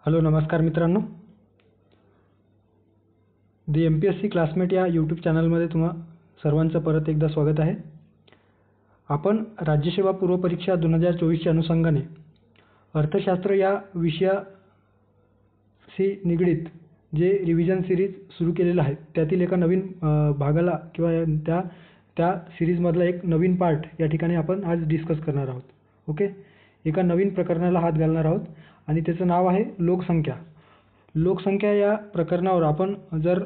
Hello नमस्कार मित्रांनो. दी MPSC classmate या यूट्यूब चॅनलमध्ये तुम्हा सर्वांचं परत एकदा स्वागत आहे. आपण राज्यसेवा पूर्व परीक्षा 2024च्या अनुषंगाने अर्थशास्त्र या विषयाशी निगडीत जे रिव्हिजन सिरीज सुरू केलेलं आहे त्यातील एका नवीन भागाला किंवा त्या सिरीजमधला एक नवीन पार्ट या ठिकाणी आपण आज डिस्कस करणार आहोत. ओके, एका नवीन प्रकरणाला हात घालणार आहोत आणि त्याचं नाव आहे लोकसंख्या. लोकसंख्या या प्रकरणावर आपण जर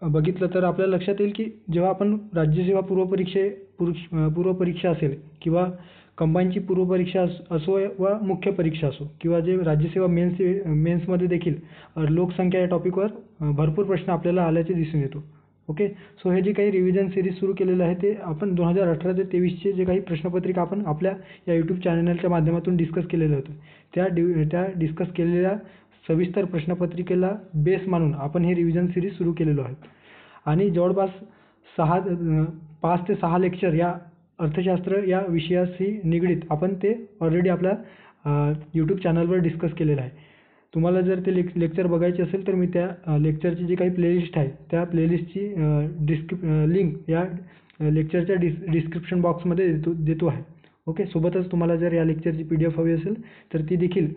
बघितलं तर आपल्याला लक्षात येईल की जेव्हा आपण राज्यसेवा पूर्व परीक्षा असेल किंवा कंबाईनची पूर्वपरीक्षा असो वा मुख्य परीक्षा असो किंवा जे राज्यसेवा मेन्समध्ये देखील लोकसंख्या या टॉपिकवर भरपूर प्रश्न आपल्याला आल्याचे दिसून येतो. ओके, सो हे जे काही रिव्हिजन सिरीज सुरू केलेलं आहे ते आपण 2018 ते 2023चे जे काही प्रश्नपत्रिका आपण आपल्या या यूट्यूब चॅनलच्या माध्यमातून डिस्कस केलेलं होतं त्या डिस्कस केलेल्या सविस्तर प्रश्नपत्रिकेला बेस मानून आपण हे रिव्हिजन सिरीज सुरू केलेलो आहे आणि जवळपास 5 ते 6 लेक्चर या अर्थशास्त्र या विषयाशी निगडीत आपण ते ऑलरेडी आपल्या यूट्यूब चॅनलवर डिस्कस केलेलं आहे. तुम्हाला जर ते लेक्चर बघायचे असेल तर मी त्या लेक्चरची जी काही प्लेलिस्ट आहे त्या प्लेलिस्टची लिंक या लेक्चरच्या डिस्क्रिप्शन बॉक्समध्ये देतो आहे. ओके, सोबतच तुम्हाला जर या लेक्चरची PDF हवी असेल तर ती देखील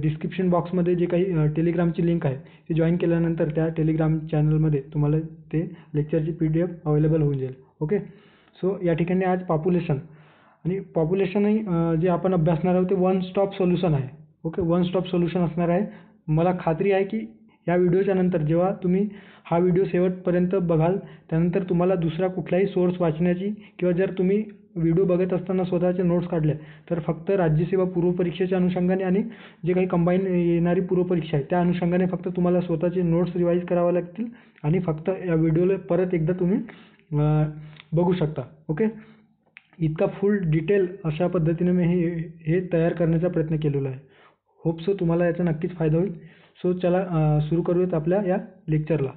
डिस्क्रिप्शन बॉक्समध्ये जे काही टेलिग्रामची लिंक आहे ती जॉईन केल्यानंतर त्या टेलिग्राम चॅनलमध्ये तुम्हाला ते लेक्चरची PDF अवेलेबल होऊन जाईल. ओके, सो या ठिकाणी आज पॉप्युलेशनही जे आपण अभ्यासणार आहोत ते वन स्टॉप सोल्युशन आहे. ओके, वन स्टॉप सोल्युशन असणार आहे. मला खात्री आहे की या व्हिडिओच्या नंतर जेव्हा तुम्ही हा व्हिडिओ शेवटपर्यंत बघाल त्यानंतर तुम्हाला दुसरा कुठलाही सोर्स वाचण्याची किंवा जर तुम्ही व्हिडिओ बघत असताना स्वतःचे नोट्स काढल्या तर फक्त राज्यसेवा पूर्वपरीक्षेच्या अनुषंगाने आणि जे काही कंबाईन येणारी पूर्वपरीक्षा आहे त्या अनुषंगाने फक्त तुम्हाला स्वतःचे नोट्स रिवाईज करावे लागतील आणि फक्त या व्हिडिओला परत एकदा तुम्ही बघू शकता. ओके, इतका फुल डिटेल अशा पद्धतीने मी हे तयार करण्याचा प्रयत्न केलेला आहे. होप सो तुम्हाला याचा नक्कीच फायदा होईल. सो चला सुरू करूयात आपल्या या लेक्चरला.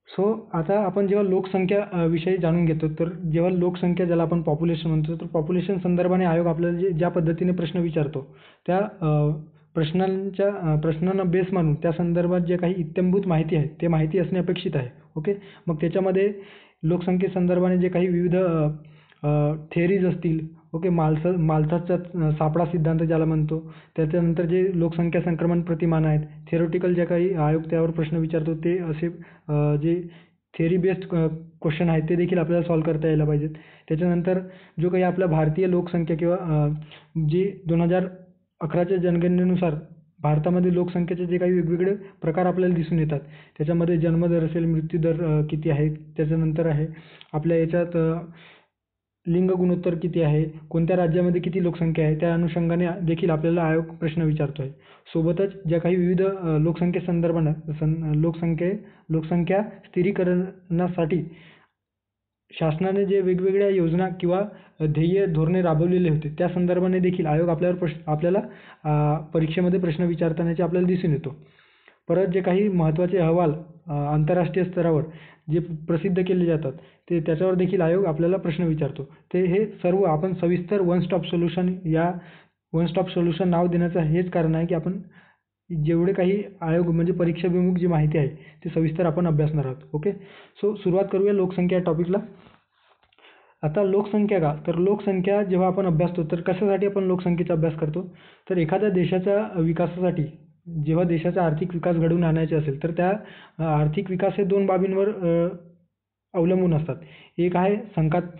सो आता आपण जेव्हा लोकसंख्या विषयी जाणून घेतो तर जेव्हा लोकसंख्या ज्याला आपण पॉप्युलेशन म्हणतो तर पॉप्युलेशन संदर्भाने आयोग आपल्याला ज्या पद्धतीने प्रश्न विचारतो त्या प्रश्नांना बेस मानून त्या संदर्भात जे काही इत्थंभूत माहिती आहे ते माहिती असणे अपेक्षित आहे. ओके, मग त्याच्यामध्ये लोकसंख्येसंदर्भाने जे काही विविध थेअरीज असतील. ओके, माल्थसचा सापळा सिद्धांत ज्याला म्हणतो, त्याच्यानंतर जे लोकसंख्या संक्रमण प्रतिमान आहेत, थेरोटिकल जे काही आयोग त्यावर प्रश्न विचारतो ते असे जे थेअरी बेस्ड क्वेश्चन आहेत ते देखील आपल्याला सॉल्व्ह करता यायला पाहिजेत. त्याच्यानंतर जो काही आपला भारतीय लोकसंख्या किंवा जी 2011च्या जनगणनेनुसार भारतामध्ये लोकसंख्येचे जे काही वेगवेगळे प्रकार आपल्याला दिसून येतात त्याच्यामध्ये जन्मदर असेल, मृत्यूदर किती आहे, त्याच्यानंतर आहे आपल्या याच्यात लिंग गुणोत्तर किती आहे, कोणत्या राज्यामध्ये किती लोकसंख्या आहे त्या अनुषंगाने देखील आपल्याला आयोग प्रश्न विचारतो आहे. सोबतच ज्या काही विविध लोकसंख्येसंदर्भानं लोकसंख्या स्थिरीकरणासाठी शासनाने जे वेगवेगळ्या योजना किंवा ध्येय धोरणे राबवलेले होते त्या संदर्भाने देखील आयोग आपल्याला परीक्षेमध्ये प्रश्न विचारतानाचे आपल्याला दिसून येतो. परत जे काही महत्त्वाचे अहवाल आंतरराष्ट्रीय स्तरावर जे प्रसिद्ध केले जातात ते त्याच्यावर देखील आयोग आपल्याला प्रश्न विचारतो. हे सर्व आपण सविस्तर वन स्टॉप सोल्युशन नाव देण्याचं हेच कारण आहे की आपण जेवढे काही आयोग म्हणजे परीक्षाभिमुख जी माहिती आहे ती सविस्तर आपण अभ्यासणार आहोत. ओके, सो सुरुवात करूया लोकसंख्या टॉपिकला. आता लोकसंख्या का, तर लोकसंख्या जेव्हा आपण अभ्यासतो तर कशासाठी आपण लोकसंख्येचा अभ्यास करतो, तर एखाद्या देशाच्या विकासासाठी जेव्हा देशाचा आर्थिक विकास घडवून आणायचे असेल तर त्या आर्थिक विकास हे 2 बाबींवर अवलंबून असतात. एक आहे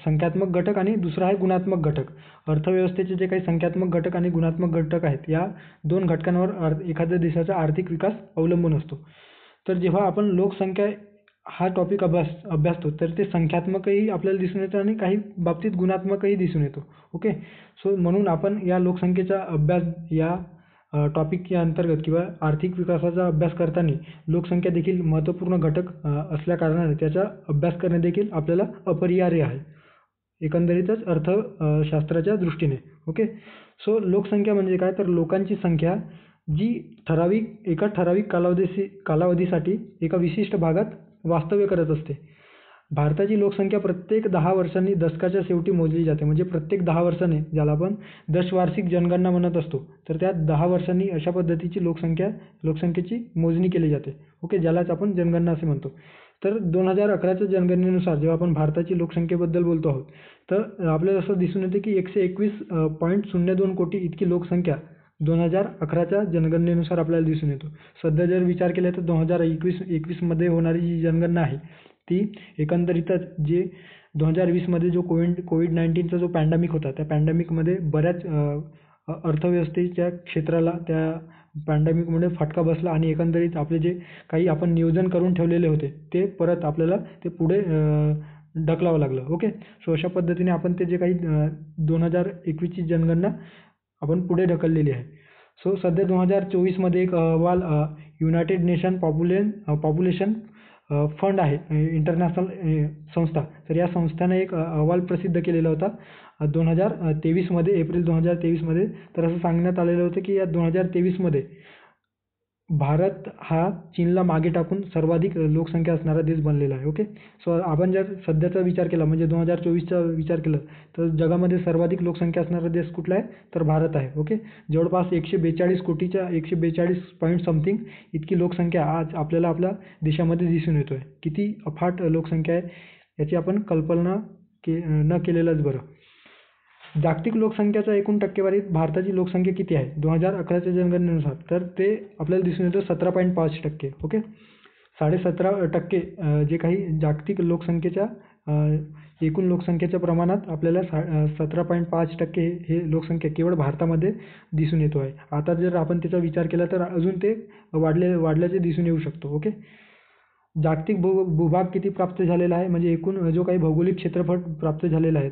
संख्यात्मक घटक आणि दुसरा आहे गुणात्मक घटक. अर्थव्यवस्थेचे जे काही संख्यात्मक घटक आणि गुणात्मक घटक आहेत या 2 घटकांवर एखाद्या देशाचा आर्थिक विकास अवलंबून असतो. तर जेव्हा आपण लोकसंख्या हा टॉपिक अभ्यासतो तर ते संख्यात्मकही आपल्याला दिसून येतं आणि काही बाबतीत गुणात्मकही दिसून येतो. ओके, सो म्हणून आपण या लोकसंख्येचा अभ्यास या टॉपिकच्या अंतर्गत किंवा आर्थिक विकासाचा अभ्यास करताना लोकसंख्या देखील महत्त्वपूर्ण घटक असल्याकारणाने त्याचा अभ्यास करणे देखील आपल्याला अपरिहार्य आहे एकंदरीतच अर्थशास्त्राच्या दृष्टीने. ओके, सो लोकसंख्या म्हणजे काय, तर लोकांची संख्या जी एका ठराविक कालावधीसाठी एका विशिष्ट भागात वास्तव्य करत असते. भारताची लोकसंख्या प्रत्येक 10 वर्षांनी दशकाच्या शेवटी मोजली जाते. म्हणजे प्रत्येक 10 वर्षांनी, ज्याला आपण दशवार्षिक जनगणना म्हणत असतो, तर त्या 10 वर्षांनी अशा पद्धतीची लोकसंख्येची मोजणी केली जाते. ओके, ज्यालाच आपण जनगणना असे म्हणतो. तर 2011च्या जनगणनेनुसार जेव्हा आपण भारताची लोकसंख्येबद्दल बोलतो आहोत, तर आपल्याला असं दिसून येते की 121.02 कोटी इतकी लोकसंख्या 2011च्या जनगणनेनुसार आपल्याला दिसून येतो. सध्या जर विचार केला तर 2021मध्ये होणारी जी जनगणना आहे, ती एकंदरीतच जे 2020मध्ये जो कोविड-19चा जो पॅन्डेमिक होता, त्या पॅन्डेमिकमध्ये बऱ्याच अर्थव्यवस्थेच्या क्षेत्राला त्या पॅन्डेमिकमुळे फटका बसला आणि एकंदरीत आपले जे काही आपण नियोजन करून ठेवलेले होते, ते परत आपल्याला ते पुढे ढकलावं लागलं. ओके, सो अशा पद्धतीने आपण ते जे काही 2021ची जनगणना आपण पुढे ढकललेली आहे. सो सध्या 2024मध्ये एक अहवाल युनायटेड नेशन पॉप्युलेशन फंड आहे, इंटरनॅशनल संस्था. तर या संस्थेने एक अहवाल प्रसिद्ध केलेला होता 2023मध्ये, एप्रिल 2023मध्ये. तर असं सांगण्यात आलेलं होतं की या 2023मध्ये भारत हा चीनला मागे टाकून सर्वाधिक लोकसंख्या असणारा देश बनलेला आहे. ओके, सो आपण जर सध्याचा विचार केला, म्हणजे 2024चा विचार केला, तर जगामध्ये सर्वाधिक लोकसंख्या असणारा देश कुठला आहे, तर भारत आहे. ओके, जवळपास 142 पॉईंट समथिंग इतकी लोकसंख्या आज आपल्याला आपल्या देशामध्ये दिसून येतोय. किती अफाट लोकसंख्या आहे याची आपण कल्पना न केलेलंच बरं. जागतिक लोकसंख्येच्या एकूण टक्केवारीत भारताची लोकसंख्या किती आहे 2011च्या जनगणनेनुसार, तर ते आपल्याला दिसून येतं 17.5%. ओके, 17.5% जे काही जागतिक लोकसंख्येच्या एकूण लोकसंख्येच्या प्रमाणात आपल्याला 17.5% हे लोकसंख्या केवळ भारतामध्ये दिसून येतो आहे. आता जर आपण त्याचा विचार केला तर अजून ते वाढल्याचे दिसून येऊ शकतो. ओके, जागतिक भूभाग किती प्राप्त झालेला आहे, म्हणजे एकूण जो काही भौगोलिक क्षेत्रफळ प्राप्त झालेलं आहे,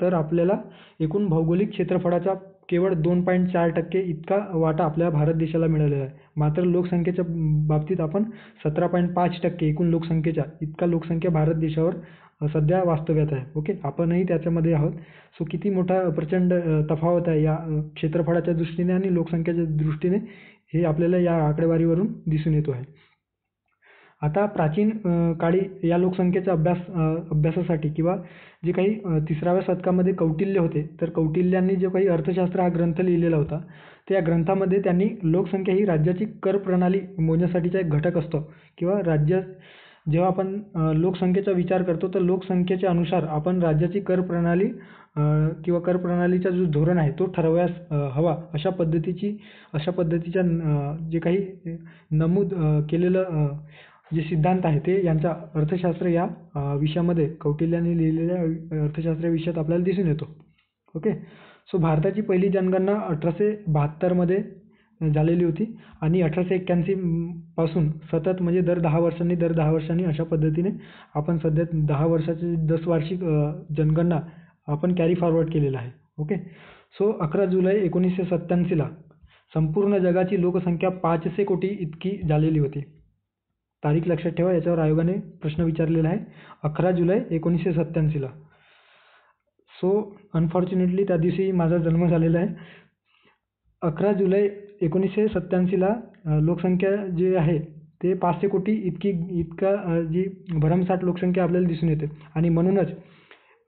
तर आपल्याला एकूण भौगोलिक क्षेत्रफळाचा केवळ 2.4% इतका वाटा आपल्या भारत देशाला मिळालेला आहे. मात्र लोकसंख्येच्या बाबतीत आपण 17.5% एकूण लोकसंख्येच्या इतका लोकसंख्या भारत देशावर सध्या वास्तव्यात आहे. ओके, आपणही त्याच्यामध्ये आहोत. सो किती मोठा प्रचंड तफावत आहे या क्षेत्रफळाच्या दृष्टीने आणि लोकसंख्येच्या दृष्टीने, हे आपल्याला या आकडेवारीवरून दिसून येतो आहे. आता प्राचीन काळी या लोकसंख्येच्या अभ्यासासाठी किंवा जे काही 3व्या शतकामध्ये कौटिल्य होते, तर कौटिल्यांनी जो काही अर्थशास्त्र हा ग्रंथ लिहिलेला होता, त्या ग्रंथामध्ये त्यांनी लोकसंख्या ही राज्याची कर प्रणाली मोजण्यासाठीचा एक घटक असतो किंवा राज्यात जेव्हा आपण लोकसंख्येचा विचार करतो, तर लोकसंख्येच्या अनुसार आपण राज्याची कर प्रणाली किंवा कर प्रणालीचा जो धोरण आहे तो ठरवायला हवा, अशा पद्धतीच्या जे काही नमूद केलेलं जे सिद्धांत आहे ते यांचा अर्थशास्त्र या विषयामध्ये कौटिल्यांनी लिहिलेल्या अर्थशास्त्र विषयात आपल्याला दिसून येतो. ओके, सो भारताची पहिली जनगणना 1872मध्ये झालेली होती आणि 1881 पासून सतत, म्हणजे दर 10 वर्षांनी अशा पद्धतीने आपण सध्या 10 वर्षाची दशवार्षिक जनगणना आपण कॅरी फॉरवर्ड केलेला आहे. ओके, सो 11 जुलै 1987ला संपूर्ण जगाची लोकसंख्या 500 कोटी इतकी झालेली होती. तारीख लक्षात ठेवा, याच्यावर आयोगाने प्रश्न विचारलेला आहे, 11 जुलै 1987ला. सो अनफॉर्च्युनेटली त्या दिवशी माझा जन्म झालेला आहे. 11 जुलै 1987ला लोकसंख्या जी आहे ते 500 कोटी इतका जी भरमसाठ लोकसंख्या आपल्याला दिसून येते आणि म्हणूनच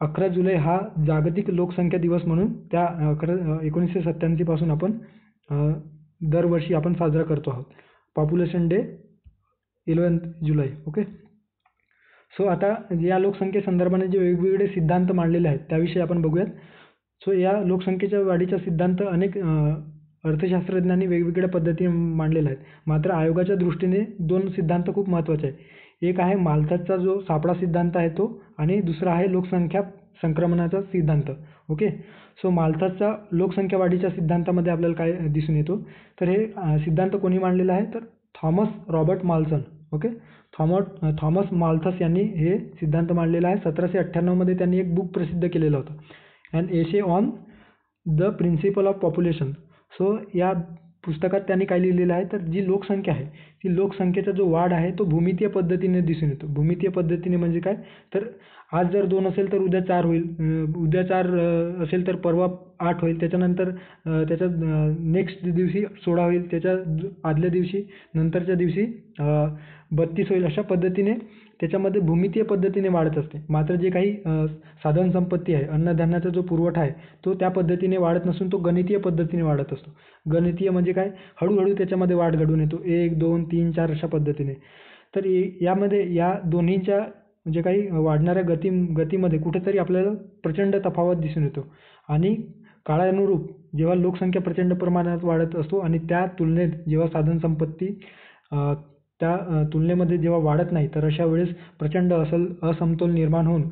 11 जुलै हा जागतिक लोकसंख्या दिवस म्हणून त्या 1987 पासून आपण दरवर्षी आपण साजरा करतो आहोत. पॉप्युलेशन डे 11 जुलै. ओके, सो आता या लोकसंख्येसंदर्भाने जे वेगवेगळे सिद्धांत मांडलेले आहेत त्याविषयी आपण बघूयात. सो या लोकसंख्येच्या वाढीचा सिद्धांत अनेक अर्थशास्त्रज्ञांनी वेगवेगळ्या पद्धतीने मांडलेला आहे. मात्र आयोगाच्या दृष्टीने 2 सिद्धांत खूप महत्त्वाचे आहेत. एक आहे माल्थसचा जो सापळा सिद्धांत आहे तो, आणि दुसरा आहे लोकसंख्या संक्रमणाचा सिद्धांत. ओके, सो माल्थसचा लोकसंख्या वाढीच्या सिद्धांतामध्ये आपल्याला काय दिसून येतो, तर हे सिद्धांत कोणी मांडलेला आहे, तर Thomas Robert Malthus. Okay, Thomas Malthus यांनी हे सिद्धांत मांडलेला आहे. 1798मध्ये त्यांनी एक बुक प्रसिद्ध केलेलं होतं, an essay on the principle of population. So या पुस्तकात त्यांनी काय लिहिलेलं आहे, तर जी लोकसंख्या आहे ती लोकसंख्येचा जो वाढ आहे तो भूमितीय पद्धतीने दिसून येतो. भूमितीय पद्धतीने म्हणजे काय, तर आज जर 2 असेल तर उद्या 4 होईल, उद्या 4 असेल तर परवा 8 होईल, त्याच्यानंतर त्याच्या नेक्स्ट दिवशी 16 होईल, त्याच्या आदल्या दिवशी नंतरच्या दिवशी 32 होईल. अशा पद्धतीने त्याच्यामध्ये भूमितीय पद्धतीने वाढत असते. मात्र जे काही साधनसंपत्ती आहे, अन्नधान्याचा जो पुरवठा आहे तो त्या पद्धतीने वाढत नसून तो गणितीय पद्धतीने वाढत असतो. गणितीय म्हणजे काय, हळूहळू त्याच्यामध्ये वाढ घडून येतो, 1, 2, 3, 4 अशा पद्धतीने. तर यामध्ये या दोन्हींच्या जे काही वाढणाऱ्या गतीमध्ये कुठेतरी आपल्याला प्रचंड तफावत दिसून येतो. आणि काळानुरूप जेव्हा लोकसंख्या प्रचंड प्रमाणात वाढत असतो आणि त्या तुलनेत जेव्हा साधनसंपत्ती त्या तुलनेमध्ये जेव्हा वाढत नाही, तर अशा वेळेस प्रचंड असमतोल निर्माण होऊन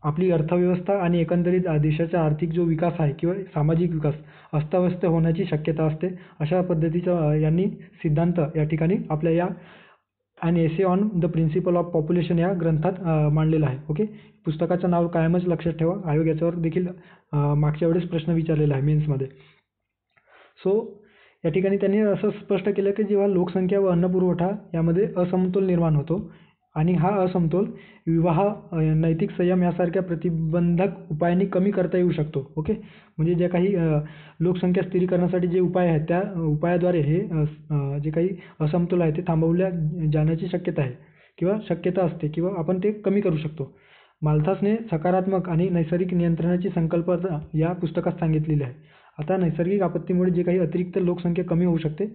आपली अर्थव्यवस्था आणि एकंदरीत देशाचा आर्थिक जो विकास आहे किंवा सामाजिक विकास अस्ताव्यस्त होण्याची शक्यता असते. अशा पद्धतीचा यांनी सिद्धांत या ठिकाणी आपल्या या an essay on the principle of population या ग्रंथात मांडलेलं आहे. ओके, पुस्तकाचं नाव कायमच लक्षात ठेवा. आयोग याच्यावर देखील मागच्या वेळेस प्रश्न विचारलेला आहे मेन्समध्ये. सो या ठिकाणी त्यांनी असं स्पष्ट केलं की जेव्हा लोकसंख्या व अन्नपुरवठा यामध्ये असमतोल निर्माण होतो आणि हा असमतोल विवाह, नैतिक संयम यासारख्या प्रतिबंधक उपायांनी कमी करता येऊ शकतो. ओके, म्हणजे जे काही लोकसंख्या स्थिरीकरणासाठी जे उपाय आहेत त्या उपायाद्वारे हे जे काही असमतोल आहे ते थांबवल्या जाण्याची शक्यता आहे किंवा शक्यता असते किंवा आपण ते कमी करू शकतो. माल्थसने सकारात्मक आणि नैसर्गिक नियंत्रणाची संकल्पना या पुस्तकात सांगितलेली आहे. आता नैसर्गिक आपत्तीमुळे जे काही अतिरिक्त लोकसंख्या कमी होऊ शकते,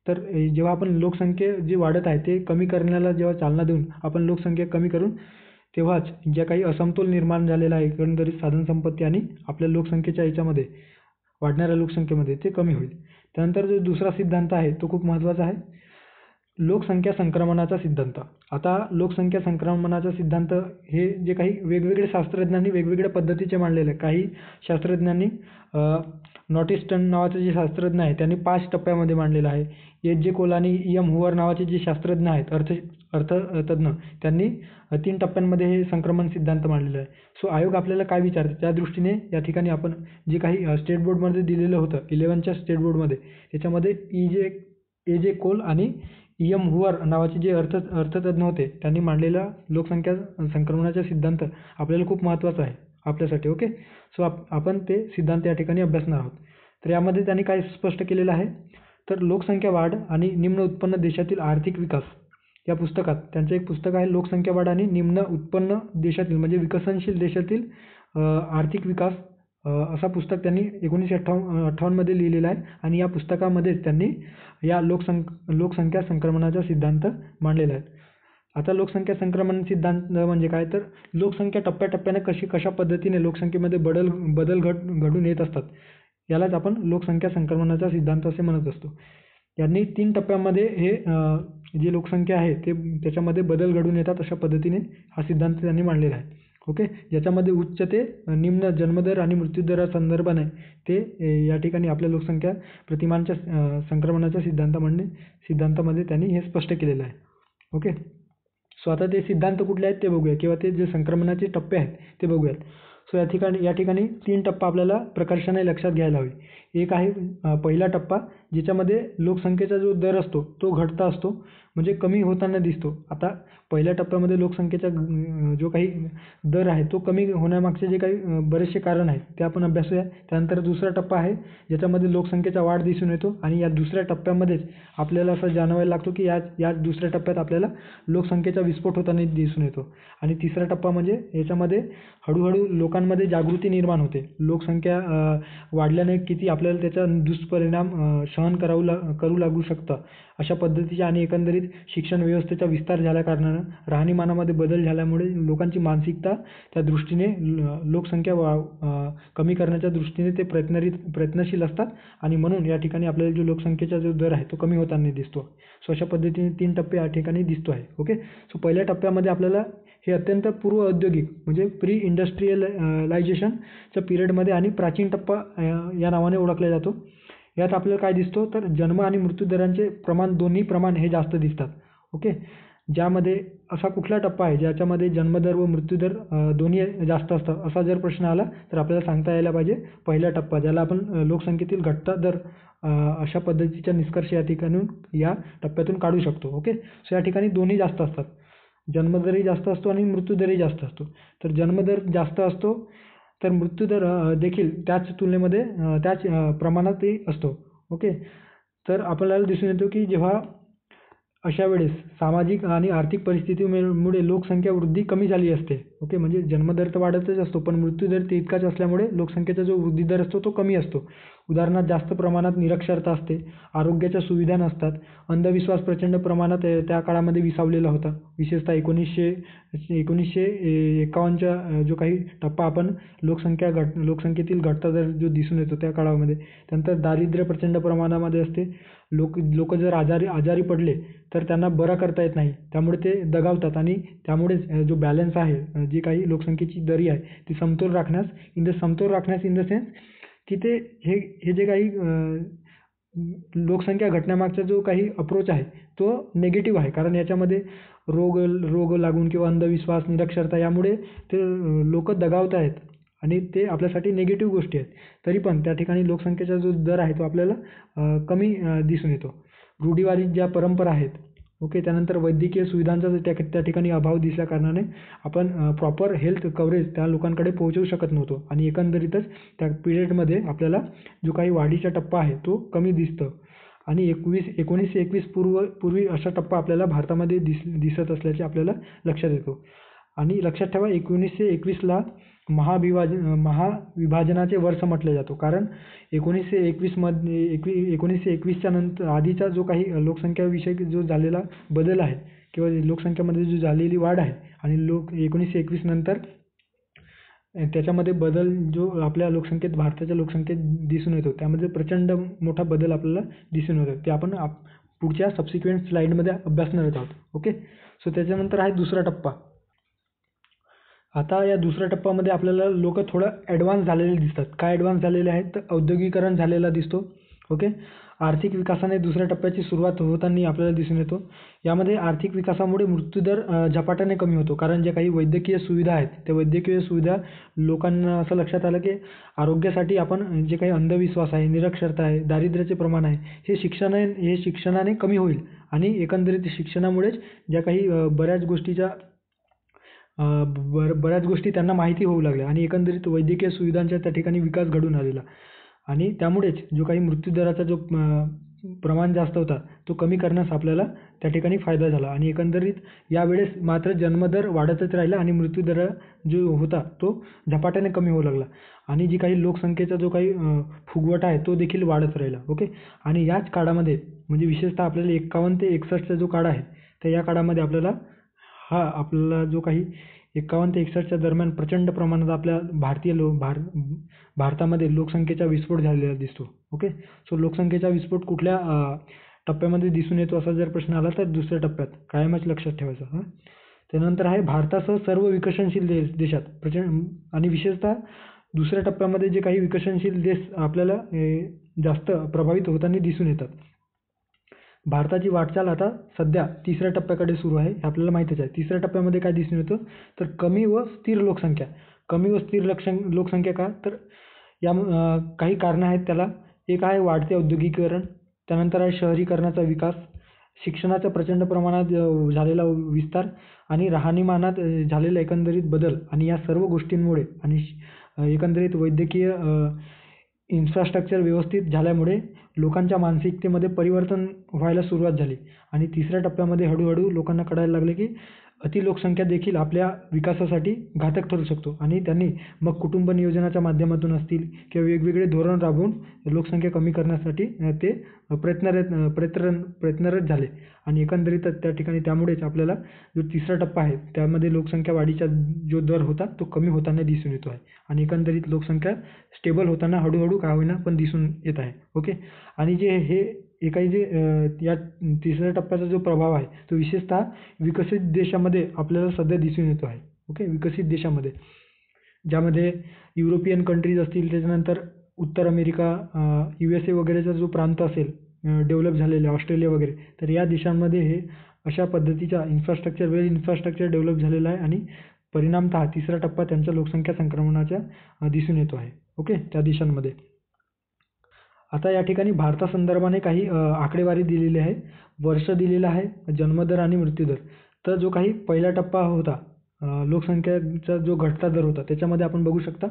तर जेव्हा आपण लोकसंख्या जी वाढत आहे ते कमी करण्याला जेव्हा चालना देऊन आपण लोकसंख्या कमी करून तेव्हाच ज्या काही असमतोल निर्माण झालेला आहे एकंदरीत साधनसंपत्ती आणि आपल्या लोकसंख्येच्या याच्यामध्ये वाढणाऱ्या लोकसंख्येमध्ये ते कमी होईल. त्यानंतर जो दुसरा सिद्धांत आहे तो खूप महत्त्वाचा आहे, लोकसंख्या संक्रमणाचा सिद्धांत. आता लोकसंख्या संक्रमणाचा सिद्धांत हे जे काही वेगवेगळे शास्त्रज्ञांनी वेगवेगळ्या पद्धतीचे मांडलेले आहे. काही शास्त्रज्ञांनी नॉटिस्टन नावाचे जे शास्त्रज्ञ आहे त्यांनी 5 टप्प्यामध्ये मांडलेलं आहे. एच.जे. कोल आणि E.M. हुवर नावाचे जे शास्त्रज्ञ आहेत अर्थतज्ञ त्यांनी 3 टप्प्यांमध्ये हे संक्रमण सिद्धांत मांडलेला आहे. सो आयोग आपल्याला काय विचारते त्या दृष्टीने या ठिकाणी आपण जे काही स्टेट बोर्डमध्ये दिलेलं होतं 11च्या स्टेट बोर्डमध्ये त्याच्यामध्ये ए.जे. कोल आणि E.M. हुवर नावाचे जे अर्थतज्ञ होते त्यांनी मांडलेला लोकसंख्या संक्रमणाचा सिद्धांत आपल्याला खूप महत्त्वाचा आहे आपल्यासाठी. ओके, सो आपण ते सिद्धांत या ठिकाणी अभ्यासणार आहोत. तर यामध्ये त्यांनी काय स्पष्ट केलेलं आहे, तर लोकसंख्या वाढ आणि निम्न उत्पन्न देशातील आर्थिक विकास या पुस्तकात त्यांचं एक पुस्तक आहे लोकसंख्या वाढ आणि निम्न उत्पन्न देशातील म्हणजे विकसनशील देशातील आर्थिक विकास असा पुस्तक त्यांनी 1958 मध्ये लिहिलेलं आहे. आणि या पुस्तकामध्येच त्यांनी या लोकसंख्या संक्रमणाचा सिद्धांत मांडलेला आहे. आता लोकसंख्या संक्रमण सिद्धांत म्हणजे काय, तर लोकसंख्या टप्प्याटप्प्याने कशा पद्धतीने लोकसंख्येमध्ये बदल घडून येत असतात यालाच आपण लोकसंख्या संक्रमणाचा सिद्धांत असे म्हणत असतो. यांनी 3 टप्प्यामध्ये हे जी लोकसंख्या आहे ते त्याच्यामध्ये बदल घडून येतात अशा पद्धतीने हा सिद्धांत त्यांनी मांडलेला आहे. ओके, ज्याच्यामध्ये उच्च ते निम्न जन्मदर आणि मृत्यूदरासंदर्भाने ते या ठिकाणी आपल्या लोकसंख्या प्रतिमानच्या संक्रमणाच्या सिद्धांतामध्ये त्यांनी हे स्पष्ट केलेलं आहे. ओके, सो आता ते सिद्धांत कुठले आहेत ते बघूया किंवा ते जे संक्रमणाचे टप्पे आहेत ते बघूयात. सो या ठिकाणी 3 टप्पा आपल्याला प्रकर्षाने लक्षात घ्यायला हवे. एक आहे पहिला टप्पा ज्याच्यामध्ये लोकसंख्येचा जो दर असतो तो घटता असतो म्हणजे कमी होताना दिसतो. आता पहिल्या टप्प्यामध्ये लोकसंख्येचा जो काही दर आहे तो कमी होण्यामागचे जे काही बरेचसे कारण आहेत ते आपण अभ्यासूया. त्यानंतर दुसरा टप्पा आहे ज्याच्यामध्ये लोकसंख्येचा वाढ दिसून येतो आणि या दुसऱ्या टप्प्यामध्येच आपल्याला असं जाणवायला लागतो की या दुसऱ्या टप्प्यात आपल्याला लोकसंख्येचा विस्फोट होताना दिसून येतो. आणि तिसरा टप्पा म्हणजे याच्यामध्ये हळूहळू लोकांमध्ये जागृती निर्माण होते. लोकसंख्या वाढल्याने किती आपल्याला त्याचा दुष्परिणाम सहन करू लागू शकतं अशा पद्धतीचे आणि एकंदरीत शिक्षण व्यवस्थेचा विस्तार झाल्याकारणानं राहणीमानामध्ये बदल झाल्यामुळे लोकांची मानसिकता त्या दृष्टीने लोकसंख्या कमी करण्याच्या दृष्टीने ते प्रयत्नशील असतात आणि म्हणून या ठिकाणी आपल्याला जो लोकसंख्येचा जो दर आहे तो कमी होताना दिसतो. सो अशा पद्धतीने 3 टप्पे या ठिकाणी दिसतो आहे. ओके, सो पहिल्या टप्प्यामध्ये आपल्याला हे अत्यंत पूर्व औद्योगिक म्हणजे प्री इंडस्ट्रियलायझेशनच्या पिरियडमध्ये आणि प्राचीन टप्पा या नावाने ओळखला जातो. यात आपल्याला काय दिसतो तर जन्म आणि मृत्यूदरांचे दोन्ही प्रमाण हे जास्त दिसतात. ओके, ज्यामध्ये असा कुठला टप्पा आहे ज्याच्यामध्ये जन्मदर व मृत्यूदर दोन्ही जास्त असतात असा जर प्रश्न आला तर आपल्याला सांगता यायला पाहिजे पहिला टप्पा ज्याला आपण लोकसंख्येतील घटता दर अशा पद्धतीचा निष्कर्ष या टप्प्यातून काढू शकतो. ओके, सो या ठिकाणी दोन्ही जास्त असतात, जन्मदरही जास्त असतो आणि मृत्यूदरही जास्त असतो. तर जन्मदर जास्त असतो तर मृत्यूदर देखील त्याच तुलनेमध्ये त्याच प्रमाणातही असतो. ओके. तर आपल्याला दिसून येतो की जेव्हा अशा वेळेस सामाजिक आणि आर्थिक परिस्थितीमुळे लोकसंख्या वृद्धी कमी झाली असते. ओके. म्हणजे जन्मदर तर वाढतच असतो, पण मृत्यूदर तितकाच असल्यामुळे लोकसंख्येचा जो वृद्धी दर असतो तो कमी असतो. उदाहरणार्थ जास्त प्रमाणात निरक्षरता असते, आरोग्याच्या सुविधा नसतात, अंधविश्वास प्रचंड प्रमाणात त्या काळामध्ये विसावलेला होता. विशेषतः 1951च्या जो काही टप्पा आपण लोकसंख्येतील घटता दर जो दिसून येतो त्या काळामध्ये. त्यानंतर दारिद्र्य प्रचंड प्रमाणामध्ये असते. लोक जर आजारी पडले तर त्यांना बरं करता येत नाही, त्यामुळे ते दगावतात आणि त्यामुळेच जो बॅलन्स आहे, जी काही लोकसंख्येची दरी आहे ती समतोल राखण्यास इन द सेन्स की ते हे जे काही लोकसंख्या घटण्यामागचा जो काही अप्रोच आहे तो निगेटिव्ह आहे. कारण याच्यामध्ये रोग लागून किंवा अंधविश्वास, निरक्षरता यामुळे ते लोक दगावत आहेत आणि ते आपल्यासाठी निगेटिव्ह गोष्टी आहेत. तरी पण त्या ठिकाणी लोकसंख्येचा जो दर आहे तो आपल्याला कमी दिसून येतो. रूढीवादी ज्या परंपरा आहेत, ओके. त्यानंतर वैद्यकीय सुविधांचा त्या ठिकाणी अभाव दिसल्या कारणाने आपण प्रॉपर हेल्थ कव्हरेज त्या लोकांकडे पोहोचवू शकत नव्हतो आणि एकंदरीतच त्या पिरियडमध्ये आपल्याला जो काही वाढीचा टप्पा आहे तो कमी दिसतो. आणि 1921 पूर्वी असा टप्पा आपल्याला भारतामध्ये दिसत असल्याचे आपल्याला लक्षात येतो. आणि लक्षात ठेवा 1921ला महाविभाजनाचे वर्ष म्हटलं जातो. कारण 1921च्या नंतर आधीचा जो काही लोकसंख्याविषयी जो झालेला बदल आहे किंवा लोकसंख्येमध्ये जो झालेली वाढ आहे आणि 1921 नंतर त्याच्यामध्ये बदल जो आपल्या लोकसंख्येत, भारताच्या लोकसंख्येत दिसून येतो, त्यामध्ये प्रचंड मोठा बदल आपल्याला दिसून येतो. ते आपण पुढच्या सबसिक्वेंट स्लाइडमध्ये अभ्यासणार आहोत. ओके. सो त्याच्यानंतर आहे दुसरा टप्पा. आता या दुसऱ्या टप्प्यामध्ये आपल्याला लोक थोडं ॲडव्हान्स झालेले दिसतात. काय ॲडव्हान्स झालेले आहेत तर औद्योगिकरण झालेला दिसतो. ओके. आर्थिक विकासाने दुसऱ्या टप्प्याची सुरुवात होताना आपल्याला दिसून येतो. यामध्ये आर्थिक विकासामुळे मृत्यूदर झपाट्याने कमी होतो. कारण जे काही वैद्यकीय सुविधा आहेत त्या वैद्यकीय सुविधा लोकांना असं लक्षात आलं की आरोग्यासाठी आपण जे काही अंधविश्वास आहे, निरक्षरता आहे, दारिद्र्याचे प्रमाण आहे, हे शिक्षणाने कमी होईल आणि एकंदरीत शिक्षणामुळेच ज्या काही बऱ्याच गोष्टी त्यांना माहिती होऊ लागल्या आणि एकंदरीत वैद्यकीय सुविधांचा त्या ठिकाणी विकास घडून आलेला आणि त्यामुळेच जो काही मृत्यूदराचा जो प्रमाण जास्त होता तो कमी करण्यास आपल्याला त्या ठिकाणी फायदा झाला. आणि एकंदरीत यावेळेस मात्र जन्मदर वाढतच राहिला आणि मृत्यूदर जो होता तो झपाट्याने कमी होऊ लागला आणि जी काही लोकसंख्येचा जो काही फुगवटा आहे तो देखील वाढत राहिला. ओके. आणि याच काळामध्ये म्हणजे विशेषतः आपल्याला 51 ते 61चा जो काळ आहे तर या काळामध्ये आपल्याला जो काही 51 ते 61च्या दरम्यान प्रचंड प्रमाणात आपल्या भारतामध्ये लोकसंख्येचा विस्फोट झालेला दिसतो. ओके. सो लोकसंख्येचा विस्फोट कुठल्या टप्प्यामध्ये दिसून येतो असा जर प्रश्न आला तर दुसऱ्या टप्प्यात कायमच लक्षात ठेवायचं. त्यानंतर आहे भारतासह सर्व विकसनशील देशात प्रचंड आणि विशेषतः दुसऱ्या टप्प्यामध्ये जे काही विकसनशील देश आपल्याला जास्त प्रभावित होताना दिसून येतात. भारताची वाटचाल आता सध्या तिसऱ्या टप्प्याकडे सुरू आहे, हे आपल्याला माहीतच आहे. तिसऱ्या टप्प्यामध्ये काय दिसून येतं तर कमी व स्थिर लोकसंख्या का तर या काही कारणं आहेत त्याला. एक आहे वाढते औद्योगिकीकरण, त्यानंतर आहे शहरीकरणाचा विकास, शिक्षणाचा प्रचंड प्रमाणात झालेला विस्तार आणि राहणीमानात झालेला एकंदरीत बदल आणि या सर्व गोष्टींमुळे आणि एकंदरीत वैद्यकीय इन्फ्रास्ट्रक्चर व्यवस्थित झाल्यामुळे लोकांच्या मानसिकतेमध्ये परिवर्तन व्हायला सुरुवात झाली आणि तिसऱ्या टप्प्यामध्ये हळूहळू लोकांना कळायला लागले की अतिलोकसंख्या देखील आपल्या विकासासाठी घातक ठरू शकतो आणि त्यांनी मग कुटुंब नियोजनाच्या माध्यमातून असतील किंवा वेगवेगळे धोरण राबवून लोकसंख्या कमी करण्यासाठी ते प्रयत्नरत झाले आणि एकंदरीतच त्या ठिकाणी त्यामुळेच आपल्याला जो तिसरा टप्पा आहे त्यामध्ये लोकसंख्या वाढीचा जो दर होता तो कमी होताना दिसून येतो आहे आणि एकंदरीत लोकसंख्या स्टेबल होताना हळूहळू का होईना पण दिसून येत आहे. ओके. आणि या तिसऱ्या टप्प्याचा जो प्रभाव आहे तो विशेषतः विकसित देशामध्ये आपल्याला सध्या दिसून येतो आहे. ओके. विकसित देशामध्ये ज्यामध्ये युरोपियन कंट्रीज असतील, त्याच्यानंतर उत्तर अमेरिका, USA वगैरेचा जो प्रांत असेल डेव्हलप झालेले, ऑस्ट्रेलिया वगैरे, तर या देशांमध्ये हे अशा पद्धतीचा इन्फ्रास्ट्रक्चर डेव्हलप झालेला आहे आणि परिणामतः तिसरा टप्पा त्यांच्या लोकसंख्या संक्रमणाचा दिसून येतो आहे. ओके. त्या देशांमध्ये. आता या ठिकाणी भारतासंदर्भाने काही आकडेवारी दिलेली आहे, वर्ष दिलेलं आहे, जन्मदर आणि मृत्यूदर. तर जो काही पहिला टप्पा होता लोकसंख्येचा जो घटता दर होता त्याच्यामध्ये आपण बघू शकता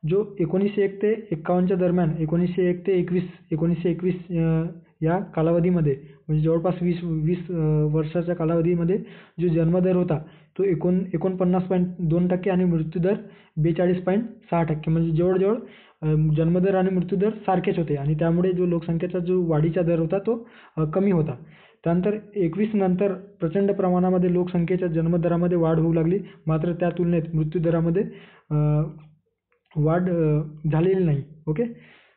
जो 1901 ते 51च्या दरम्यान 1901 ते 1921 या कालावधीमध्ये म्हणजे जवळपास 20 वर्षाच्या कालावधीमध्ये जो जन्मदर होता तो 49.2% आणि मृत्यूदर 42.6% म्हणजे जवळजवळ जन्मदर आणि मृत्यूदर सारखेच होते आणि त्यामुळे जो लोकसंख्येचा जो वाढीचा दर होता तो कमी होता. त्यानंतर 21 नंतर प्रचंड प्रमाणामध्ये लोकसंख्येच्या जन्मदरामध्ये वाढ होऊ लागली, मात्र त्या तुलनेत मृत्यूदरामध्ये वाढ झालेली नाही. ओके.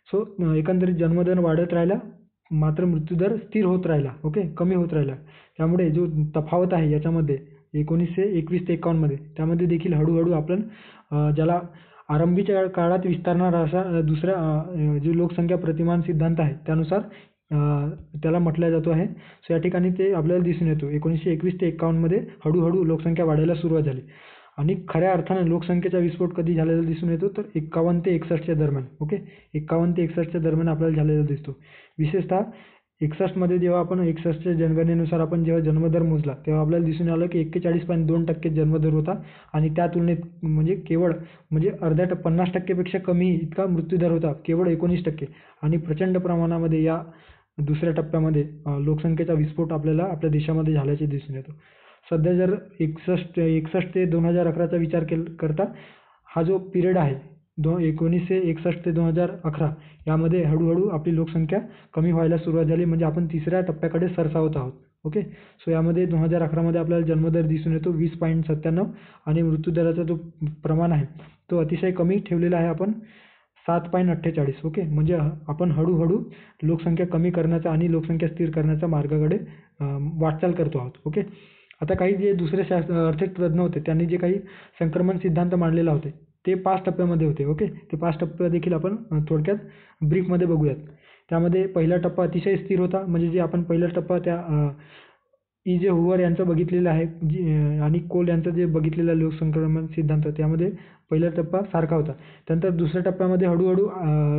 सो एकंदरीत जन्मदर वाढत राहिला, मात्र मृत्यूदर स्थिर होत राहिला. ओके, कमी होत राहिला. त्यामुळे जो तफावत आहे याच्यामध्ये 1921 ते 51 मध्ये त्यामध्ये देखील हळूहळू आपण ज्याला आरंभीच्या काळात विस्तारणारा असा दुसरा जो लोकसंख्या प्रतिमान सिद्धांत आहे त्यानुसार त्याला म्हटलं जातो आहे. सो या ठिकाणी ते आपल्याला दिसून येतो 1921 ते 51 मध्ये हळूहळू लोकसंख्या वाढायला सुरुवात झाली आणि खऱ्या अर्थाने लोकसंख्येचा विस्फोट कधी झालेला दिसून येतो तर 51 ते 61च्या दरम्यान. ओके, 51 ते 61च्या दरम्यान आपल्याला झालेला दिसतो. विशेषतः 61 मध्ये जेव्हा आपण 61च्या जनगणनेनुसार आपण जेव्हा जन्मदर मोजला तेव्हा आपल्याला दिसून आलं की 41.2% जन्मदर होता आणि त्या तुलनेत म्हणजे केवळ म्हणजे अर्ध्या 50% पेक्षा कमी इतका मृत्यूदर होता, केवळ 19%. आणि प्रचंड प्रमाणामध्ये या दुसऱ्या टप्प्यामध्ये लोकसंख्येचा विस्फोट आपल्याला आपल्या देशामध्ये झाल्याचे दिसून येतो. सध्या जर 61 ते 2011चा विचार करता हा जो पिरियड आहे 1961 ते 2011 यामध्ये हळूहळू आपली लोकसंख्या कमी व्हायला सुरुवात झाली म्हणजे आपण तिसऱ्या टप्प्याकडे सरसावत आहोत. ओके. सो यामध्ये 2011 मध्ये आपल्याला जन्मदर दिसून येतो 20.97 आणि मृत्यूदराचा जो प्रमाण आहे तो अतिशय कमी ठेवलेला आहे आपण 7.48. ओके, म्हणजे आपण हळूहळू लोकसंख्या कमी करण्याचा आणि लोकसंख्या स्थिर करण्याच्या मार्गाकडे वाटचाल करतो आहोत. ओके. आता काही जे दुसरे आर्थिक तज्ज्ञ होते त्यांनी जे काही संक्रमण सिद्धांत मांडलेला होते ते 5 टप्प्यामध्ये होते. ओके, ते 5 टप्पे देखील आपण थोडक्यात ब्रीफमध्ये बघूयात. त्यामध्ये पहिला टप्पा अतिशय स्थिर होता म्हणजे जे आपण पहिला टप्पा त्या E.J. हुवर यांचं बघितलेलं आहे आणि कोल यांचं जे बघितलेलं लोकसंक्रमण सिद्धांत त्यामध्ये पहिला टप्पा सारखा होता. त्यानंतर दुसऱ्या टप्प्यामध्ये हळूहळू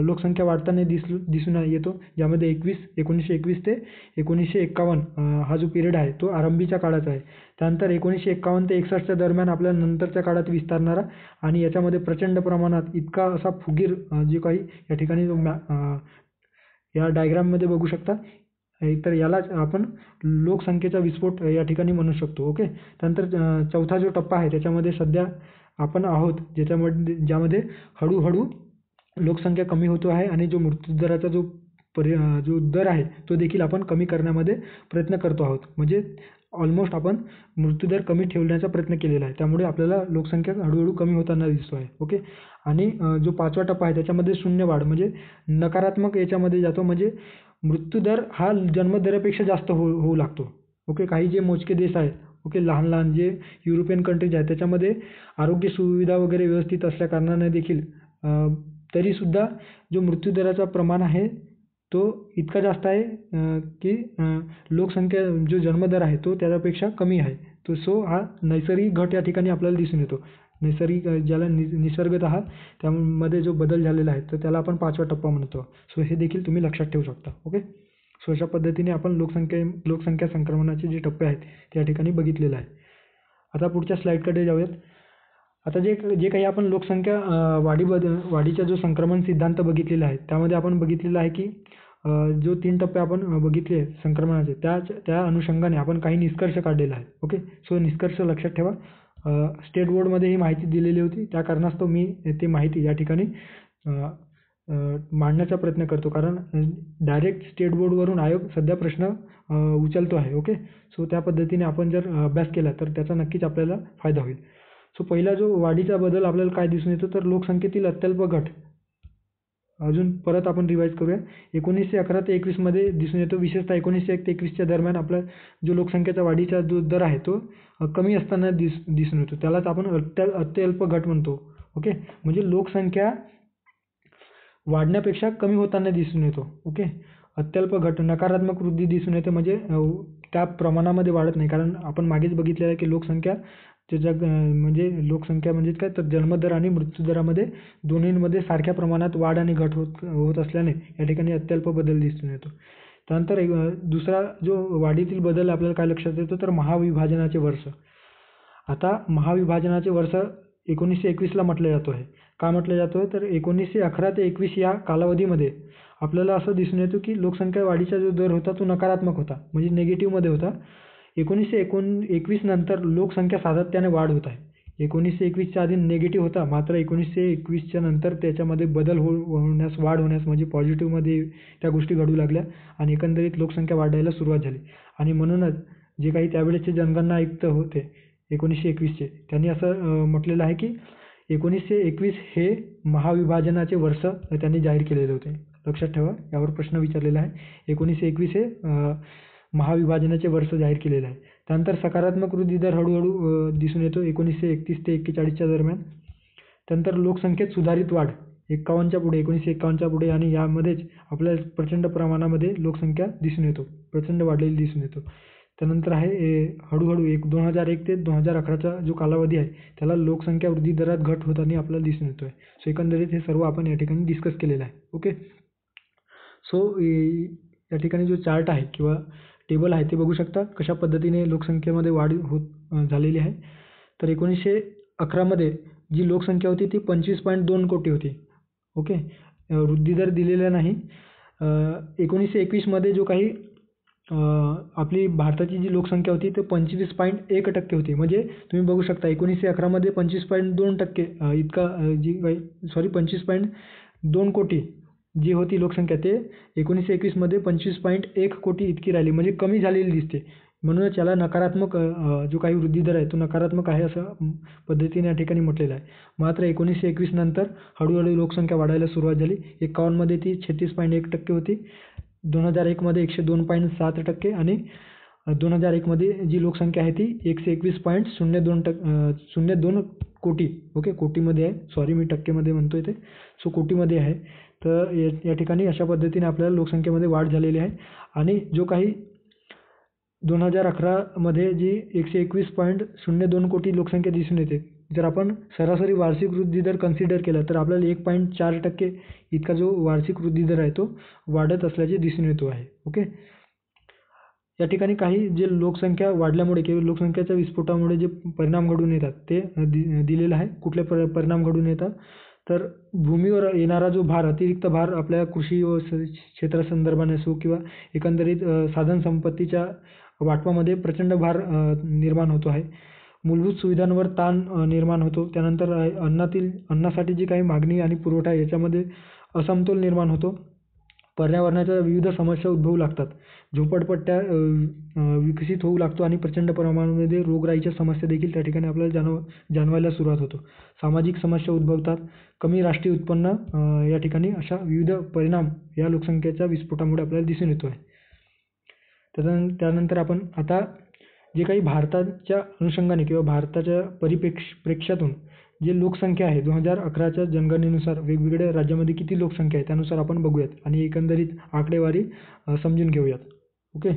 लोकसंख्या वाढताना दिसून येतो ज्यामध्ये 1921 ते 1951 हा जो पिरियड आहे तो आरंभीच्या काळाचा आहे. त्यानंतर 1951 ते 61च्या दरम्यान आपल्याला नंतरच्या काळात विस्तारणारा आणि याच्यामध्ये प्रचंड प्रमाणात इतका असा फुगीर जे काही या ठिकाणी या डायग्राममध्ये बघू शकता तर यालाच आपण लोकसंख्येचा विस्फोट या ठिकाणी म्हणू शकतो. ओके. त्यानंतर चौथा जो टप्पा आहे त्याच्यामध्ये सध्या आपण आहोत ज्यामध्ये हळूहळू लोकसंख्या कमी होतो आहे आणि जो मृत्यूदराचा जो दर आहे तो देखील आपण कमी करण्यामध्ये प्रयत्न करतो आहोत. म्हणजे ऑलमोस्ट आपण मृत्यूदर कमी ठेवण्याचा प्रयत्न केलेला आहे. त्यामुळे आपल्याला लोकसंख्या हळूहळू कमी होताना दिसतो आहे. ओके. आणि जो 5वा टप्पा आहे त्याच्यामध्ये शून्य वाढ म्हणजे नकारात्मक याच्यामध्ये जातो म्हणजे मृत्यूदर हा जन्मदरापेक्षा जास्त होऊ लागतो. ओके. काही जे मोजके देश आहेत ओके लहान लहान जे युरोपियन कंट्रीज आहेत त्याच्यामध्ये आरोग्य सुविधा वगैरे व्यवस्थित असल्या कारणाने देखील तरीसुद्धा जो मृत्यूदराचा प्रमाण आहे तो इतका जास्त आहे की लोकसंख्या जो जन्मदर आहे तो त्याच्यापेक्षा कमी आहे. तो सो हा नैसर्गिक घट या ठिकाणी आपल्याला दिसून येतो. नैसर्गिक ज्याला निसर्गतः त्यामध्ये जो बदल झालेला आहे तर त्याला आपण 5वा टप्पा म्हणतो. सो हे देखील तुम्ही लक्षात ठेवू शकता. ओके. सो अशा पद्धतीने आपण लोकसंख्या संक्रमणाचे जे टप्पे आहेत त्या ठिकाणी बघितलेलं आहे. आता पुढच्या स्लाईडकडे जाऊयात. आता जे काही आपण लोकसंख्या वाढीचा जो संक्रमण सिद्धांत बघितलेला आहे त्यामध्ये आपण बघितलेलं आहे की जो 3 टप्पे आपण बघितले संक्रमणाचे त्या अनुषंगाने आपण काही निष्कर्ष काढलेला आहे. ओके. सो निष्कर्ष लक्षात ठेवा. स्टेट बोर्डमध्ये ही माहिती दिलेली होती त्या कारणास्तव मी ती माहिती या ठिकाणी मांडण्याचा प्रयत्न करतो कारण डायरेक्ट स्टेट बोर्डवरून आयोग सध्या प्रश्न उचलतो आहे. ओके. सो त्या पद्धतीने आपण जर अभ्यास केला तर त्याचा नक्कीच आपल्याला फायदा होईल. सो पहिला जो वाढीचा बदल आपल्याला काय दिसून येतो तर लोकसंख्येतील अत्यल्प घट. अजून परत आपण रिवाईज करूया. 1911 ते 21 मध्ये दिसून येतो विशेषतः 1901 ते 21च्या दरम्यान आपला जो लोकसंख्येचा वाढीचा जो दर आहे तो कमी असताना दिसून येतो. त्यालाच आपण अत्यल्प घट म्हणतो. ओके. म्हणजे लोकसंख्या वाढण्यापेक्षा कमी होताना दिसून येतो. ओके. अत्यल्प घट नकारात्मक वृद्धी दिसून येते म्हणजे त्या प्रमाणामध्ये वाढत नाही कारण आपण मागेच बघितलेलं आहे की लोकसंख्या म्हणजे काय तर जन्मदर आणि मृत्यूदरामध्ये दोन्हींमध्ये सारख्या प्रमाणात वाढ आणि घट होत असल्याने या ठिकाणी अत्यल्प बदल दिसून येतो. त्यानंतर दुसरा जो वाढीतील बदल आपल्याला काय लक्षात येतो तर महाविभाजनाचे वर्ष. आता महाविभाजनाचे वर्ष 1921ला म्हटलं जातो आहे. का म्हटलं जातं तर 1911 ते 21 या कालावधीमध्ये आपल्याला असं दिसून येतं की लोकसंख्या वाढीचा जो दर होता तो नकारात्मक होता, म्हणजे निगेटिव्हमध्ये होता. 1921 नंतर लोकसंख्या सातत्याने वाढ होत आहे. 1921च्या आधी निगेटिव्ह होता, मात्र 1921च्या नंतर त्याच्यामध्ये बदल होण्यास, वाढ होण्यास, म्हणजे पॉझिटिव्हमध्ये त्या गोष्टी घडू लागल्या आणि एकंदरीत लोकसंख्या वाढायला सुरुवात झाली. आणि म्हणूनच जे काही त्यावेळेसचे जनगणना आयुक्त होते 1921चे, त्यांनी असं म्हटलेलं आहे की 1921 हे महाविभाजनाचे वर्ष त्यांनी जाहीर केलेले होते. लक्षात ठेवा, यावर प्रश्न विचारलेला आहे. 1921 हे महाविभाजनाचे वर्ष जाहीर केलेलं आहे. त्यानंतर सकारात्मक वृद्धी दर हळूहळू दिसून येतो 1931 ते 41च्या दरम्यान. त्यानंतर लोकसंख्येत सुधारित वाढ 1951च्या पुढे आणि यामध्येच आपल्याला प्रचंड प्रमाणामध्ये लोकसंख्या दिसून येतो, प्रचंड वाढलेली दिसून येतो. त्यानंतर आहे हळूहळू 2001 ते 2011चा जो कालावधी आहे त्याला लोकसंख्या वृद्धी दरात घट होताना आपल्याला दिसून येतो आहे. सो एकंदरीत हे सर्व आपण या ठिकाणी डिस्कस केलेलं आहे. ओके. सो या ठिकाणी जो चार्ट आहे किंवा टेबल आहे ते बघू शकता कशा पद्धतीने लोकसंख्येमध्ये वाढ झालेली आहे. तर 1911मध्ये जी लोकसंख्या होती ती 25.2 कोटी होती. ओके. वृद्धी दर दिलेला नाही. 1921मध्ये जो काही आपली भारताची जी लोकसंख्या होती ते 25.1% होती. म्हणजे तुम्ही बघू शकता 1911मध्ये 25.2% इतका जी काही 25.2 कोटी जी होती लोकसंख्या ते 1921मध्ये 25.1 कोटी इतकी राहिली, म्हणजे कमी झालेली दिसते. म्हणूनच याला नकारात्मक जो काही वृद्धी दर आहे तो नकारात्मक आहे असं पद्धतीने या ठिकाणी म्हटलेलं आहे. मात्र 1921 नंतर हळूहळू लोकसंख्या वाढायला सुरुवात झाली. 51मध्ये ती 36.1% होती, 2001मध्ये 102.7% आणि 2001मध्ये जी लोकसंख्या आहे ती 121.02 कोटी. ओके, कोटीमध्ये आहे, सॉरी मी टक्केमध्ये म्हणतोय ते. सो कोटीमध्ये आहे. तर या ठिकाणी अशा पद्धतीने आपल्याला लोकसंख्येमध्ये वाढ झालेली आहे. आणि जो काही 2011मध्ये जी 121.02 कोटी लोकसंख्या दिसून येते, जर आपण सरासरी वार्षिक वृद्धी दर कन्सिडर केला तर आपल्याला 1.4% इतका जो वार्षिक वृद्धी दर आहे तो वाढत असल्याचे दिसून येतो आहे. ओके. या ठिकाणी काही जे लोकसंख्या वाढल्यामुळे किंवा लोकसंख्येच्या विस्फोटामुळे जे परिणाम घडून येतात ते दिलेलं आहे. कुठले परिणाम घडून येतात तर भूमीवर येणारा जो भार, अतिरिक्त भार आपल्या कृषी व क्षेत्रासंदर्भाने असो किंवा एकंदरीत साधनसंपत्तीच्या वाटपामध्ये प्रचंड भार निर्माण होतो आहे. मूलभूत सुविधांवर ताण निर्माण होतो. त्यानंतर अन्नासाठी जी काही मागणी आणि पुरवठा याच्यामध्ये असमतोल निर्माण होतो. पर्यावरणाच्या विविध समस्या उद्भवू लागतात. झोपडपट्ट्या विकसित होऊ लागतो आणि प्रचंड प्रमाणामध्ये रोगराईच्या समस्या देखील त्या ठिकाणी आपल्याला जाणवायला सुरुवात होतो. सामाजिक समस्या उद्भवतात. कमी राष्ट्रीय उत्पन्न या ठिकाणी अशा विविध परिणाम या लोकसंख्येच्या विस्फोटामुळे आपल्याला दिसून येतो आहे. त्यानंतर आपण आता जे काही भारताच्या अनुषंगाने किंवा भारताच्या प्रेक्षातून जे लोकसंख्या आहे 2011च्या जनगणनेनुसार वेगवेगळ्या राज्यामध्ये किती लोकसंख्या आहे त्यानुसार आपण बघूयात आणि एकंदरीत आकडेवारी समजून घेऊयात. ओके.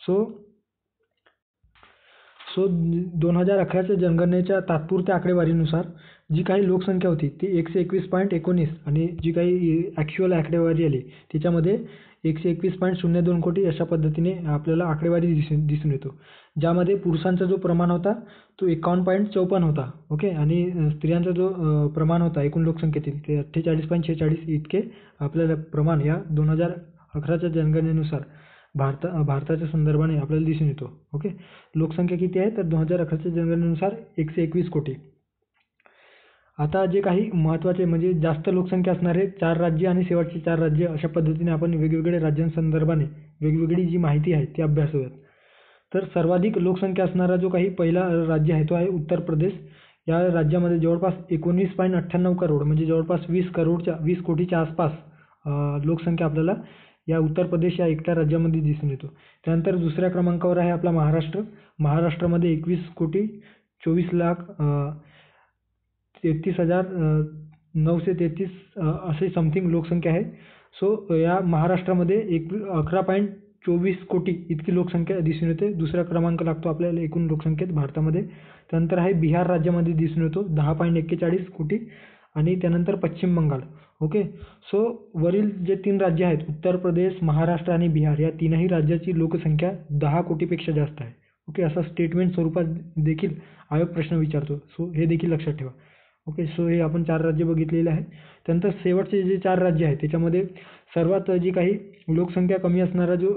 सो 2011च्या जनगणनेच्या तात्पुरत्या आकडेवारीनुसार जी काही लोकसंख्या होती ती 121.19 आणि जी काही ॲक्च्युअल आकडेवारी आली त्याच्यामध्ये 121.02 कोटी अशा पद्धतीने आपल्याला आकडेवारी दिसून येतो. ज्यामध्ये पुरुषांचा जो प्रमाण होता तो 51.54 होता. ओके. आणि स्त्रियांचा जो प्रमाण होता एकूण लोकसंख्येतील ते 48.46 इतके आपल्याला प्रमाण या 2011च्या जनगणनेनुसार भारताच्या संदर्भाने आपल्याला दिसून येतो. ओके. लोकसंख्या किती आहे तर 2011च्या जनगणनेनुसार 121 कोटी. आता जे काही महत्त्वाचे म्हणजे जास्त लोकसंख्या असणारे 4 राज्य आणि शेवटचे 4 राज्य अशा पद्धतीने आपण वेगवेगळ्या राज्यांसंदर्भाने वेगवेगळी जी माहिती आहे ती अभ्यासूयात. तर सर्वाधिक लोकसंख्या असणारा जो काही पहिला राज्य आहे तो आहे उत्तर प्रदेश. या राज्यामध्ये जवळपास 19.98 करोड म्हणजे जवळपास 20 कोटीच्या आसपास लोकसंख्या आपल्याला या उत्तर प्रदेश या एकट्या राज्यामध्ये दिसून येतो. त्यानंतर दुसऱ्या क्रमांकावर आहे आपला महाराष्ट्र. महाराष्ट्रामध्ये 21,23,933 असे समथिंग लोकसंख्या आहे. सो या महाराष्ट्रामध्ये 11.24 कोटी इतकी लोकसंख्या दिसून येते. दुसरा क्रमांक लागतो आपल्याला एकूण लोकसंख्येत भारतामध्ये. त्यानंतर आहे बिहार राज्यामध्ये दिसून येतो 10.41 कोटी आणि त्यानंतर पश्चिम बंगाल. ओके. सो वरील जे 3 राज्य आहेत उत्तर प्रदेश, महाराष्ट्र आणि बिहार या तीनही राज्याची लोकसंख्या 10 कोटीपेक्षा जास्त आहे. ओके. असा स्टेटमेंट स्वरूपात देखील आयोग प्रश्न विचारतो. सो हे देखील लक्षात ठेवा. ओके. सो हे आपण 4 राज्य बघितलेले आहेत. त्यानंतर शेवटचे जे 4 राज्य आहेत त्याच्यामध्ये सर्वात जी काही लोकसंख्या कमी असणारा जो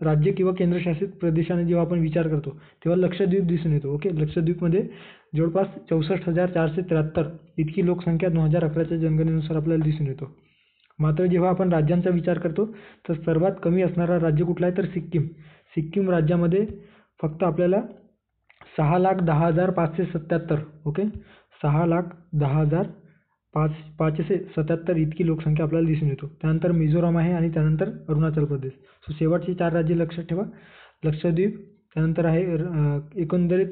राज्य किंवा केंद्रशासित प्रदेशाने जेव्हा आपण विचार करतो तेव्हा लक्षद्वीप दिसून येतो. ओके. लक्षद्वीपमध्ये जवळपास 64,473 इतकी लोकसंख्या 2011च्या जनगणनेनुसार आपल्याला दिसून येतो. मात्र जेव्हा आपण राज्यांचा विचार करतो तर सर्वात कमी असणारा राज्य कुठला आहे तर सिक्कीम. सिक्कीम राज्यामध्ये फक्त आपल्याला 6,10,577 ओके 6,10,577 इतकी लोकसंख्या आपल्याला दिसून येतो. त्यानंतर मिझोराम आहे आणि त्यानंतर अरुणाचल प्रदेश. सो शेवटची 4 राज्ये लक्षात ठेवा. लक्षद्वीप, त्यानंतर आहे एकंदरीत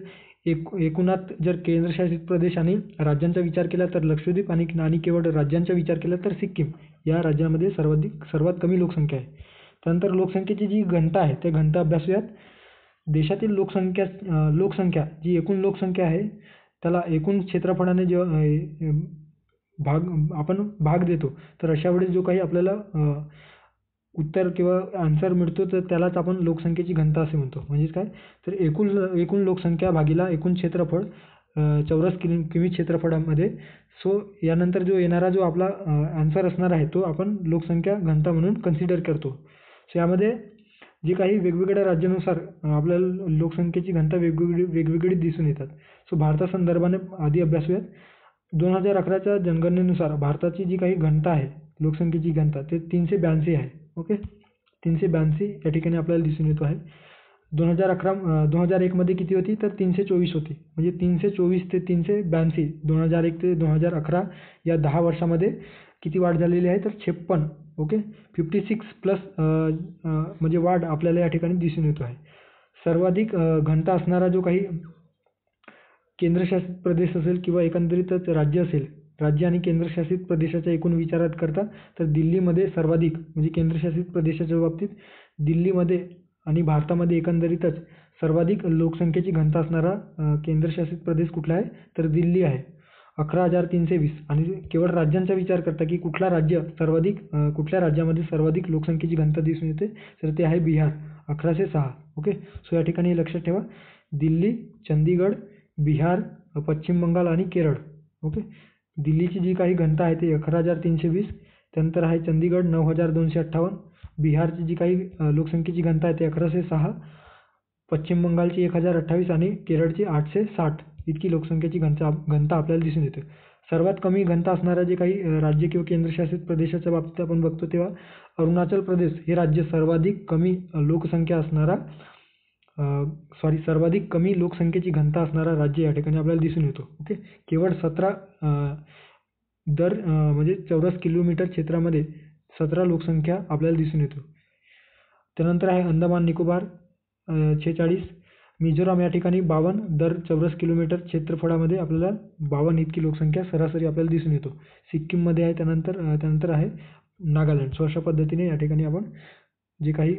एकूणात जर केंद्रशासित प्रदेश आणि राज्यांचा विचार केला तर लक्षद्वीप आणि केवळ राज्यांचा विचार केला तर सिक्कीम या राज्यामध्ये सर्वात कमी लोकसंख्या आहे. त्यानंतर लोकसंख्येची जी घनता आहे ते घनता अभ्यासूयात. देशातील लोकसंख्या जी एकूण लोकसंख्या आहे त्याला एकूण क्षेत्रफळाने जेव्हा भाग देतो तर अशा वेळेस जो काही आपल्याला उत्तर किंवा आन्सर मिळतो तर त्यालाच आपण लोकसंख्येची घनता असे म्हणतो. म्हणजेच काय तर एकूण लोकसंख्या भागिला एकूण क्षेत्रफळ चौरस किमी क्षेत्रफळामध्ये. सो यानंतर जो येणारा जो आपला आन्सर असणार आहे तो आपण लोकसंख्या घनता म्हणून कन्सिडर करतो. सो यामध्ये जे काही वेगवेगळ्या राज्यानुसार आपल्याला लोकसंख्येची घनता वेगवेगळी दिसून येतात. सो भारतासंदर्भाने आधी अभ्यासूयात. 2011च्या जनगणनेनुसार भारताची जी काही घनता आहे लोकसंख्येची घनता ते 382 आहे. ओके. 382 या ठिकाणी आपल्याला दिसून येतो आहे. 2001 मध्ये किती होती तर 324 होती. म्हणजे 324 ते 382 2001 ते 2011 या 10 वर्षामध्ये किती वाढ झालेली आहे तर 56. ओके. 56 प्लस म्हणजे वाढ आपल्याला या ठिकाणी दिसून येतो आहे. सर्वाधिक घनता असणारा जो काही केंद्रशासित प्रदेश असेल किंवा एकंदरीतच राज्य असेल, राज्य आणि केंद्रशासित प्रदेशाच्या एकूण विचारात करता तर दिल्लीमध्ये सर्वाधिक म्हणजे केंद्रशासित प्रदेशाच्या बाबतीत दिल्लीमध्ये आणि भारतामध्ये एकंदरीतच सर्वाधिक लोकसंख्येची घनता असणारा केंद्रशासित प्रदेश कुठला आहे तर दिल्ली आहे. 11,320. आणि केवळ राज्यांचा विचार करता की कुठल्या राज्यामध्ये सर्वाधिक लोकसंख्येची घनता दिसून येते तर ते आहे बिहार 1106. ओके. सो या ठिकाणी लक्षात ठेवा दिल्ली, चंदीगड, बिहार, पश्चिम बंगाल आणि केरळ. ओके. दिल्लीची जी काही घनता आहे ती 11,320. त्यानंतर आहे चंदीगड 9,258. बिहारची जी काही लोकसंख्येची घनता आहे ती 1106. पश्चिम बंगालची 1,028 आणि केरळची 860 इतकी लोकसंख्येची घनता आपल्याला दिसून येते. सर्वात कमी घनता असणारा जे काही राज्य किंवा केंद्रशासित प्रदेशाच्या बाबतीत आपण बघतो तेव्हा अरुणाचल प्रदेश हे राज्य सर्वाधिक कमी लोकसंख्येची घनता असणारा राज्य या ठिकाणी आपल्याला दिसून येतो. ओके. केवळ 17 म्हणजे चौरस किलोमीटर क्षेत्रामध्ये 17 लोकसंख्या आपल्याला दिसून येतो. त्यानंतर आहे अंदमान निकोबार 46. मिझोराम या ठिकाणी 52 दर चौरस किलोमीटर क्षेत्रफळामध्ये आपल्याला 52 इतकी लोकसंख्या सरासरी आपल्याला दिसून येतो. सिक्कीममध्ये आहे. त्यानंतर आहे नागालँड. सो अशा पद्धतीने या ठिकाणी आपण जे काही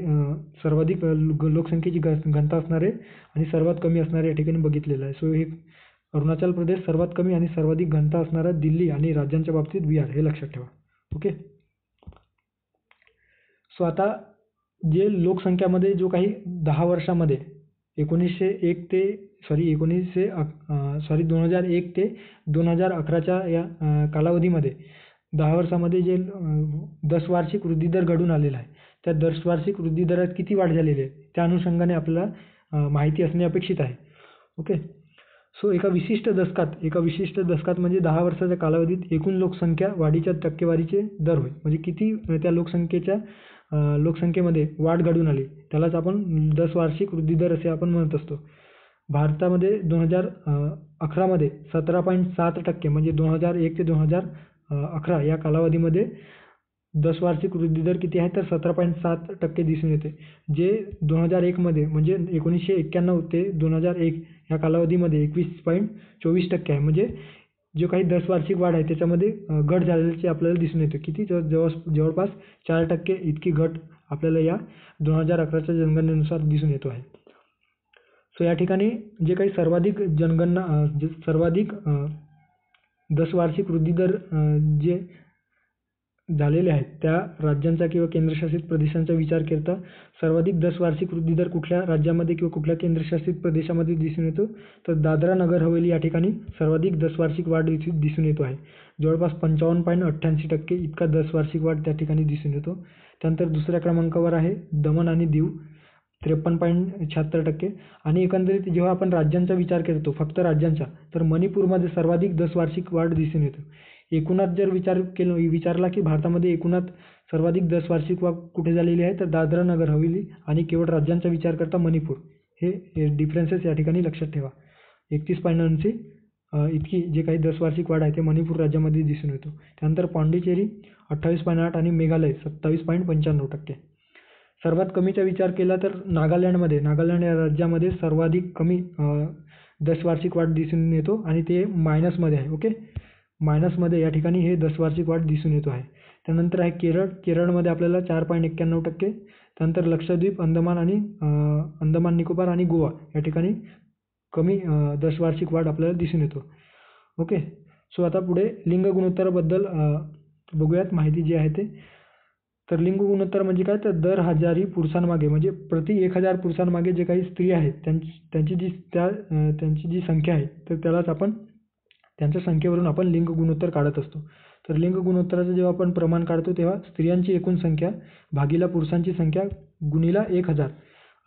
सर्वाधिक लोकसंख्येची घनता असणारे आणि सर्वात कमी असणारे या ठिकाणी बघितलेलं आहे. सो हे अरुणाचल प्रदेश सर्वात कमी आणि सर्वाधिक घनता असणारा दिल्ली आणि राज्यांच्या बाबतीत बिहार हे लक्षात ठेवा. ओके. सो आता जे लोकसंख्यामध्ये जो काही 10 वर्षामध्ये 2001 ते 2011च्या या कालावधीमध्ये 10 वर्षामध्ये जे दशवार्षिक वृद्धिदर घडून आलेला आहे त्या दशवार्षिक वृद्धी दरात किती वाढ झालेली आहे त्या अनुषंगाने आपल्याला माहिती असणे अपेक्षित आहे. ओके. सो एका विशिष्ट दशकात म्हणजे 10 वर्षाच्या कालावधीत एकूण लोकसंख्या वाढीच्या टक्केवारीचे दर होय. म्हणजे किती त्या लोकसंख्येमध्ये वाढ घडून आली त्यालाच आपण दशवार्षिक वृद्धी दर असे आपण म्हणत असतो. भारतामध्ये 2011 मध्ये 17.7% म्हणजे 2001 ते 2011 या कालावधीमध्ये दशवार्षिक वृद्धी दर किती आहे तर 17.7% दिसून येते. जे 2001 मध्ये म्हणजे 1991 ते 2001 या कालावधीमध्ये 21.24% आहे. म्हणजे जो काही दशवार्षिक वाढ आहे त्याच्यामध्ये घट झालेली आपल्याला दिसून येते. किती जवळपास 4% इतकी घट आपल्याला या 2011च्या जनगणनेनुसार दिसून येतो आहे. सो या ठिकाणी जे काही सर्वाधिक दशवार्षिक वृद्धी दर जे झालेले आहेत त्या राज्यांचा किंवा केंद्रशासित प्रदेशांचा विचार करता सर्वाधिक 10 वार्षिक वृद्धी दर कुठल्या राज्यामध्ये किंवा कुठल्या केंद्रशासित प्रदेशामध्ये दिसून येतो? तर दादरा नगर हवेली या ठिकाणी सर्वाधिक 10 वार्षिक वाढ दिसून येतो आहे. जवळपास 55.88% इतका 10 वार्षिक वाढ त्या ठिकाणी दिसून येतो. त्यानंतर दुसऱ्या क्रमांकावर आहे दमण आणि दीव 53.76%. आणि एकंदरीत जेव्हा आपण राज्यांचा विचार करतो, फक्त राज्यांचा, तर मणिपूरमध्ये सर्वाधिक 10 वार्षिक वाढ दिसून येतो. एकूणात जर विचारला की भारतामध्ये एकूणात सर्वाधिक 10 वार्षिक वाढ कुठे झालेली आहे, तर दादरा नगर हवेली आणि केवळ राज्यांचा विचार करता मणिपूर. हे डिफरन्सेस या ठिकाणी लक्षात ठेवा. 31.80 इतकी जे काही 10 वार्षिक वाढ आहे ते मणिपूर राज्यामध्ये दिसून येतो. त्यानंतर पॉंडिचेरी 28.8 आणि मेघालय 27.95%. सर्वात कमीचा विचार केला तर नागालँड या राज्यामध्ये सर्वाधिक कमी 10 वार्षिक वाढ दिसून येतो आणि ते मायनसमध्ये आहे. ओके, मायनसमध्ये या ठिकाणी हे 10 वार्षिक वाढ दिसून येतो आहे. त्यानंतर आहे केरळमध्ये आपल्याला 4.91%. त्यानंतर लक्षद्वीप, अंदमान निकोबार आणि गोवा या ठिकाणी कमी 10 वार्षिक वाढ आपल्याला दिसून येतो. ओके, सो आता पुढे लिंग गुणोत्तराबद्दल बघूयात माहिती जी आहे ते. तर लिंग गुणोत्तर म्हणजे काय, तर दर 1000 पुरुषांमागे म्हणजे प्रति 1000 पुरुषांमागे जे काही स्त्री आहेत त्यांची जी संख्या आहे, तर त्यालाच आपण त्यांच्या संख्येवरून आपण लिंग गुणोत्तर काढत असतो. तर लिंग गुणोत्तराचं जेव्हा आपण प्रमाण काढतो तेव्हा स्त्रियांची एकूण संख्या भागीला पुरुषांची संख्या गुणीला 1000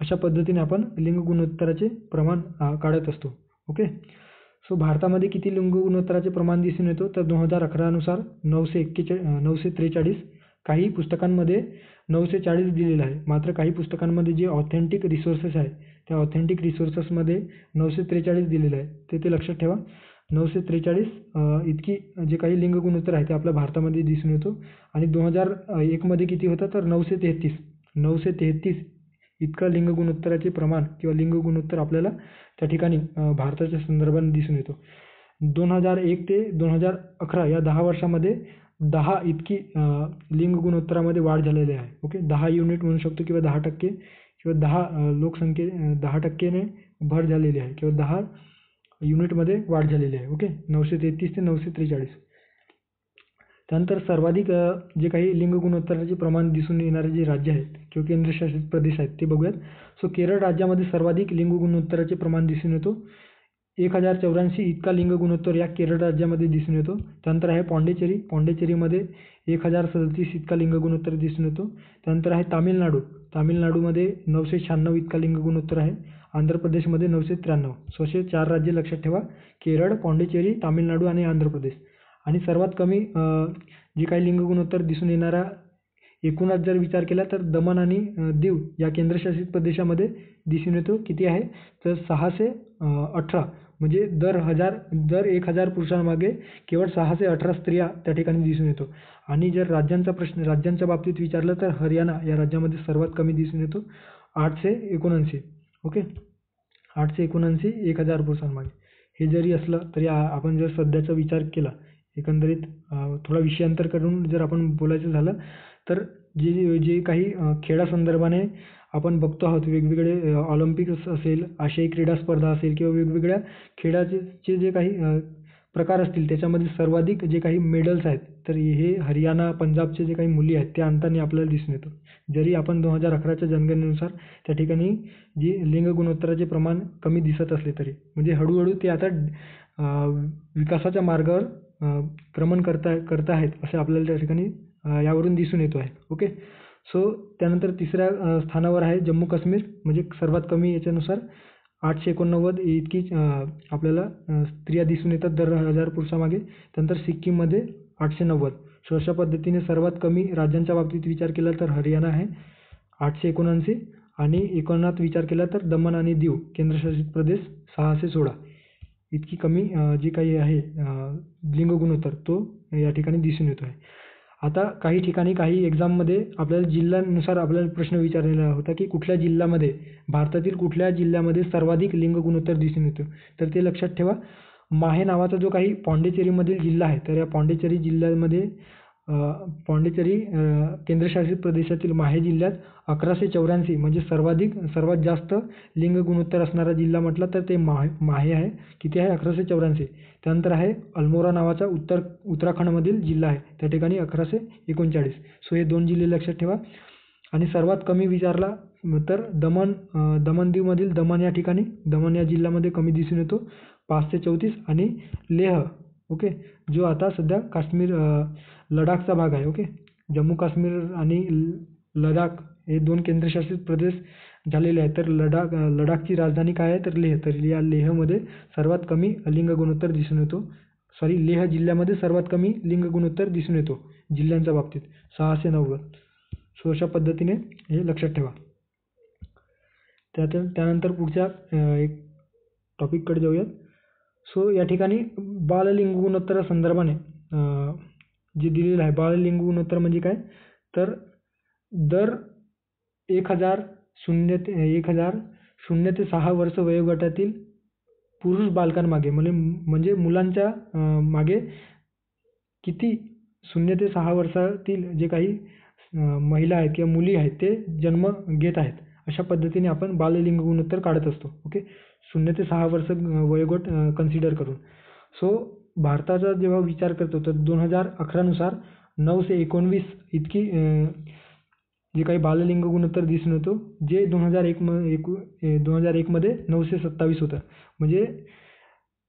अशा पद्धतीने आपण लिंग गुणोत्तराचे प्रमाण काढत असतो. ओके, सो भारतामध्ये किती लिंग गुणोत्तराचे प्रमाण दिसून येतो, तर 2011 नुसार 943. काही पुस्तकांमध्ये 940 दिलेलं आहे. मात्र काही पुस्तकांमध्ये जे ऑथेंटिक रिसोर्सेस आहे त्या ऑथेंटिक रिसोर्सेसमध्ये 943 दिलेलं आहे. ते लक्षात ठेवा. 943 इतकी जे काही लिंग गुणोत्तर आहे ते आपल्या भारतामध्ये दिसून येतो. आणि 2001 मध्ये किती होतं, तर 933 इतकं लिंग गुणोत्तराचे प्रमाण किंवा लिंग गुणोत्तर आपल्याला त्या ठिकाणी भारताच्या संदर्भाने दिसून येतो. 2001 ते 2011 या 10 वर्षामध्ये 10 इतकी लिंग गुणोत्तरामध्ये वाढ झालेली आहे. ओके, 10 युनिट म्हणू शकतो किंवा 10% किंवा 10 10%ने भर झालेली आहे किंवा 10 युनिटमध्ये वाढ झालेली आहे. ओके, 933 ते 943. त्यानंतर सर्वाधिक जे काही लिंग गुणोत्तराचे प्रमाण दिसून येणारे जे राज्य आहेत किंवा केंद्रशासित प्रदेश आहेत ते बघूयात. सो केरळ राज्यामध्ये सर्वाधिक लिंग गुणोत्तराचे प्रमाण दिसून येतो. 1084 इतका लिंग गुणोत्तर या केरळ राज्यामध्ये दिसून येतो. त्यानंतर आहे पॉंडिचेरीमध्ये 1037 इतका लिंग गुणोत्तर दिसून येतो. त्यानंतर आहे तामिळनाडूमध्ये 996 इतका लिंग गुणोत्तर आहे. आंध्र प्रदेशमध्ये 993. सो असे 4 राज्य लक्षात ठेवा: केरळ, पॉंडिचेरी, तामिळनाडू आणि आंध्र प्रदेश. आणि सर्वात कमी जे काही लिंग गुणोत्तर दिसून येणारा एकूणच जर विचार केला तर दमण आणि दीव या केंद्रशासित प्रदेशामध्ये दिसून येतो. किती आहे, तर 618. म्हणजे दर 1000 पुरुषांमागे केवळ 618 स्त्रिया त्या ठिकाणी दिसून येतो. आणि जर राज्यांच्या बाबतीत विचारलं तर हरियाणा या राज्यामध्ये सर्वात कमी दिसून येतो, 879. ओके, 879 1000 पुरुषांमागे. हे जरी असलं तरी आपण जर सध्याचा विचार केला, एकंदरीत थोडा विषयांतर करून जर आपण बोलायचं झालं तर जे काही खेळासंदर्भाने आपण बघतो आहोत, वेगवेगळे ऑलिम्पिक्स असेल, आशियाई क्रीडा स्पर्धा असेल किंवा वेगवेगळ्या खेळाचे जे काही प्रकार असतील त्याच्यामध्ये सर्वाधिक जे काही मेडल्स आहेत तर हे हरियाणा, पंजाबचे जे काही मुली आहेत त्या अंताने आपल्याला दिसून येतो. जरी आपण 2011च्या जनगणनेनुसार त्या ठिकाणी जी लिंग गुणोत्तराचे प्रमाण कमी दिसत असले तरी, म्हणजे हळूहळू ते आता विकासाच्या मार्गावर क्रमण करत आहेत असे आपल्याला त्या ठिकाणी यावरून दिसून येतो आहे. ओके, सो त्यानंतर तिसऱ्या स्थानावर आहे जम्मू काश्मीर, म्हणजे सर्वात कमी याच्यानुसार 889 इतकी आपल्याला स्त्रिया दिसून येतात दर 1000 पुरुषामागे. त्यानंतर सिक्कीममध्ये 890. सो अशा पद्धतीने सर्वात कमी राज्यांच्या बाबतीत विचार केला तर हरियाणा आहे 879 आणि एकूणात विचार केला तर दमण आणि दीव केंद्रशासित प्रदेश 616 इतकी कमी जी काही आहे लिंग गुणोत्तर तो या ठिकाणी दिसून येतो आहे. आता काही ठिकाणी काही एक्झाममध्ये आपल्याला जिल्ह्यानुसार आपल्याला प्रश्न विचारलेला होता की कुठल्या जिल्ह्यामध्ये, भारतातील कुठल्या जिल्ह्यामध्ये सर्वाधिक लिंग गुणोत्तर दिसून येतो. तर ते लक्षात ठेवा. माहे नावाचा जो काही पॉंडिचेरीमधील जिल्हा आहे तर या पॉंडिचेरी जिल्ह्यामध्ये पॉंडिचेरी केंद्रशासित प्रदेशातील माहे जिल्ह्यात 1184 म्हणजे सर्वात जास्त लिंग गुणोत्तर असणारा जिल्हा म्हटला तर ते माहे आहे. किती आहे? 1184. त्यानंतर आहे अल्मोरा नावाचा उत्तराखंडमधील जिल्हा आहे, त्या ठिकाणी 1139. सो हे 2 जिल्हे लक्षात ठेवा. आणि सर्वात कमी विचारला तर दमण दीवमधील दमण या ठिकाणी, दमण या जिल्ह्यामध्ये कमी दिसून येतो 534. आणि लेह, ओके, जो आता सध्या काश्मीर लडाखचा भाग आहे. ओके, जम्मू काश्मीर आणि लडाख हे 2 केंद्रशासित प्रदेश झालेले आहेत. तर लडाखची राजधानी काय आहे? तर लेह. तर या लेहमध्ये सर्वात कमी लिंग गुणोत्तर दिसून येतो. लेह जिल्ह्यामध्ये सर्वात कमी लिंग गुणोत्तर दिसून येतो जिल्ह्यांच्या बाबतीत, 690. सो अशा पद्धतीने हे लक्षात ठेवा. त्यानंतर पुढच्या एक टॉपिककडे जाऊयात. सो या ठिकाणी बाललिंग गुणोत्तर संदर्भाने जे दिलेलं आहे, बाललिंग गुणोत्तर म्हणजे काय? तर दर 1000 0 ते 6 वर्ष वयोगटातील पुरुष बालकांमागे म्हणजे मुलांच्या मागे किती 0 ते 6 वर्षातील जे काही महिला आहेत किंवा मुली आहेत ते जन्म घेत आहेत, अशा पद्धतीने आपण बाललिंग गुणोत्तर काढत असतो. ओके, 0 ते 6 वर्ष वयोगट कन्सिडर करून. सो भारताचा जेव्हा विचार करतो तर 2011 नुसार 9 ते 19 इतकी जे काही बाललिंग गुणोत्तर दिसून येतो, जे 2001 मध्ये 927 होतं. म्हणजे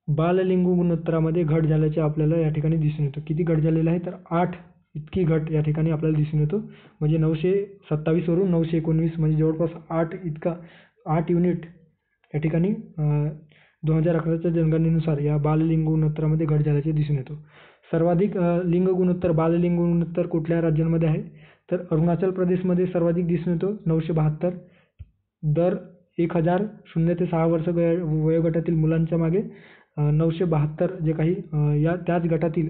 बाललिंग गुणोत्तरामध्ये घट झाल्याचे आपल्याला या ठिकाणी दिसून येतो. किती घट झालेला आहे? तर 8 इतकी घट या ठिकाणी आपल्याला दिसून येतो. म्हणजे 927 वरून 919 म्हणजे जवळपास 8 युनिट या ठिकाणी 2011च्या जनगणनेनुसार या बाललिंग गुणोत्तरामध्ये घट झाल्याचे दिसून येतो. सर्वाधिक बाललिंग गुणोत्तर कुठल्या राज्यांमध्ये आहे? तर अरुणाचल प्रदेशमध्ये सर्वाधिक दिसून येतो 972. दर 1000 0 ते 6 वर्ष वयोगटातील मुलांच्या मागे 972 जे काही त्याच गटातील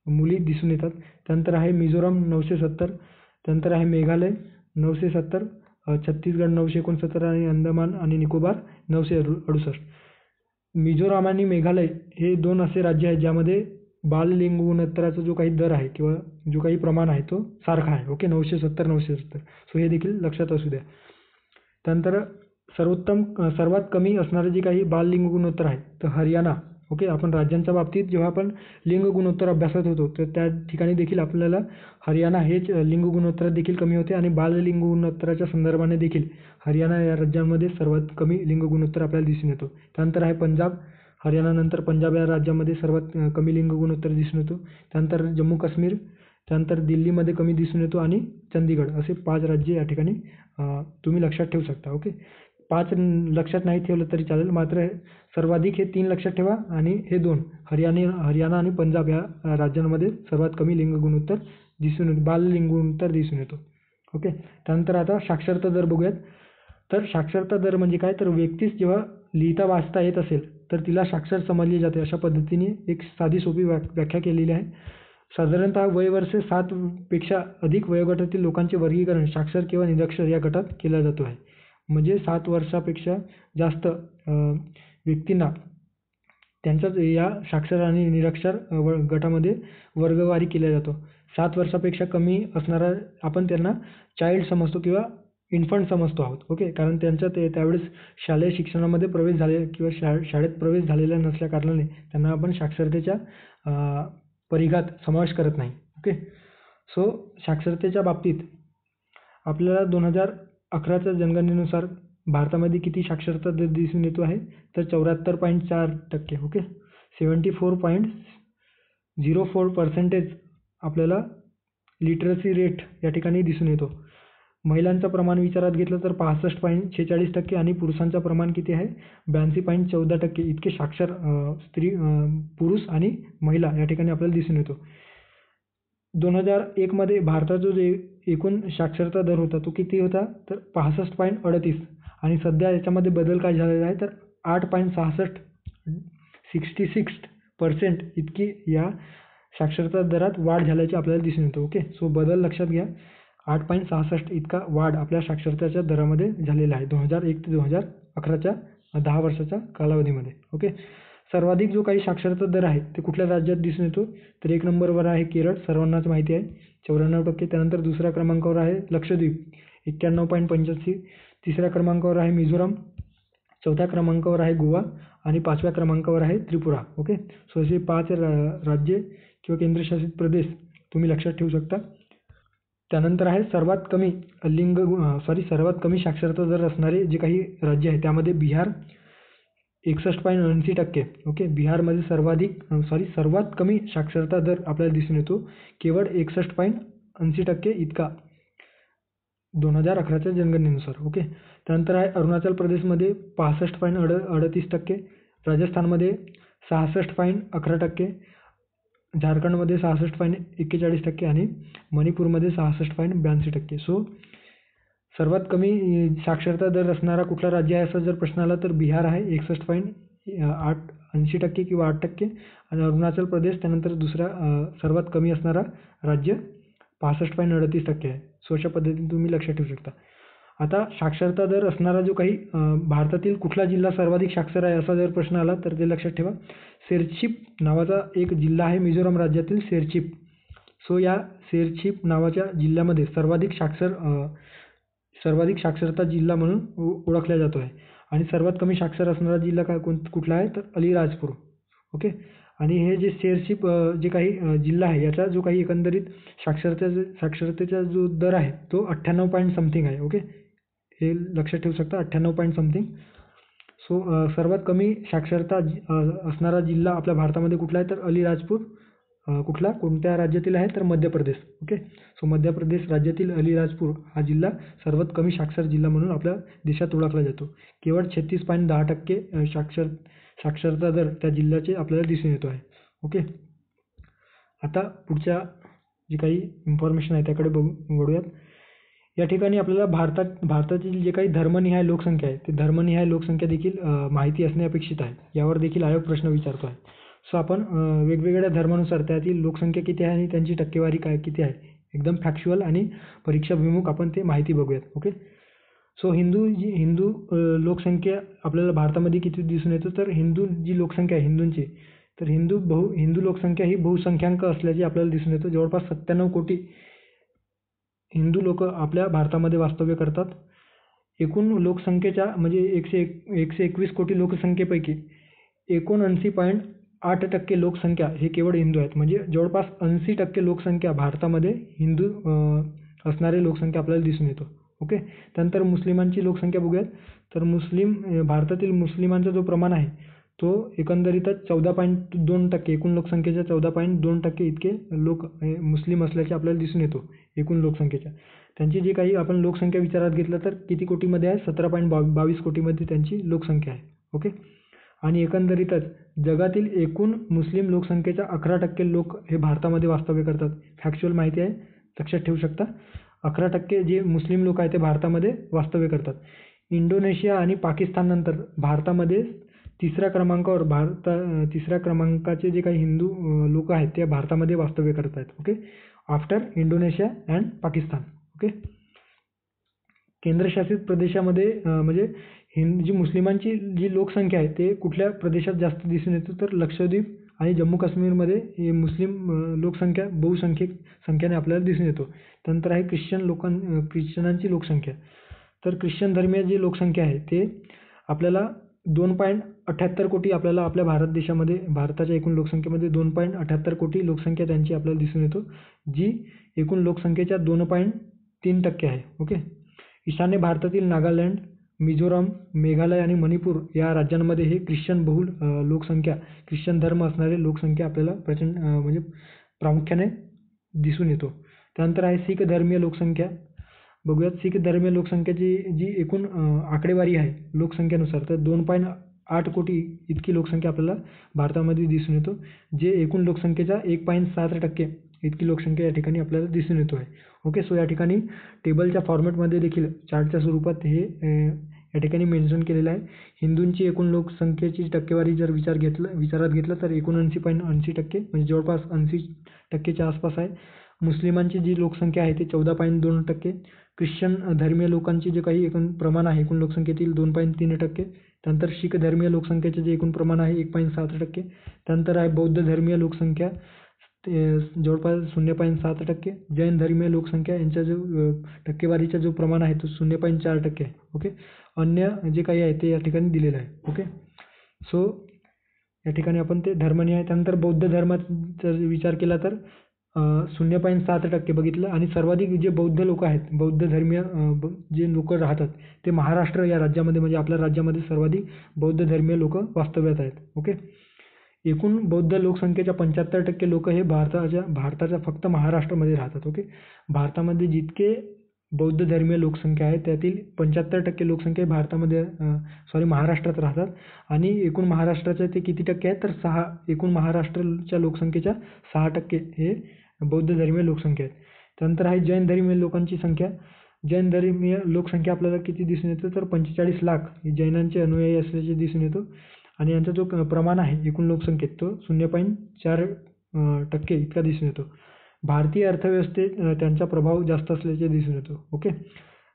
मुली दिसून येतात. त्यानंतर आहे मिझोराम 970. त्यानंतर आहे मेघालय 970, छत्तीसगड 969 आणि अंदमान आणि निकोबार 968. मिझोराम आणि मेघालय हे 2 असे राज्य आहेत ज्यामध्ये बाललिंग गुणोत्तराचा जो काही दर आहे किंवा जो काही प्रमाण आहे तो सारखा आहे. ओके, 970. सो हे देखील लक्षात असू द्या. त्यानंतर सर्वात कमी असणारे जे काही बाललिंग गुणोत्तर आहे तर हरियाणा. ओके, आपण राज्यांच्या बाबतीत जेव्हा आपण लिंग गुणोत्तर अभ्यासत होतो तर त्या ठिकाणी देखील आपल्याला हरियाणा हेच लिंग गुणोत्तरात देखील कमी होते आणि बाललिंग गुणोत्तराच्या संदर्भाने देखील हरियाणा या राज्यामध्ये सर्वात कमी लिंग गुणोत्तर आपल्याला दिसून येतो. त्यानंतर आहे पंजाब. हरियाणानंतर पंजाब या राज्यामध्ये सर्वात कमी लिंग गुणोत्तर दिसून येतो. त्यानंतर जम्मू काश्मीर, त्यानंतर दिल्लीमध्ये कमी दिसून येतो आणि चंदीगड, असे 5 राज्ये या ठिकाणी तुम्ही लक्षात ठेवू शकता. ओके, 5 लक्षात नाही ठेवलं तरी चालेल, मात्र सर्वाधिक हे 3 लक्षात ठेवा आणि हे 2 हरियाणा आणि पंजाब या राज्यांमध्ये सर्वात कमी लिंग गुणोत्तर बाललिंग गुणोत्तर दिसून येतो. ओके, त्यानंतर आता साक्षरता दर बघूयात. तर साक्षरता दर म्हणजे काय? तर व्यक्तीस जेव्हा लिहिता वाचता येत असेल तर तिला साक्षर समजले जाते, अशा पद्धतीने एक साधी सोपी व्याख्या केलेली आहे. साधारणतः वयवर्षे 7 पेक्षा अधिक वयोगटातील लोकांचे वर्गीकरण साक्षर किंवा निरक्षर या गटात केलं जातो आहे. म्हणजे 7 वर्षापेक्षा जास्त व्यक्तींना त्यांच्याच या साक्षर आणि निरक्षर गटामध्ये वर्गवारी केल्या जातो. 7 वर्षापेक्षा कमी असणारा आपण त्यांना चाइल्ड समजतो किंवा इन्फंट समजतो आहोत. ओके, कारण त्यांच्या त्यावेळेस शालेय शिक्षणामध्ये प्रवेश झाले किंवा शाळेत प्रवेश झालेला नसल्या कारणाने त्यांना आपण साक्षरतेच्या परिघात समावेश करत नाही. ओके, सो साक्षरतेच्या बाबतीत आपल्याला 2011च्या जनगणनेनुसार भारतामध्ये किती साक्षरता दर दिसून येतो आहे? तर 74.4%. ओके, 74.04% आपल्याला लिटरसी रेट या ठिकाणी दिसून येतो. महिलांचं प्रमाण विचारात घेतलं तर 65.46% आणि पुरुषांचं प्रमाण किती आहे? 82.14% इतके साक्षर पुरुष आणि महिला या ठिकाणी आपल्याला दिसून येतो. 2001 मध्ये भारताचा जो एकूण साक्षरता दर होता तो किती होता? तर 65.38 आणि सध्या याच्यामध्ये बदल काय झालेला आहे? तर 8.66% इतकी या साक्षरता दरात वाढ झाल्याचे आपल्याला दिसून येतो. ओके, सो बदल लक्षात घ्या. 8.66 इतका वाढ आपल्या साक्षरतेच्या दरामध्ये झालेला आहे 2001 ते 2011च्या 10 वर्षाच्या कालावधीमध्ये. ओके, सर्वाधिक जो काही साक्षरता दर आहे ते कुठल्या राज्यात दिसून येतो, तर 1 नंबरवर आहे केरळ, सर्वांनाच माहिती आहे 94%. त्यानंतर दुसऱ्या क्रमांकावर आहे लक्षद्वीप 91.85. तिसऱ्या क्रमांकावर आहे मिझोराम, चौथ्या क्रमांकावर आहे गोवा आणि 5व्या क्रमांकावर आहे त्रिपुरा. ओके, सो असे 5 राज्ये किंवा केंद्रशासित प्रदेश तुम्ही लक्षात ठेवू शकता. त्यानंतर आहे सर्वात कमी सर्वात कमी साक्षरता दर असणारे जे काही राज्य आहे त्यामध्ये बिहार 61.80%. ओके, बिहारमध्ये सर्वात कमी साक्षरता दर आपल्याला दिसून येतो, केवळ 61.80% इतका 2011च्या जनगणनेनुसार. ओके, त्यानंतर आहे अरुणाचल प्रदेशमध्ये 65.38%, राजस्थानमध्ये 66.11%, झारखंडमध्ये 66.41% आणि मणिपूरमध्ये 66.82%. सो सर्वात कमी साक्षरता दर असणारा कुठला राज्य आहे असं जर प्रश्न आला तर बिहार आहे 61.80% किंवा 8%, आणि अरुणाचल प्रदेश त्यानंतर दुसरा सर्वात कमी असणारा राज्य 65.38% आहे. सो अशा पद्धतीने तुम्ही लक्षात ठेवू शकता. आता साक्षरता दर असणारा जो काही भारतातील कुठला जिल्हा सर्वाधिक साक्षर आहे असा जर प्रश्न आला तर ते लक्षात ठेवा, सेरचिप नावाचा एक जिल्हा आहे मिझोराम राज्यातील सेरचिप. सो या सेरचिप नावाच्या जिल्ह्यामध्ये सर्वाधिक साक्षरता जिल्हा म्हणून ओळखला जातो आहे. आणि सर्वात कमी साक्षर असणारा जिल्हा कुठला आहे तर अलीराजपूर. ओके, आणि हे जे सेरचिप जे काही जिल्हा आहे याचा जो काही एकंदरीत साक्षरतेचा जो दर आहे तो 98 पॉईंट समथिंग आहे. ओके, हे लक्षात ठेवू शकता 98 पॉईंट समथिंग. सो सर्वात कमी साक्षरता असणारा जिल्हा आपल्या भारतामध्ये कुठला आहे तर अलीराजपूर. कोणत्या राज्यातील आहे तर मध्य प्रदेश. ओके, सो मध्य प्रदेश राज्यातील अलीराजपूर हा जिल्हा सर्वात कमी साक्षर जिल्हा म्हणून आपल्या देशात ओळखला जातो. केवळ 36.10% साक्षरता दर त्या जिल्ह्याचे आपल्याला दिसून येतो आहे. ओके, आता पुढच्या जी काही इन्फॉर्मेशन आहे त्याकडे वळूयात. या ठिकाणी आपल्याला भारतातील जे काही धर्मनिहाय लोकसंख्या आहे ते धर्मनिहाय लोकसंख्या देखील माहिती असणे अपेक्षित आहे. यावर देखील आयोग प्रश्न विचारतो आहे. सो आपण वेगवेगळ्या धर्मानुसार त्यातील लोकसंख्या किती आहे आणि त्यांची टक्केवारी किती आहे एकदम फॅक्च्युअल आणि परीक्षाभिमुख आपण ते माहिती बघूयात. ओके, सो हिंदू लोकसंख्या आपल्याला भारतामध्ये किती दिसून येतो तर हिंदू जी लोकसंख्या आहे हिंदूंची, तर हिंदू लोकसंख्या ही बहुसंख्याक असल्याचे आपल्याला दिसून येतो. जवळपास 97 कोटी हिंदू लोक आपल्या भारतामध्ये वास्तव्य करतात. एकूण लोकसंख्येच्या म्हणजे 121 कोटी लोकसंख्येपैकी 79.8% लोकसंख्या हे केवळ हिंदू आहेत. म्हणजे जवळपास 80% लोकसंख्या भारतामध्ये हिंदू असणारी लोकसंख्या आपल्याला दिसून येतो. ओके, त्यानंतर मुस्लिमांची लोकसंख्या बघूयात. तर भारतातील मुस्लिमांचा जो प्रमाण आहे तो एकंदरीतच 14.2%, एकूण लोकसंख्येच्या 14.2% इतके लोक मुस्लिम असल्याचे आपल्याला दिसून येतो एकूण लोकसंख्येच्या. त्यांची जी काही आपण लोकसंख्या विचारात घेतलं तर किती कोटीमध्ये आहे 17.22 कोटीमध्ये त्यांची लोकसंख्या आहे. ओके, आणि एकंदरीतच जगातील एकूण मुस्लिम लोकसंख्येच्या 11% लोक हे भारतामध्ये वास्तव्य करतात. फॅक्च्युअल माहिती आहे, लक्षात ठेवू शकता. 11% जे मुस्लिम लोक आहेत ते भारतामध्ये वास्तव्य करतात. इंडोनेशिया आणि पाकिस्ताननंतर भारतामध्ये तिसऱ्या क्रमांकाचे जे काही हिंदू लोक आहेत ते भारतामध्ये वास्तव्य करत आहेत. Okay, after Indonesia and Pakistan. Okay, केंद्रशासित प्रदेशामध्ये म्हणजे जी मुस्लिमांची जी लोकसंख्या आहे ते कुठल्या प्रदेशात जास्त दिसून येतो तर लक्षद्वीप आणि जम्मू काश्मीरमध्ये हे मुस्लिम लोकसंख्या संख्येने आपल्याला दिसून येतो. त्यानंतर आहे ख्रिश्चनांची लोकसंख्या. तर ख्रिश्चन धर्मीय जी लोकसंख्या आहे ते आपल्याला 2.78 कोटी आपल्याला आपल्या भारताच्या एकूण लोकसंख्येमध्ये 2.78 कोटी लोकसंख्या त्यांची आपल्याला दिसून येतो, जी एकूण लोकसंख्येच्या 2.3% आहे. ओके, ईशान्य भारतातील नागालँड, मिझोराम, मेघालय आणि मणिपूर या राज्यांमध्ये हे ख्रिश्चन बहुल लोकसंख्या, ख्रिश्चन धर्म असणारी लोकसंख्या आपल्याला म्हणजे प्रामुख्याने दिसून येतो. त्यानंतर आहे शीख धर्मीय लोकसंख्या. बघूयात शीख धर्मीय लोकसंख्येची जी एकूण आकडेवारी आहे लोकसंख्येनुसार तर 2.8 कोटी इतकी लोकसंख्या आपल्याला भारतामध्ये दिसून येतो, जे एकूण लोकसंख्येच्या 1.7% इतकी लोकसंख्या या ठिकाणी आपल्याला दिसून येतो आहे. ओके, सो या ठिकाणी टेबलच्या फॉर्मॅटमध्ये देखील चार्टच्या स्वरूपात हे या ठिकाणी मेन्शन केलेलं आहे. हिंदूंची एकूण लोकसंख्येची टक्केवारी जर विचारात घेतलं तर 79.80% म्हणजे जवळपास 80%च्या आसपास आहे. मुस्लिमांची जी लोकसंख्या आहे ते 14.2%, ख्रिश्चन धर्मीय लोकांचे जे काही एकूण प्रमाण आहे एकूण लोकसंख्येतील 2.3%, त्यानंतर शीख धर्मीय लोकसंख्येचे जे एकूण प्रमाण आहे 1.7%, त्यानंतर आहे बौद्ध धर्मीय लोकसंख्या ते जवळपास 0.7%, जैन धर्मीय लोकसंख्या यांचा जो टक्केवारीचा जो प्रमाण आहे तो 0.4% आहे. ओके. अन्य जे काही आहे ते या ठिकाणी दिलेलं आहे. ओके. सो या ठिकाणी आपण ते धर्मनिहाय त्यानंतर बौद्ध धर्माचा विचार केला तर 0.7% बघितलं आणि सर्वाधिक जे बौद्ध लोक आहेत बौद्ध धर्मीय जे लोक राहतात ते महाराष्ट्र या राज्यामध्ये म्हणजे आपल्या राज्यामध्ये सर्वाधिक बौद्ध धर्मीय लोक वास्तव्यात आहेत. ओके. एकूण बौद्ध लोकसंख्येच्या 75% लोक हे भारताच्या फक्त महाराष्ट्रामध्ये राहतात. ओके. भारतामध्ये जितके बौद्ध धर्मीय लोकसंख्या आहे त्यातील 75% लोकसंख्या भारतामध्ये महाराष्ट्रात राहतात आणि एकूण महाराष्ट्राचे ते किती टक्के आहेत तर 6 एकूण महाराष्ट्राच्या लोकसंख्येच्या 6% हे बौद्ध धर्मीय लोकसंख्या आहेत. त्यानंतर आहे जैन धर्मीय लोकांची संख्या. जैन धर्मीय लोकसंख्या आपल्याला किती दिसून येतं तर 45 लाख जैनांचे अनुयायी असल्याचे दिसून येतो आणि यांचा जो प्रमाण आहे एकूण लोकसंख्येत तो 0.4% इतका दिसून येतो. भारतीय अर्थव्यवस्थेत त्यांचा प्रभाव जास्त असल्याचे दिसून येतो. ओके.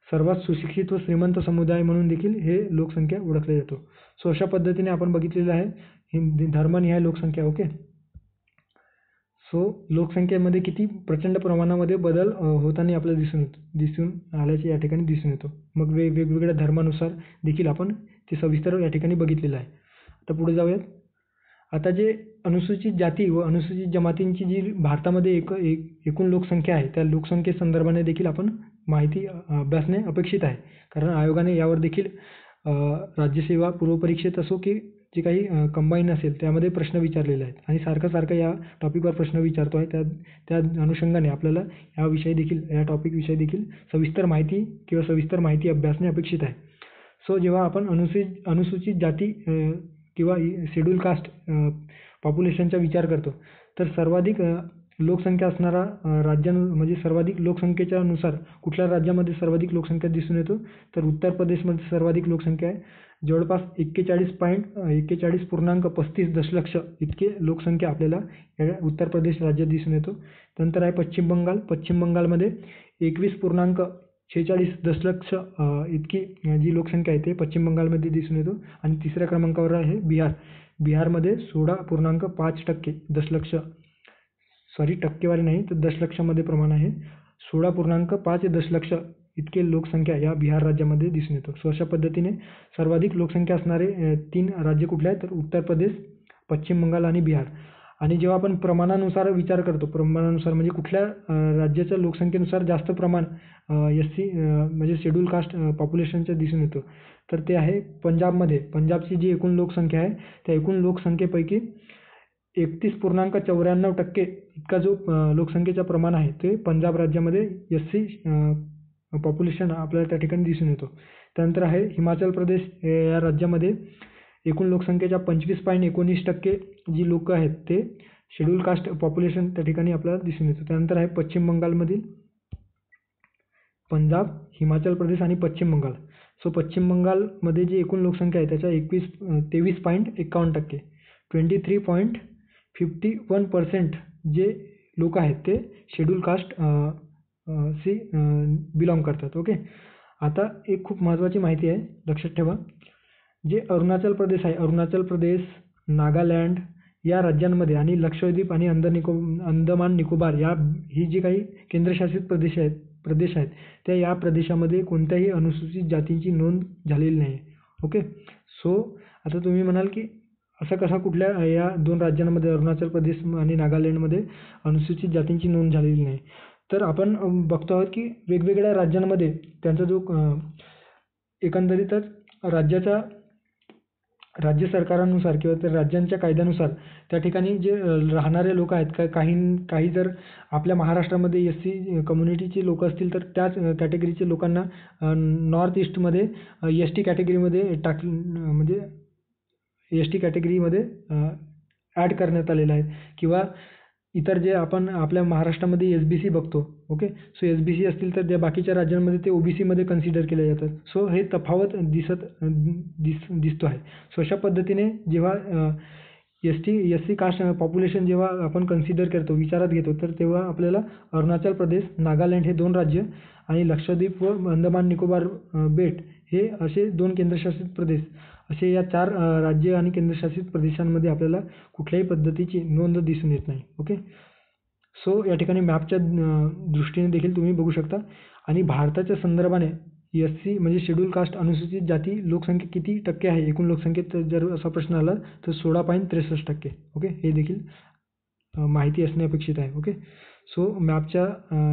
सर्वात सुशिक्षित व श्रीमंत समुदाय म्हणून देखील हे लोकसंख्या ओळखले जातो. सो अशा पद्धतीने आपण बघितलेलं आहे ही धर्मनिहाय लोकसंख्या. ओके. सो लोकसंख्येमध्ये किती प्रचंड प्रमाणामध्ये बदल होताना आपल्याला दिसून आल्याचे या ठिकाणी दिसून येतो. मग वेगवेगळ्या धर्मानुसार देखील आपण ते सविस्तर या ठिकाणी बघितलेलं आहे. आता पुढे जाऊयात. आता जे अनुसूचित जाती व अनुसूचित जमातींची जी भारतामध्ये एकूण लोकसंख्या आहे त्या लोकसंख्येसंदर्भाने देखील आपण माहिती अभ्यासणे अपेक्षित आहे. कारण आयोगाने यावर देखील राज्यसेवा पूर्वपरीक्षेत असो की जे काही कंबाईन असेल त्यामध्ये प्रश्न विचारलेले आहेत आणि सारखं या टॉपिकवर प्रश्न विचारतो आहे. त्या अनुषंगाने आपल्याला या टॉपिक विषयी देखील सविस्तर माहिती अभ्यासणे अपेक्षित आहे. सो जेव्हा आपण अनुसूचित जाती किंवा शेड्यूल कास्ट पॉप्युलेशनचा विचार करतो तर सर्वाधिक लोकसंख्या असणारा म्हणजे सर्वाधिक लोकसंख्येच्या नुसार कुठल्या राज्यामध्ये सर्वाधिक लोकसंख्या दिसून येतो तर उत्तर प्रदेशमध्ये सर्वाधिक लोकसंख्या आहे. जवळपास 41.35 दशलक्ष इतके लोकसंख्या आपल्याला या उत्तर प्रदेश राज्यात दिसून येतो. त्यानंतर आहे पश्चिम बंगाल. पश्चिम बंगालमध्ये 21.46 दशलक्ष इतकी जी लोकसंख्या आहे ते पश्चिम बंगालमध्ये दिसून येतो आणि तिसऱ्या क्रमांकावर आहे बिहार. बिहारमध्ये 16.5% दशलक्ष टक्केवारी नाही तर दशलक्षामध्ये प्रमाण आहे. 16.5 दशलक्ष इतके लोकसंख्या या बिहार राज्यामध्ये दिसून येतो. सो अशा पद्धतीने सर्वाधिक लोकसंख्या असणारे 3 राज्य कुठले आहेत तर उत्तर प्रदेश, पश्चिम बंगाल आणि बिहार. आणि जेव्हा आपण प्रमाणानुसार विचार करतो प्रमाणानुसार म्हणजे कुठल्या राज्याच्या लोकसंख्येनुसार जास्त प्रमाण SC म्हणजे शेड्यूल कास्ट पॉप्युलेशनचं दिसून येतो तर ते आहे पंजाबमध्ये. पंजाबची जी एकूण लोकसंख्या आहे त्या एकूण लोकसंख्येपैकी 31.94% इतका जो लोकसंख्येचं प्रमाण आहे ते पंजाब राज्यामध्ये SC पॉप्युलेशन आपल्याला त्या ठिकाणी दिसून येतो. त्यानंतर आहे हिमाचल प्रदेश या राज्यामध्ये एकूण लोकसंख्येच्या 25.19% जी लोक आहेत ते शेड्यूल कास्ट पॉप्युलेशन त्या ठिकाणी आपल्याला दिसून येतं. त्यानंतर आहे पश्चिम बंगालमधील पंजाब, हिमाचल प्रदेश आणि पश्चिम बंगाल. सो पश्चिम बंगालमध्ये जी एकूण लोकसंख्या आहे त्याच्या 23.51% 23.51% जे लोक आहेत ते शेड्यूल कास्ट बिलॉंग करतात. ओके. आता एक खूप महत्त्वाची माहिती आहे लक्षात ठेवा. जे अरुणाचल प्रदेश आहे अरुणाचल प्रदेश, नागालँड या राज्यांमध्ये आणि लक्षद्वीप आणि अंदमान निकोबार ही जी काही केंद्रशासित प्रदेश आहेत त्या या प्रदेशामध्ये कोणत्याही अनुसूचित जातींची नोंद झालेली नाही. ओके. सो आता तुम्ही म्हणाल की असं कसं कुठल्या या 2 राज्यांमध्ये अरुणाचल प्रदेश आणि नागालँडमध्ये अनुसूचित जातींची नोंद झालेली नाही. तर आपण बघतो आहोत की वेगवेगळ्या राज्यांमध्ये त्यांचा जो एकंदरीतच राज्य सरकारांनुसार किंवा त्या राज्यांच्या कायद्यानुसार त्या ठिकाणी जे राहणारे लोक आहेत काही जर आपल्या महाराष्ट्रामध्ये SC कम्युनिटीचे लोक असतील तर त्याच कॅटेगरीचे लोकांना नॉर्थ ईस्टमध्ये ST कॅटेगरीमध्ये म्हणजे ST कॅटेगरीमध्ये ॲड करण्यात आलेलं आहे किंवा इतर जे आपण आपल्या महाराष्ट्रामध्ये SBC बघतो. ओके. सो SBC असतील तर त्या बाकीच्या राज्यांमध्ये ते OBCमध्ये कन्सिडर केले जातात. सो हे तफावत दिसतो आहे. सो अशा पद्धतीने जेव्हा एस सी कास्ट पॉप्युलेशन जेव्हा आपण कन्सिडर करतो, विचारात घेतो, तर तेव्हा आपल्याला अरुणाचल प्रदेश, नागालँड हे 2 राज्य आणि लक्षद्वीप व अंदमान निकोबार बेट हे असे 2 केंद्रशासित प्रदेश, असे या 4 राज्य आणि केंद्रशासित प्रदेशांमध्ये आपल्याला कुठल्याही पद्धतीची नोंद दिसून येत नाही. ओके. सो या ठिकाणी मॅपच्या दृष्टीने देखील तुम्ही बघू शकता. आणि भारताच्या संदर्भाने एस-सी म्हणजे शेड्यूल कास्ट अनुसूचित जाती लोकसंख्या किती टक्के आहे एकूण लोकसंख्येत, जर असा प्रश्न आला तर 16.63%. ओके. हे देखील माहिती असणे अपेक्षित आहे. ओके. सो मॅपच्या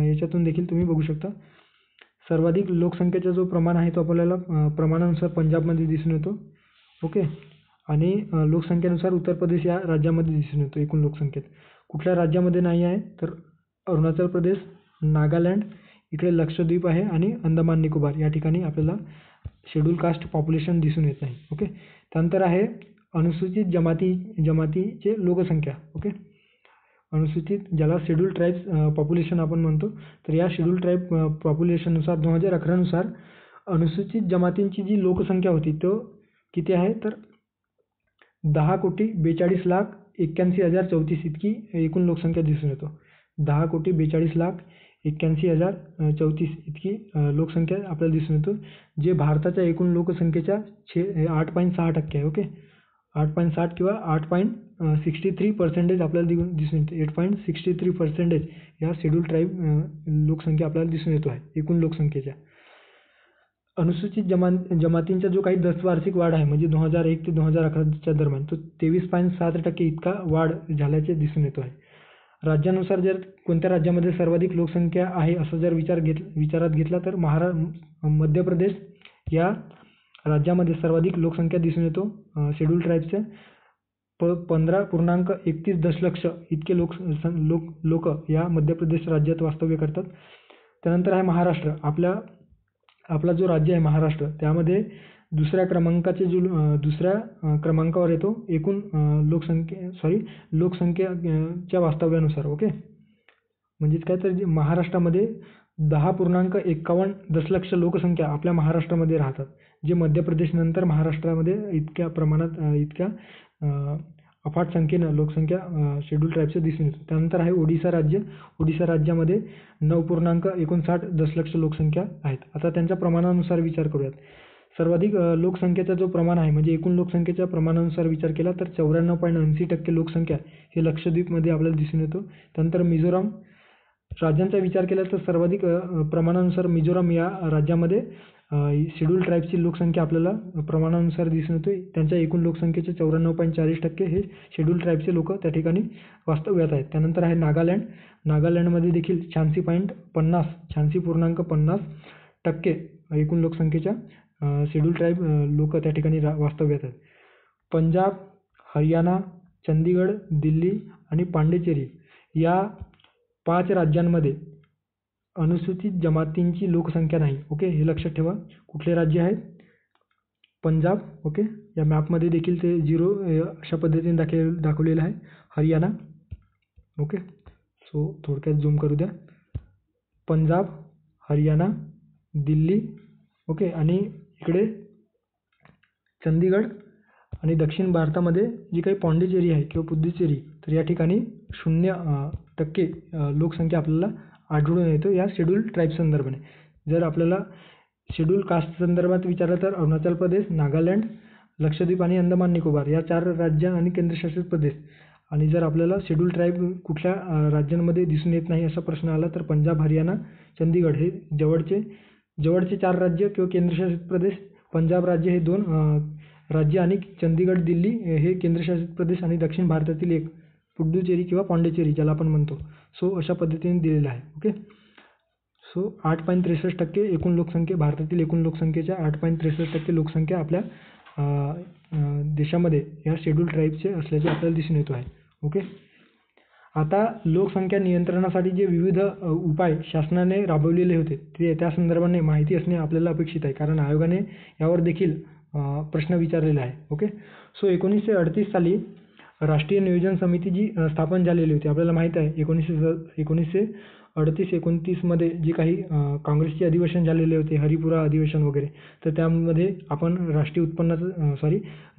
याच्यातून देखील तुम्ही बघू शकता. सर्वाधिक लोकसंख्येचा जो प्रमाण आहे तो आपल्याला प्रमाणानुसार पंजाबमध्ये दिसून येतो. ओके. आणि लोकसंख्येनुसार उत्तर प्रदेश या राज्यामध्ये दिसून येतो एकूण लोकसंख्येत. कुठल्या राज्यामध्ये नाही आहे तर अरुणाचल प्रदेश, नागालँड, इकडे लक्षद्वीप आहे आणि अंदमान निकोबार या ठिकाणी आपल्याला शेड्यूल कास्ट पॉप्युलेशन दिसून येत नाही. ओके. त्यानंतर आहे अनुसूचित जमातीचे लोकसंख्या. ओके. अनुसूचित, ज्याला शेड्यूल ट्राईब्स पॉप्युलेशन आपण म्हणतो, तर या शेड्यूल ट्राईब पॉप्युलेशननुसार 2011 नुसार अनुसूचित जमातींची जी लोकसंख्या होती तो किती आहे तर 10,42,81,034 इतकी एकूण लोकसंख्या दिसून येतो. 10,42,81,034 इतकी लोकसंख्या आपल्याला दिसून येतो, जे भारताच्या एकूण लोकसंख्येच्या 8.6% आहे. ओके. 8.60 किंवा 8.63% आपल्याला दिसून येते. 8.63% या शेड्यूल ट्राईब लोकसंख्या आपल्याला दिसून येतो आहे एकूण लोकसंख्येच्या. अनुसूचित जमातींचा जो काही 10 वार्षिक वाढ आहे, म्हणजे 2001 ते 2011च्या दरम्यान, तो 23.7% इतका वाढ झाल्याचे दिसून येतो आहे. राज्यानुसार जर कोणत्या राज्यामध्ये सर्वाधिक लोकसंख्या आहे असं जर विचारात घेतला तर मध्य प्रदेश या राज्यामध्ये सर्वाधिक लोकसंख्या दिसून येतो शेड्यूल ट्राईबच्या. 15.31 दशलक्ष इतके लोक या मध्य प्रदेश राज्यात वास्तव्य करतात. त्यानंतर आहे महाराष्ट्र. आपला जो राज्य आहे महाराष्ट्र, त्यामध्ये दुसऱ्या क्रमांकावर येतो एकूण लोकसंख्येच्या वास्तव्यानुसार. ओके. म्हणजेच काय तर महाराष्ट्रामध्ये 10.51 दशलक्ष लोकसंख्या आपल्या महाराष्ट्रामध्ये राहतात, जे मध्य प्रदेशनंतर महाराष्ट्रामध्ये इतक्या प्रमाणात इतक्या अफाट संख्येनं लोकसंख्या शेड्यूल ट्राईबचं दिसून येतो. त्यानंतर आहे ओडिशा राज्य. ओडिशा राज्यामध्ये 9.59 दशलक्ष लोकसंख्या आहेत. आता त्यांच्या प्रमाणानुसार विचार करूयात. सर्वाधिक लोकसंख्येचा जो प्रमाण आहे, म्हणजे एकूण लोकसंख्येच्या प्रमाणानुसार विचार केला तर 94.80% लोकसंख्या हे लक्षद्वीपमध्ये आपल्याला दिसून येतो. त्यानंतर मिझोराम राज्यांचा विचार केला तर सर्वाधिक प्रमाणानुसार मिझोराम या राज्यामध्ये शेड्यूल ट्राईबची लोकसंख्या आपल्याला प्रमाणानुसार दिसून येते. त्यांच्या एकूण लोकसंख्येचे 94.40% हे शेड्यूल ट्राईबचे लोक त्या ठिकाणी वास्तव्यात आहेत. त्यानंतर आहे नागालँड. नागालँडमध्ये देखील 86.50% एकूण लोकसंख्येच्या शेड्यूल ट्राईब लोक त्या ठिकाणी वास्तव्यात आहेत. पंजाब, हरियाणा, चंदीगड, दिल्ली आणि पांडिचेरी या 5 राज्यांमध्ये अनुसूचित जमातींची लोकसंख्या नाही. ओके. हे लक्षात ठेवा. कुठले राज्य आहेत? पंजाब. ओके. या मॅपमध्ये देखील ते 0 अशा पद्धतीने दाखवलेलं आहे. हरियाणा. ओके. सो थोडक्यात झूम करू द्या. पंजाब, हरियाणा, दिल्ली. ओके. आणि इकडे चंदीगड आणि दक्षिण भारतामध्ये जी काही पाँडिचेरी आहे किंवा पुद्दुचेरी, तर या ठिकाणी 0% लोकसंख्या आपल्याला आढळून येतो या शेड्यूल ट्राईब संदर्भाने. जर आपल्याला शेड्यूल कास्ट संदर्भात विचारलं तर अरुणाचल प्रदेश, नागालँड, लक्षद्वीप आणि अंदमान निकोबार या 4 राज्य आणि केंद्रशासित प्रदेश. आणि जर आपल्याला शेड्यूल ट्राईब कुठल्या राज्यांमध्ये दिसून येत नाही असा प्रश्न आला तर पंजाब, हरियाणा, चंदीगड हे जवळचे 4 राज्य किंवा केंद्रशासित प्रदेश. पंजाब राज्य हे 2 राज्य आणि चंदीगड, दिल्ली हे केंद्रशासित प्रदेश आणि दक्षिण भारतातील एक पुद्दुचेरी किंवा पाँडिचेरी ज्याला आपण म्हणतो. सो अशा पद्धतीने दिलेलं आहे. ओके. सो 8.63% एकूण लोकसंख्या, भारतातील एकूण लोकसंख्येच्या 8.63% लोकसंख्या आपल्या देशामध्ये या शेड्यूल ट्राईबचे असल्याचे आपल्याला दिसून येतो आहे. ओके. आता लोकसंख्या नियंत्रणासाठी जे विविध उपाय शासनाने राबवलेले होते ते त्या संदर्भाने माहिती असणे आपल्याला अपेक्षित आहे, कारण आयोगाने यावर देखील प्रश्न विचारलेला आहे. ओके. सो 1938 साली राष्ट्रीय नियोजन समिती जी स्थापन झालेली होती, आपल्याला माहीत आहे 1938 1938-1939मध्ये जे काही काँग्रेसचे अधिवेशन झालेले होते, हरिपुरा अधिवेशन वगैरे, तर त्यामध्ये आपण राष्ट्रीय उत्पन्नाचं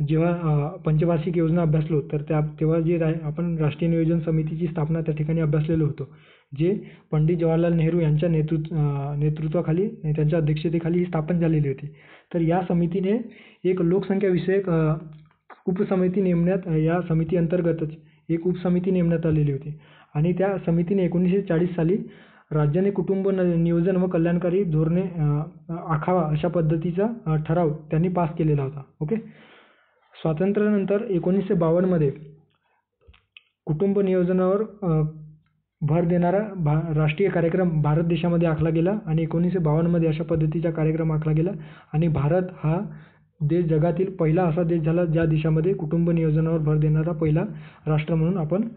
जेव्हा पंचवार्षिक योजना अभ्यासलो तर तेव्हा जे आपण राष्ट्रीय नियोजन समितीची स्थापना त्या ठिकाणी अभ्यासलेलो होतो, जे पंडित जवाहरलाल नेहरू यांच्या नेतृत्वाखाली, त्यांच्या अध्यक्षतेखाली ही स्थापन झालेली होती. तर या समितीने एक लोकसंख्या विषयक उपसमिती नेमण्यात, या समिती अंतर्गतच एक उपसमिती नेमण्यात आलेली होती आणि त्या समितीने 1940 साली राज्याने कुटुंब नियोजन व कल्याणकारी धोरणे आखावा अशा पद्धतीचा ठराव त्यांनी पास केलेला होता. ओके. स्वातंत्र्यानंतर 1952मध्ये कुटुंब नियोजनावर भर देणारा राष्ट्रीय कार्यक्रम भारत देशामध्ये आखला गेला आणि 1952मध्ये अशा पद्धतीचा कार्यक्रम आखला गेला आणि भारत हा देश जगातील पहिला असा देश झाला ज्या देशामध्ये कुटुंब नियोजनावर भर देणारा पहिला राष्ट्र म्हणून आपण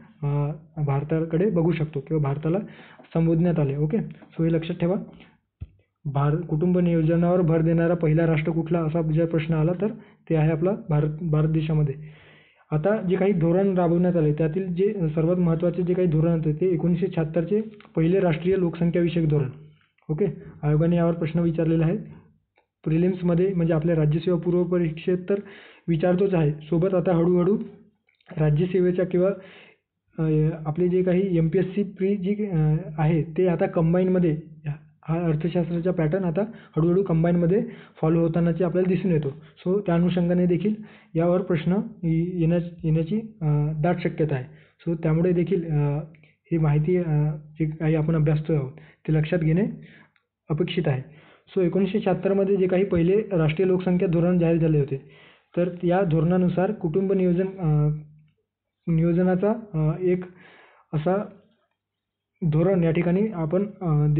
भारताकडे बघू शकतो किंवा भारताला संबोधण्यात आले. ओके. सो हे लक्षात ठेवा. कुटुंब नियोजनावर भर देणारा पहिला राष्ट्र कुठला असा जर प्रश्न आला तर ते आहे आपला भारत देशामध्ये. आता जे काही धोरण राबवण्यात आले त्यातील जे सर्वात महत्त्वाचे जे काही धोरण होते ते 1976चे पहिले राष्ट्रीय लोकसंख्याविषयक धोरण. ओके. आयोगाने यावर प्रश्न विचारलेला आहे. प्रिलिम्समध्ये म्हणजे आपल्या राज्यसेवा पूर्व परीक्षेत तर विचारतोच आहे, सोबत आता हळूहळू राज्यसेवेच्या किंवा आपले जे काही MPSC प्री जी आहे ते आता कंबाईनमध्ये, हा अर्थशास्त्राचा पॅटर्न आता हळूहळू कंबाईनमध्ये फॉलो होतानाचे आपल्याला दिसून येतो. सो त्या अनुषंगाने देखील यावर प्रश्न येण्याची दाट शक्यता आहे. सो त्यामुळे देखील ही माहिती जे काही आपण अभ्यासतो आहोत ते लक्षात घेणे अपेक्षित आहे. सो 1976मध्ये जे काही पहिले राष्ट्रीय लोकसंख्या धोरण जाहीर झाले होते तर या धोरणानुसार कुटुंब नियोजनाचा एक असा धोरण या ठिकाणी आपण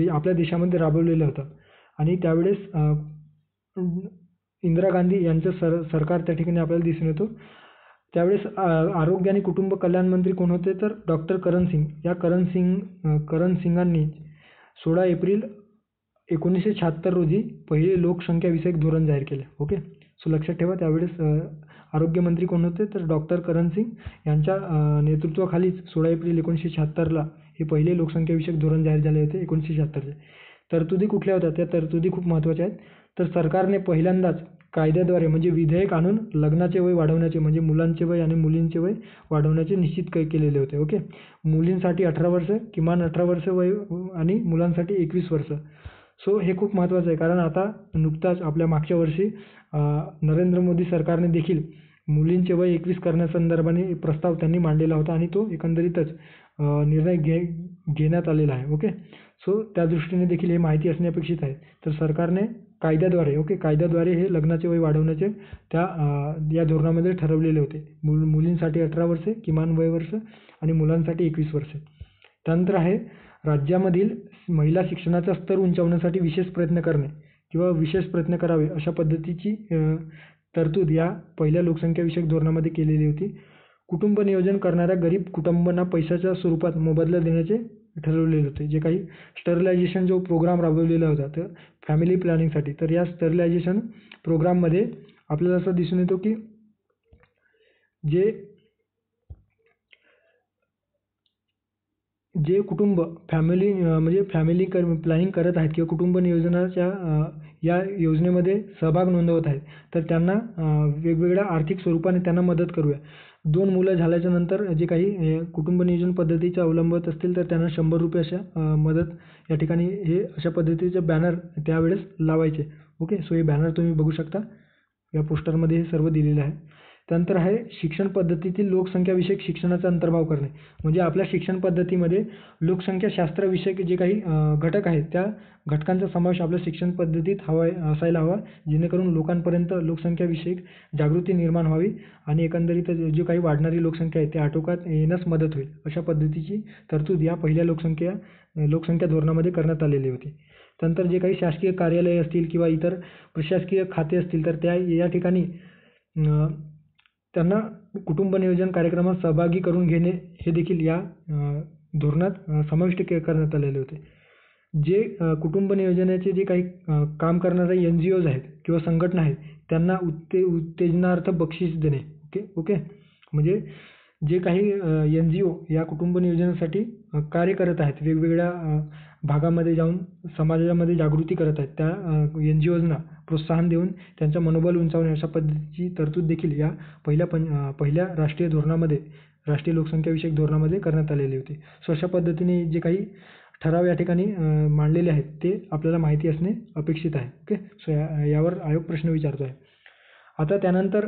आपल्या देशामध्ये राबवलेलं होतं आणि त्यावेळेस इंदिरा गांधी यांचं सरकार त्या ठिकाणी आपल्याला दिसून येतो. त्यावेळेस आरोग्य आणि कुटुंब कल्याण मंत्री कोण होते तर डॉक्टर करण सिंग. या करण सिंगांनी 16 एप्रिल 1976 रोजी पहिले लोकसंख्याविषयक धोरण जाहीर केले. ओके. सो लक्षात ठेवा त्यावेळेस आरोग्यमंत्री कोण होते तर डॉक्टर करण सिंग यांच्या नेतृत्वाखालीच 16 एप्रिल 1976ला हे पहिले लोकसंख्याविषयक धोरण जाहीर झाले होते 1976चे. तरतुदी कुठल्या होत्या? त्या तरतुदी खूप महत्त्वाच्या आहेत. तर सरकारने पहिल्यांदाच कायद्याद्वारे म्हणजे विधेयक आणून लग्नाचे वय वाढवण्याचे म्हणजे मुलांचे वय आणि मुलींचे वय वाढवण्याचे निश्चित केलेले होते. ओके. मुलींसाठी 18 वर्ष, किमान 18 वर्ष वय आणि मुलांसाठी 21 वर्ष. सो हे खूप महत्त्वाचं आहे कारण आता नुकताच आपल्या मागच्या वर्षी नरेंद्र मोदी सरकारने देखील मुलींचे वय 21 करण्यासंदर्भाने प्रस्ताव त्यांनी मांडलेला होता आणि तो एकंदरीतच निर्णय घेण्यात आलेला आहे. ओके. सो त्या दृष्टीने देखील हे माहिती असणे अपेक्षित आहे. तर सरकारने कायद्याद्वारे हे लग्नाचे वय वाढवण्याचे या धोरणामध्ये ठरवलेले होते. मुलींसाठी 18 वर्षे किमान वय वर्ष आणि मुलांसाठी 21 वर्षे. त्यानंतर आहे राज्यामधील महिला शिक्षणाचा स्तर उंचावण्यासाठी विशेष प्रयत्न करणे किंवा विशेष प्रयत्न करावे अशा पद्धतीची तरतूद या पहिल्या लोकसंख्याविषयक धोरणामध्ये केलेली होती. कुटुंब नियोजन करणाऱ्या गरीब कुटुंबांना पैशाच्या स्वरूपात मोबदला देण्याचे ठरवलेले होते. जे काही स्टरलायझेशन जो प्रोग्राम राबवलेला होता तर फॅमिली प्लॅनिंगसाठी, तर या स्टरलायझेशन प्रोग्राममध्ये आपल्याला असं दिसून येतो की जे कुटुंब फॅमिली प्लॅनिंग करत आहेत किंवा कुटुंब नियोजनाच्या या योजनेमध्ये सहभाग नोंदवत आहेत तर त्यांना वेगवेगळ्या आर्थिक स्वरूपाने त्यांना मदत करूया. 2 मुलं झाल्याच्या नंतर जे काही कुटुंब नियोजन पद्धतीचा अवलंबत असतील तर त्यांना 100 रुपये अशा मदत या ठिकाणी हे अशा पद्धतीचे बॅनर त्यावेळेस लावायचे. ओके. सो हे बॅनर तुम्ही बघू शकता. या पोस्टरमध्ये हे सर्व दिलेलं आहे. त्यानंतर आहे शिक्षण पद्धतीतील लोकसंख्याविषयक शिक्षणाचा अंतर्भाव करणे. म्हणजे आपल्या शिक्षण पद्धतीमध्ये लोकसंख्याशास्त्राविषयक जे काही घटक आहेत त्या घटकांचा समावेश आपल्या शिक्षण पद्धतीत असायला हवा जेणेकरून लोकांपर्यंत लोकसंख्याविषयक जागृती निर्माण व्हावी आणि एकंदरीत जी काही वाढणारी लोकसंख्या आहे ते आटोक्यात येण्यास मदत होईल. अशा पद्धतीची तरतूद या पहिल्या लोकसंख्या धोरणामध्ये करण्यात आलेली होती. त्यानंतर जे काही शासकीय कार्यालये असतील किंवा इतर प्रशासकीय खाते असतील तर या ठिकाणी त्यांना कुटुंब नियोजन कार्यक्रमात सहभागी करून घेणे हे देखील या धोरणात समाविष्ट करण्यात आलेले होते. जे कुटुंब नियोजनाचे जे काही काम करणारे NGOज आहेत किंवा संघटना आहेत त्यांना उत्तेजनार्थ बक्षीस देणे. ओके. म्हणजे जे काही NGO या कुटुंब नियोजनासाठी कार्य करत आहेत, वेगवेगळ्या भागामध्ये जाऊन समाजामध्ये जागृती करत आहेत, त्या NGOजना प्रोत्साहन देऊन त्यांचं मनोबल उंचावणे अशा पद्धतीची तरतूद देखील या पहिल्या राष्ट्रीय धोरणामध्ये, राष्ट्रीय लोकसंख्याविषयक धोरणामध्ये करण्यात आलेली होती. सो अशा पद्धतीने जे काही ठराव या ठिकाणी मांडलेले आहेत ते आपल्याला माहिती असणे अपेक्षित आहे. ओके, सो यावर आयोग प्रश्न विचारतो आहे. आता त्यानंतर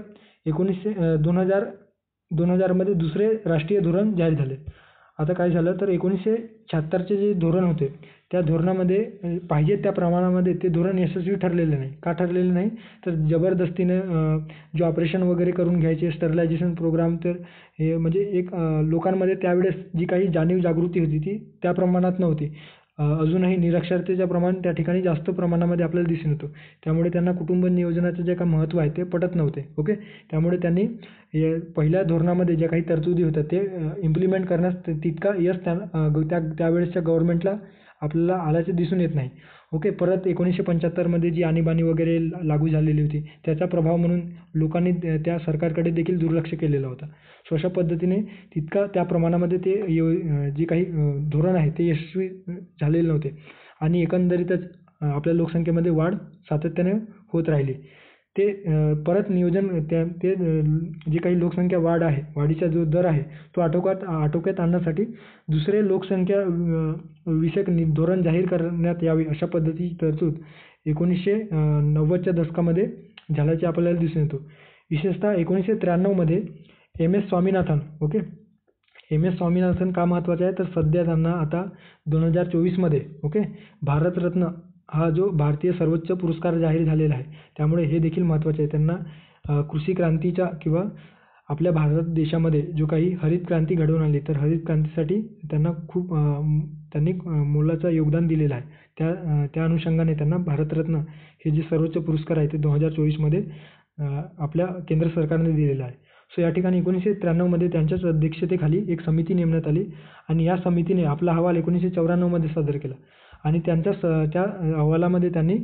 2000मध्ये दुसरे राष्ट्रीय धोरण जाहीर झाले. आता काय झालं तर 1976चे जे धोरण होते त्या धोरणामध्ये पाहिजे त्या प्रमाणामध्ये ते धोरण यशस्वी ठरलेलं नाही. का ठरलेलं नाही तर जबरदस्तीनं जे ऑपरेशन वगैरे करून घ्यायचे, स्टरलायझेशन प्रोग्राम, तर हे म्हणजे एक लोकांमध्ये त्यावेळेस जी काही जाणीव जागृती होती ती त्या प्रमाणात नव्हती. अजूनही निरक्षरतेचं प्रमाण त्या ठिकाणी जास्त प्रमाणामध्ये आपल्याला दिसून येतं. त्यामुळे त्यांना कुटुंब नियोजनाचं जे काही महत्त्व आहे ते पटत नव्हते. ओके, त्यामुळे त्यांनी पहिल्या धोरणामध्ये ज्या काही तरतुदी होत्या ते इम्प्लिमेंट करण्यास तितका यश त्यावेळेसच्या गव्हर्नमेंटला आपल्याला आल्याचे दिसून येत नाही. ओके, परत 1975मध्ये जी आणीबाणी वगैरे लागू झालेली होती त्याचा प्रभाव म्हणून लोकांनी त्या सरकारकडे देखील दुर्लक्ष केलेलं होतं. सो अशा पद्धतीने तितका त्या प्रमाणामध्ये ते जे काही धोरण आहे ते यशस्वी झालेले नव्हते आणि एकंदरीतच आपल्या लोकसंख्येमध्ये वाढ सातत्याने होत राहिली. ते परत नियोजन ते जी काही लोकसंख्या वाढ आहे, वाढीचा जो दर आहे तो आटोक्यात आणण्यासाठी दुसरे लोकसंख्या विषयक धोरण जाहीर करण्यात यावे अशा पद्धतीची तरतूद 1990च्या दशकामध्ये झाल्याचे आपल्याला दिसून येतो. विशेषतः 1993मध्ये MS Swaminathan. Okay, MS Swaminathan का महत्त्वाचे आहे तर सध्या त्यांना आता 2024मध्ये ओके भारतरत्न हा जो भारतीय सर्वोच्च पुरस्कार जाहीर झालेला आहे, त्यामुळे हे देखील महत्त्वाचे आहे. त्यांना कृषी क्रांतीच्या किंवा आपल्या भारत देशामध्ये जो काही हरित क्रांती घडवून आणली तर हरित क्रांतीसाठी त्यांना त्यांनी मोलाचं योगदान दिलेलं आहे. त्या अनुषंगाने त्यांना भारतरत्न हे जे सर्वोच्च पुरस्कार आहे ते 2024मध्ये आपल्या केंद्र सरकारने दिलेलं आहे. सो या ठिकाणी 1993मध्ये त्यांच्याच अध्यक्षतेखाली एक समिती नेमण्यात आली आणि या समितीने आपला अहवाल 1994मध्ये सादर केला आणि त्या अहवालामध्ये त्यांनी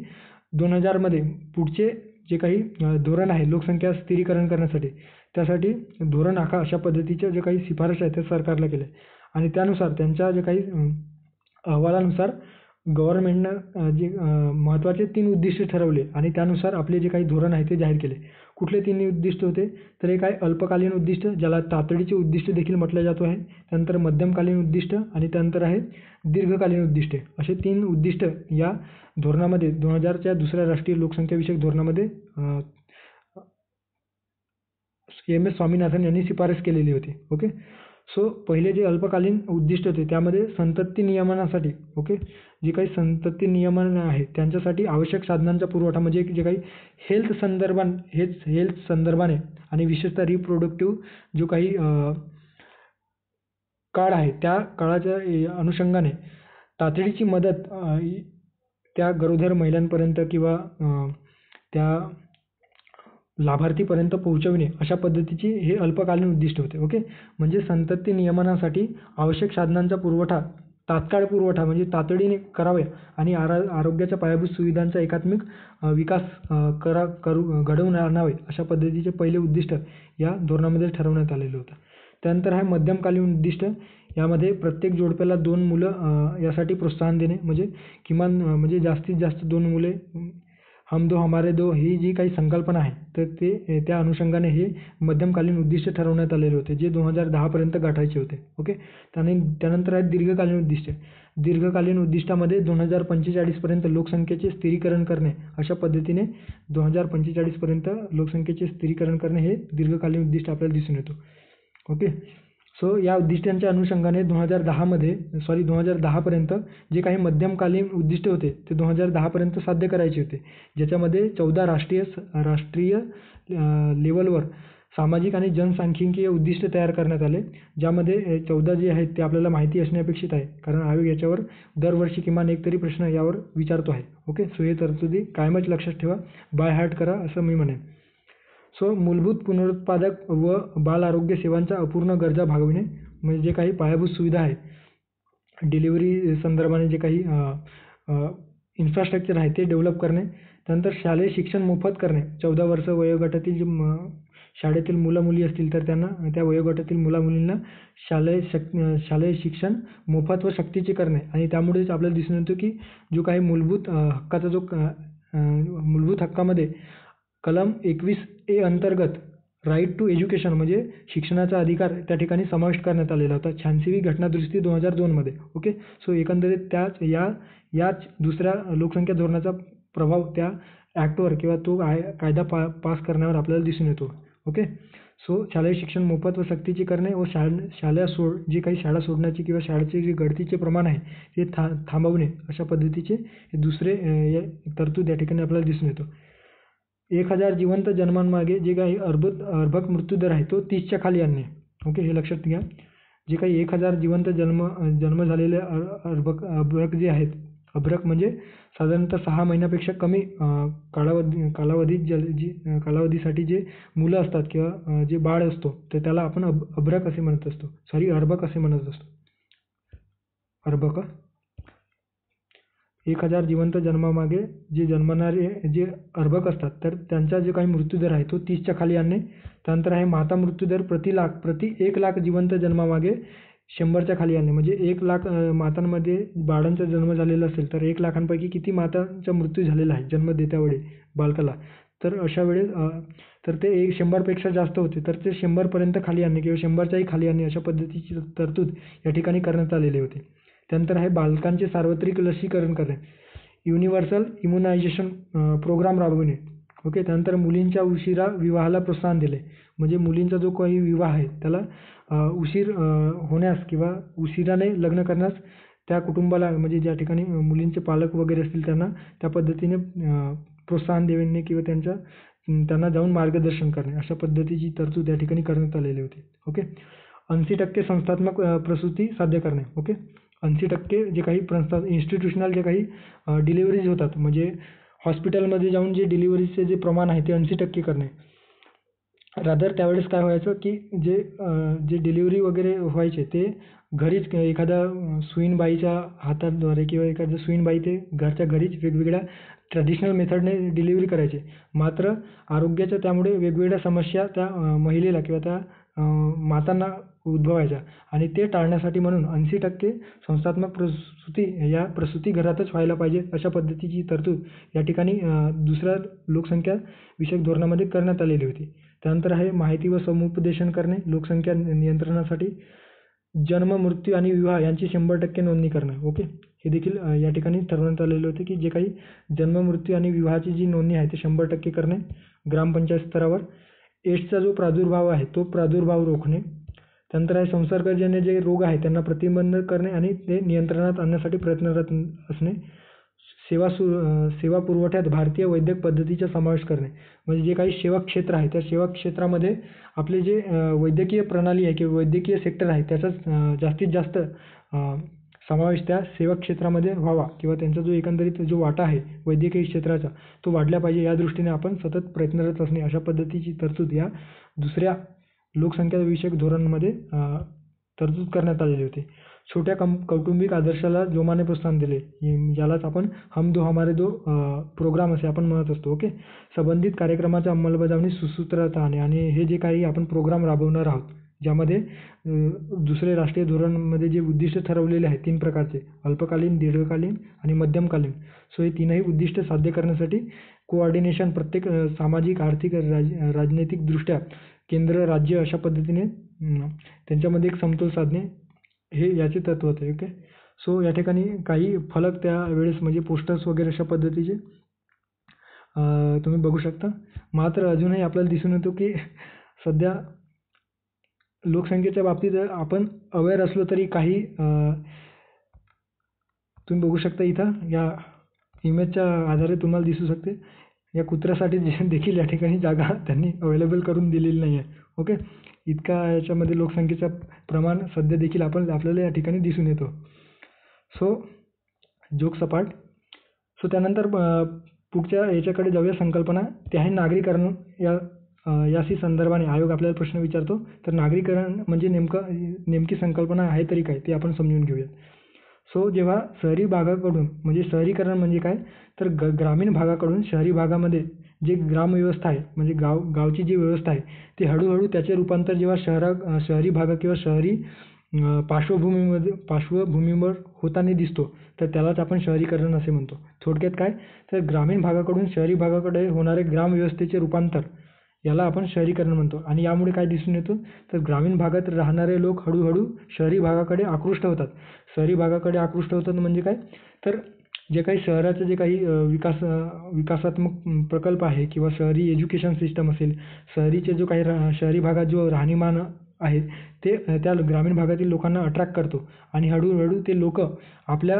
2000मध्ये पुढचे जे काही धोरण आहे लोकसंख्या स्थिरीकरण करण्यासाठी त्यासाठी धोरण आखा अशा पद्धतीच्या जे काही शिफारस आहेत त्या सरकारला केल्या आणि त्यानुसार त्यांच्या जे काही अहवालानुसार गव्हर्नमेंटनं जे महत्त्वाचे 3 उद्दिष्ट ठरवले आणि त्यानुसार आपले जे काही धोरण आहे ते जाहीर केले. कुठले 3 उद्दिष्ट होते तर एक आहे अल्पकालीन उद्दिष्ट, ज्याला तातडीचे उद्दिष्ट देखील म्हटलं जातो आहे. त्यानंतर मध्यमकालीन उद्दिष्ट आणि त्यानंतर आहे दीर्घकालीन उद्दिष्टे. असे 3 उद्दिष्ट या धोरणामध्ये 2000च्या दुसऱ्या राष्ट्रीय लोकसंख्याविषयक धोरणामध्ये MS स्वामीनाथन यांनी शिफारस केलेली होती. ओके, सो पहिले जे अल्पकालीन उद्दिष्ट होते त्यामध्ये संतती नियमनासाठी ओके जे काही संतती नियमन आहे त्यांच्यासाठी आवश्यक साधनांचा पुरवठा म्हणजे जे काही हेल्थ संदर्भाने आणि विशेषतः रिप्रोडक्टिव्ह जो काही काळ आहे त्या काळाच्या अनुषंगाने तातडीची मदत त्या गरोदर महिलांपर्यंत किंवा त्या लाभार्थीपर्यंत पोहोचविणे अशा पद्धतीची हे अल्पकालीन उद्दिष्ट होते. ओके, म्हणजे संतती नियमनासाठी आवश्यक साधनांचा पुरवठा, तात्काळ पुरवठा म्हणजे तातडीने करावे आणि आरोग्याच्या पायाभूत सुविधांचा एकात्मिक विकास घडवून आणावे अशा पद्धतीचे पहिले उद्दिष्ट या धोरणामध्ये ठरवण्यात आलेलं होतं. त्यानंतर आहे मध्यमकालीन उद्दिष्ट. यामध्ये प्रत्येक जोडप्याला 2 मुलं यासाठी प्रोत्साहन देणे म्हणजे किमान म्हणजे जास्तीत जास्त 2 मुले, हम दो हमारे दो ही जी काही संकल्पना आहे तर ते त्या अनुषंगाने हे मध्यमकालीन उद्दिष्ट ठरवण्यात आलेले होते जे 2010पर्यंत गाठायचे होते. ओके, त्यानंतर आहेत दीर्घकालीन उद्दिष्ट. दीर्घकालीन उद्दिष्टामध्ये 2045पर्यंत लोकसंख्येचे स्थिरीकरण करणे अशा पद्धतीने 2045पर्यंत लोकसंख्येचे स्थिरीकरण करणे हे दीर्घकालीन उद्दिष्ट आपल्याला दिसून येतो. ओके, सो या उद्दिष्टांच्या अनुषंगाने 2010पर्यंत जे काही मध्यमकालीन उद्दिष्ट होते ते 2010पर्यंत साध्य करायचे होते, ज्याच्यामध्ये 14 राष्ट्रीय लेवलवर सामाजिक आणि जनसांख्यिकीय उद्दिष्ट तयार करण्यात आले, ज्यामध्ये 14 जे आहेत ते आपल्याला माहिती असणे अपेक्षित आहे कारण आयोग याच्यावर दरवर्षी किमान एक तरी प्रश्न यावर विचारतो आहे. ओके, सो हे तरतुदी कायमच लक्षात ठेवा, बाय हार्ट करा असं मी म्हणेन. सो मूलभूत पुनरुत्पादक व बाल आरोग्य सेवांच्या अपूर्ण गरजा भागविणे म्हणजे जे काही पायाभूत सुविधा आहे, डिलिव्हरी संदर्भाने जे काही इन्फ्रास्ट्रक्चर आहे ते डेव्हलप करणे. त्यानंतर शालेय शिक्षण मोफत करणे, 14 वर्ष वयोगटातील जे शाळेतील मुलं-मुली असतील तर त्यांना त्या वयोगटातील मुला-मुलींना शालेय शिक्षण मोफत व सक्तीचे करणे आणि त्यामुळेच आपल्याला दिसून येतं की जो काही मूलभूत हक्काचा जो मूलभूत हक्कामध्ये कलम 21A अंतर्गत राईट टू एज्युकेशन म्हणजे शिक्षणाचा अधिकार त्या ठिकाणी समाविष्ट करण्यात आलेला होता 86वी घटनादुरुस्ती 2002 मध्ये. ओके. सो एकंदरीत याच दुसऱ्या लोकसंख्या धोरणाचा प्रभाव त्या ॲक्टवर किंवा तो कायदा पास करण्यावर आपल्याला दिसून येतो. ओके. सो शालेय शिक्षण मोफत व सक्तीचे करणे व जे काही शाळा सोडण्याची किंवा शाळेचे जे गळतीचे प्रमाण आहे ते थांबवणे अशा पद्धतीचे हे दुसरे तरतूद या ठिकाणी आपल्याला दिसून येतो. 1000 जिवंत जन्मांमागे जे काही अर्भक मृत्यूदर आहे तो 30च्या खाली आणणे. ओके. हे लक्षात घ्या. जे काही 1000 जिवंत जन्म झालेले अर्भक जे आहेत, अर्भक म्हणजे साधारणतः 6 महिन्यापेक्षा कमी कालावधीसाठी जे मुलं असतात किंवा जे बाळ असतो तर त्याला आपण अर्भक असे म्हणत असतो. अर्भक असे म्हणत असतो. अर्भक. 1000 जिवंत जन्मामागे जे जन्मणारे जे अर्भक असतात तर त्यांचा जो काही मृत्यूदर आहे तो 30च्या खाली आणणे. त्यानंतर आहे माता मृत्यूदर प्रति 1 लाख जिवंत जन्मामागे 100च्या खाली आणणे. म्हणजे 1 लाख मातांमध्ये बाळांचा जन्म झालेला असेल तर 1 लाखांपैकी किती मातांचा मृत्यू झालेला आहे जन्मदेत्यावेळी बालकाला, तर अशा वेळेस तर ते 100पेक्षा जास्त होते तर ते 100पर्यंत खाली आणणे किंवा 100च्याही खाली आणणे अशा पद्धतीची तरतूद या ठिकाणी करण्यात आलेली होती. त्यानंतर आहे बालकांचे सार्वत्रिक लसीकरण करणे, युनिव्हर्सल इम्युनायझेशन प्रोग्राम राबविणे. ओके. त्यानंतर मुलींच्या उशिरा विवाहाला प्रोत्साहन दिले. म्हणजे मुलींचा जो काही विवाह आहे त्याला उशीर होण्यास किंवा उशिराने लग्न करण्यास त्या कुटुंबाला म्हणजे ज्या ठिकाणी मुलींचे पालक वगैरे असतील त्यांना त्या पद्धतीने प्रोत्साहन देणे किंवा त्यांना जाऊन मार्गदर्शन करणे अशा पद्धतीची तरतूद या ठिकाणी करण्यात आलेली होती. ओके. 80% संस्थात्मक प्रसूती साध्य करणे. ओके. 80% जे काही इन्स्टिट्यूशनल जे काही डिलिव्हरीज होतात म्हणजे हॉस्पिटलमध्ये जाऊन जे डिलिव्हरीचे जे प्रमाण आहे ते 80% करणे. रादर त्यावेळेस काय व्हायचं की जे डिलिव्हरी वगैरे व्हायचे ते घरीच एखाद्या सुईणबाईच्या हाताद्वारे किंवा एखाद्या सुईणबाई ते घरच्या घरीच वेगवेगळ्या ट्रॅडिशनल मेथडने डिलिव्हरी करायचे. मात्र आरोग्याच्या त्यामुळे वेगवेगळ्या समस्या त्या महिलेला किंवा त्या मातांना उद्भवायच्या आणि ते टाळण्यासाठी म्हणून 80% संस्थात्मक प्रसूती या प्रसूतीगृहातच व्हायला पाहिजे अशा पद्धतीची तरतूद या ठिकाणी दुसऱ्या लोकसंख्या विषयक धोरणामध्ये करण्यात आलेली होती. त्यानंतर आहे माहिती व समुपदेशन करणे लोकसंख्या नियंत्रणासाठी. जन्म, मृत्यू आणि विवाह यांची 100% नोंदणी करणे. ओके. हे देखील या ठिकाणी ठरवण्यात आलेले होते की जे काही जन्म, मृत्यू आणि विवाहाची जी नोंदणी आहे ती 100% करणे ग्रामपंचायत स्तरावर. एड्सचा जो प्रादुर्भाव आहे तो प्रादुर्भाव रोखणे. त्यानंतर आहे संसर्गजन्य जे रोग आहे त्यांना प्रतिबंध करणे आणि ते नियंत्रणात आणण्यासाठी प्रयत्नरत असणे. सेवा पुरवठ्यात भारतीय वैद्यक पद्धतीचा समावेश करणे. म्हणजे जे काही सेवा क्षेत्र आहे त्या सेवा क्षेत्रामध्ये आपले जे वैद्यकीय प्रणाली आहे किंवा वैद्यकीय सेक्टर आहे त्याचा जास्तीत जास्त समावेश त्या सेवा क्षेत्रामध्ये व्हावा किंवा त्यांचा जो एकंदरीत जो वाटा आहे वैद्यकीय क्षेत्राचा तो वाढला पाहिजे या दृष्टीने आपण सतत प्रयत्नरत असणे अशा पद्धतीची तरतूद या दुसऱ्या लोकसंख्या विषयक धोरणामध्ये तरतूद करण्यात आलेली होती. छोट्या कौटुंबिक आदर्शाला जोमाने प्रोत्साहन दिले. यालाच आपण हम दो हमारे दो प्रोग्राम असे आपण म्हणत असतो. ओके. संबंधित कार्यक्रमाच्या अंमलबजावणी सुसूत्रता आणि हे जे काही आपण प्रोग्राम राबवणार आहोत ज्यामध्ये दुसरे राष्ट्रीय धोरणमध्ये जे उद्दिष्ट ठरवलेले आहेत 3 प्रकारचे अल्पकालीन, दीर्घकालीन आणि मध्यमकालीन. सो हे 3ही उद्दिष्ट साध्य करण्यासाठी कोऑर्डिनेशन प्रत्येक सामाजिक, आर्थिक, राजनैतिक दृष्ट्या केंद्र, राज्य अशा पद्धतीने त्यांच्यामध्ये एक समतोल साधणे हे याचे तत्व होते. ओके. सो या ठिकाणी काही फलक त्यावेळेस म्हणजे पोस्टर्स वगैरे अशा पद्धतीचे तुम्ही बघू शकता. मात्र अजूनही आपल्याला दिसून येतो की सध्या लोकसंख्येच्या बाबतीत आपण अवेअर असलो तरी काही तुम्ही बघू शकता इथं या इमेजच्या आधारे तुम्हाला दिसू शकते या कुत्र्यासाठी देखील या ठिकाणी जागा त्यांनी अवेलेबल करून दिलेली नाही आहे. ओके. इतका याच्यामध्ये लोकसंख्येचं प्रमाण सध्या देखील आपल्याला या ठिकाणी दिसून येतो. सो जोक सपाट. सो त्यानंतर पुढच्या याच्याकडे जाऊया संकल्पना ते आहे नागरीकरण. याशी संदर्भाने आयोग आपल्याला प्रश्न विचारतो तर नागरीकरण म्हणजे नेमकी संकल्पना आहे तरी काय ते आपण समजून घेऊया. सो जेव्हा शहरी भागाकडून म्हणजे शहरीकरण म्हणजे काय तर ग्रामीण भागाकडून शहरी भागामध्ये जे ग्रामव्यवस्था आहे म्हणजे गावची जी व्यवस्था आहे ती हळूहळू त्याचे रूपांतर जेव्हा शहरी भाग किंवा शहरी पार्श्वभूमीवर होताना दिसतो तर त्यालाच आपण शहरीकरण असे म्हणतो. थोडक्यात काय तर ग्रामीण भागाकडून शहरी भागाकडे होणारे ग्रामव्यवस्थेचे रूपांतर याला आपण शहरीकरण म्हणतो. आणि यामुळे काय दिसून येतं तर ग्रामीण भागात राहणारे लोक हळूहळू शहरी भागाकडे आकृष्ट होतात. शहरी भागाकडे आकृष्ट होतात म्हणजे काय तर जे काही शहराचं जे काही विकासात्मक प्रकल्प आहे किंवा शहरी एज्युकेशन सिस्टम असेल, शहरीचे जो काही शहरी भागात जो राहणीमान आहे ते त्या ग्रामीण भागातील लोकांना अट्रॅक्ट करतो आणि हळूहळू ते लोक आपल्या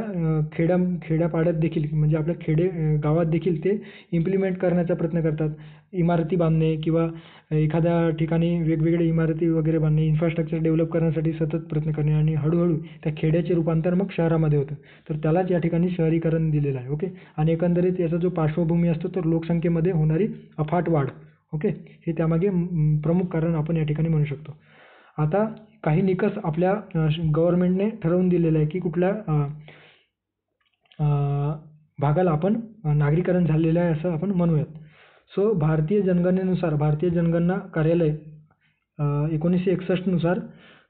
खेड्यापाड्यात देखील म्हणजे आपल्या गावात देखील ते इम्प्लिमेंट करण्याचा प्रयत्न करतात. इमारती बांधणे किंवा एखाद्या ठिकाणी वेगवेगळे इमारती वगैरे बांधणे, इन्फ्रास्ट्रक्चर डेव्हलप करण्यासाठी सतत प्रयत्न करणे आणि हळूहळू त्या खेड्याचे रूपांतर मग शहरामध्ये होतं. तर त्यालाच या ठिकाणी शहरीकरण दिलेलं आहे. ओके. आणि एकंदरीत याचा जो पार्श्वभूमी असतो तर लोकसंख्येमध्ये होणारी अफाट वाढ. ओके. हे त्यामागे प्रमुख कारण आपण या ठिकाणी म्हणू शकतो. आता काही निकष आपल्या गव्हर्नमेंटने ठरवून दिलेले आहे की कुठल्या भागाला आपण नागरीकरण झालेलं आहे असं आपण म्हणूयात. सो भारतीय जनगणनेनुसार भारतीय जनगणना कार्यालय 1961 नुसार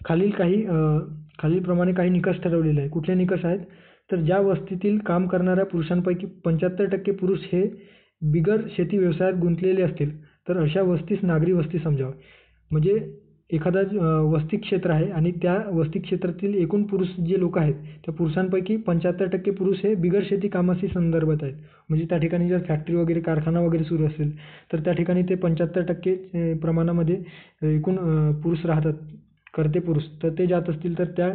खालीलप्रमाणे काही निकष ठरवलेले आहे. कुठले निकष आहेत तर ज्या वस्तीतील काम करणाऱ्या पुरुषांपैकी 75% पुरुष हे बिगर शेती व्यवसायात गुंतलेले असतील तर अशा वस्तीस नागरी वस्ती समजावं. म्हणजे एखादा वस्ती क्षेत्र आहे आणि त्या वस्ती क्षेत्रातील एकूण पुरुष जे लोक आहेत त्या पुरुषांपैकी 75% पुरुष हे बिगर शेती कामाशी संदर्भात आहेत. म्हणजे त्या ठिकाणी जर फॅक्टरी वगैरे कारखाना वगैरे सुरू असेल तर त्या ठिकाणी ते 75% प्रमाणामध्ये एकूण पुरुष राहतात, कर्ते पुरुष, तर ते जात असतील तर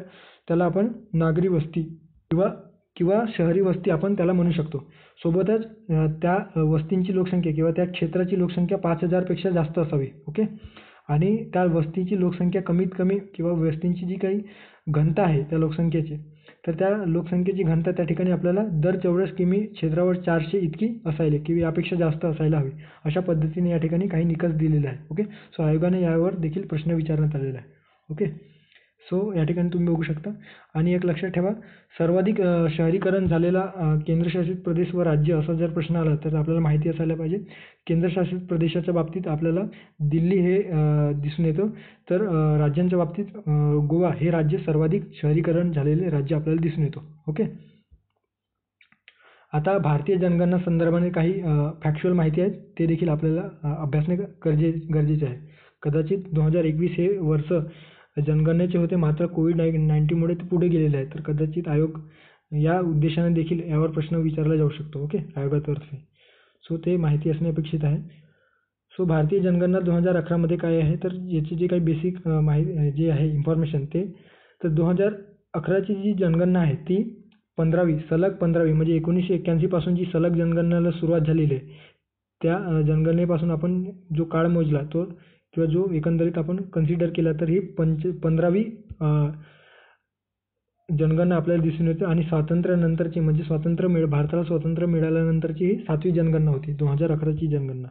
त्याला आपण नागरी वस्ती किंवा शहरी वस्ती आपण त्याला म्हणू शकतो. सोबतच त्या वस्तींची लोकसंख्या किंवा त्या क्षेत्राची लोकसंख्या 5000 पेक्षा जास्त असावी. ओके. आणि त्या वस्तीची लोकसंख्या कमीत कमी किंवा वस्तींची जी काही घनता आहे त्या लोकसंख्येची तर त्या लोकसंख्येची घनता त्या ठिकाणी आपल्याला दर चौरस किमी क्षेत्रावर 400 इतकी असायला किंवा यापेक्षा जास्त असायला हवी. अशा पद्धतीने या ठिकाणी काही निकष दिलेले आहे. ओके. सो आयोगाने यावर देखील प्रश्न विचारण्यात आलेला आहे. ओके. सो या ठिकाणी तुम्ही बघू शकता. आणि एक लक्षात ठेवा सर्वाधिक शहरीकरण झालेला केंद्रशासित प्रदेश व राज्य असा जर प्रश्न आला तर आपल्याला माहिती असायला पाहिजे. केंद्रशासित प्रदेशाच्या बाबतीत आपल्याला दिल्ली हे दिसून येतं तर राज्यांच्या बाबतीत गोवा हे राज्य सर्वाधिक शहरीकरण झालेले राज्य आपल्याला दिसून येतो. ओके. आता भारतीय जनगणना संदर्भाने काही फॅक्च्युअल माहिती आहेत ते देखील आपल्याला अभ्यासणे गरजेचे आहे. कदाचित 2021 हे वर्ष जनगणनेचे होते मात्र कोविड-19मुळे ते पुढे गेलेले आहे तर कदाचित आयोग या उद्देशाने देखील यावर प्रश्न विचारला जाऊ शकतो. ओके. आयोगातर्फे. सो ते माहिती असणे अपेक्षित आहे. सो भारतीय जनगणना 2011 मध्ये काय आहे तर याची जे काही बेसिक जे आहे इन्फॉर्मेशन ते तर 2011ची जी जनगणना आहे ती 15वी म्हणजे 1981 पासून जी सलग जनगणनेला सुरुवात झालेली आहे त्या जनगणनेपासून आपण जो काळ मोजला तो किंवा जो एकंदरीत आपण कन्सिडर केला तर ही 15वी जनगणना आपल्याला दिसून येते. आणि स्वातंत्र्यानंतरची म्हणजे भारताला स्वातंत्र्य मिळाल्यानंतरची ही 7वी जनगणना होती 2011ची जनगणना.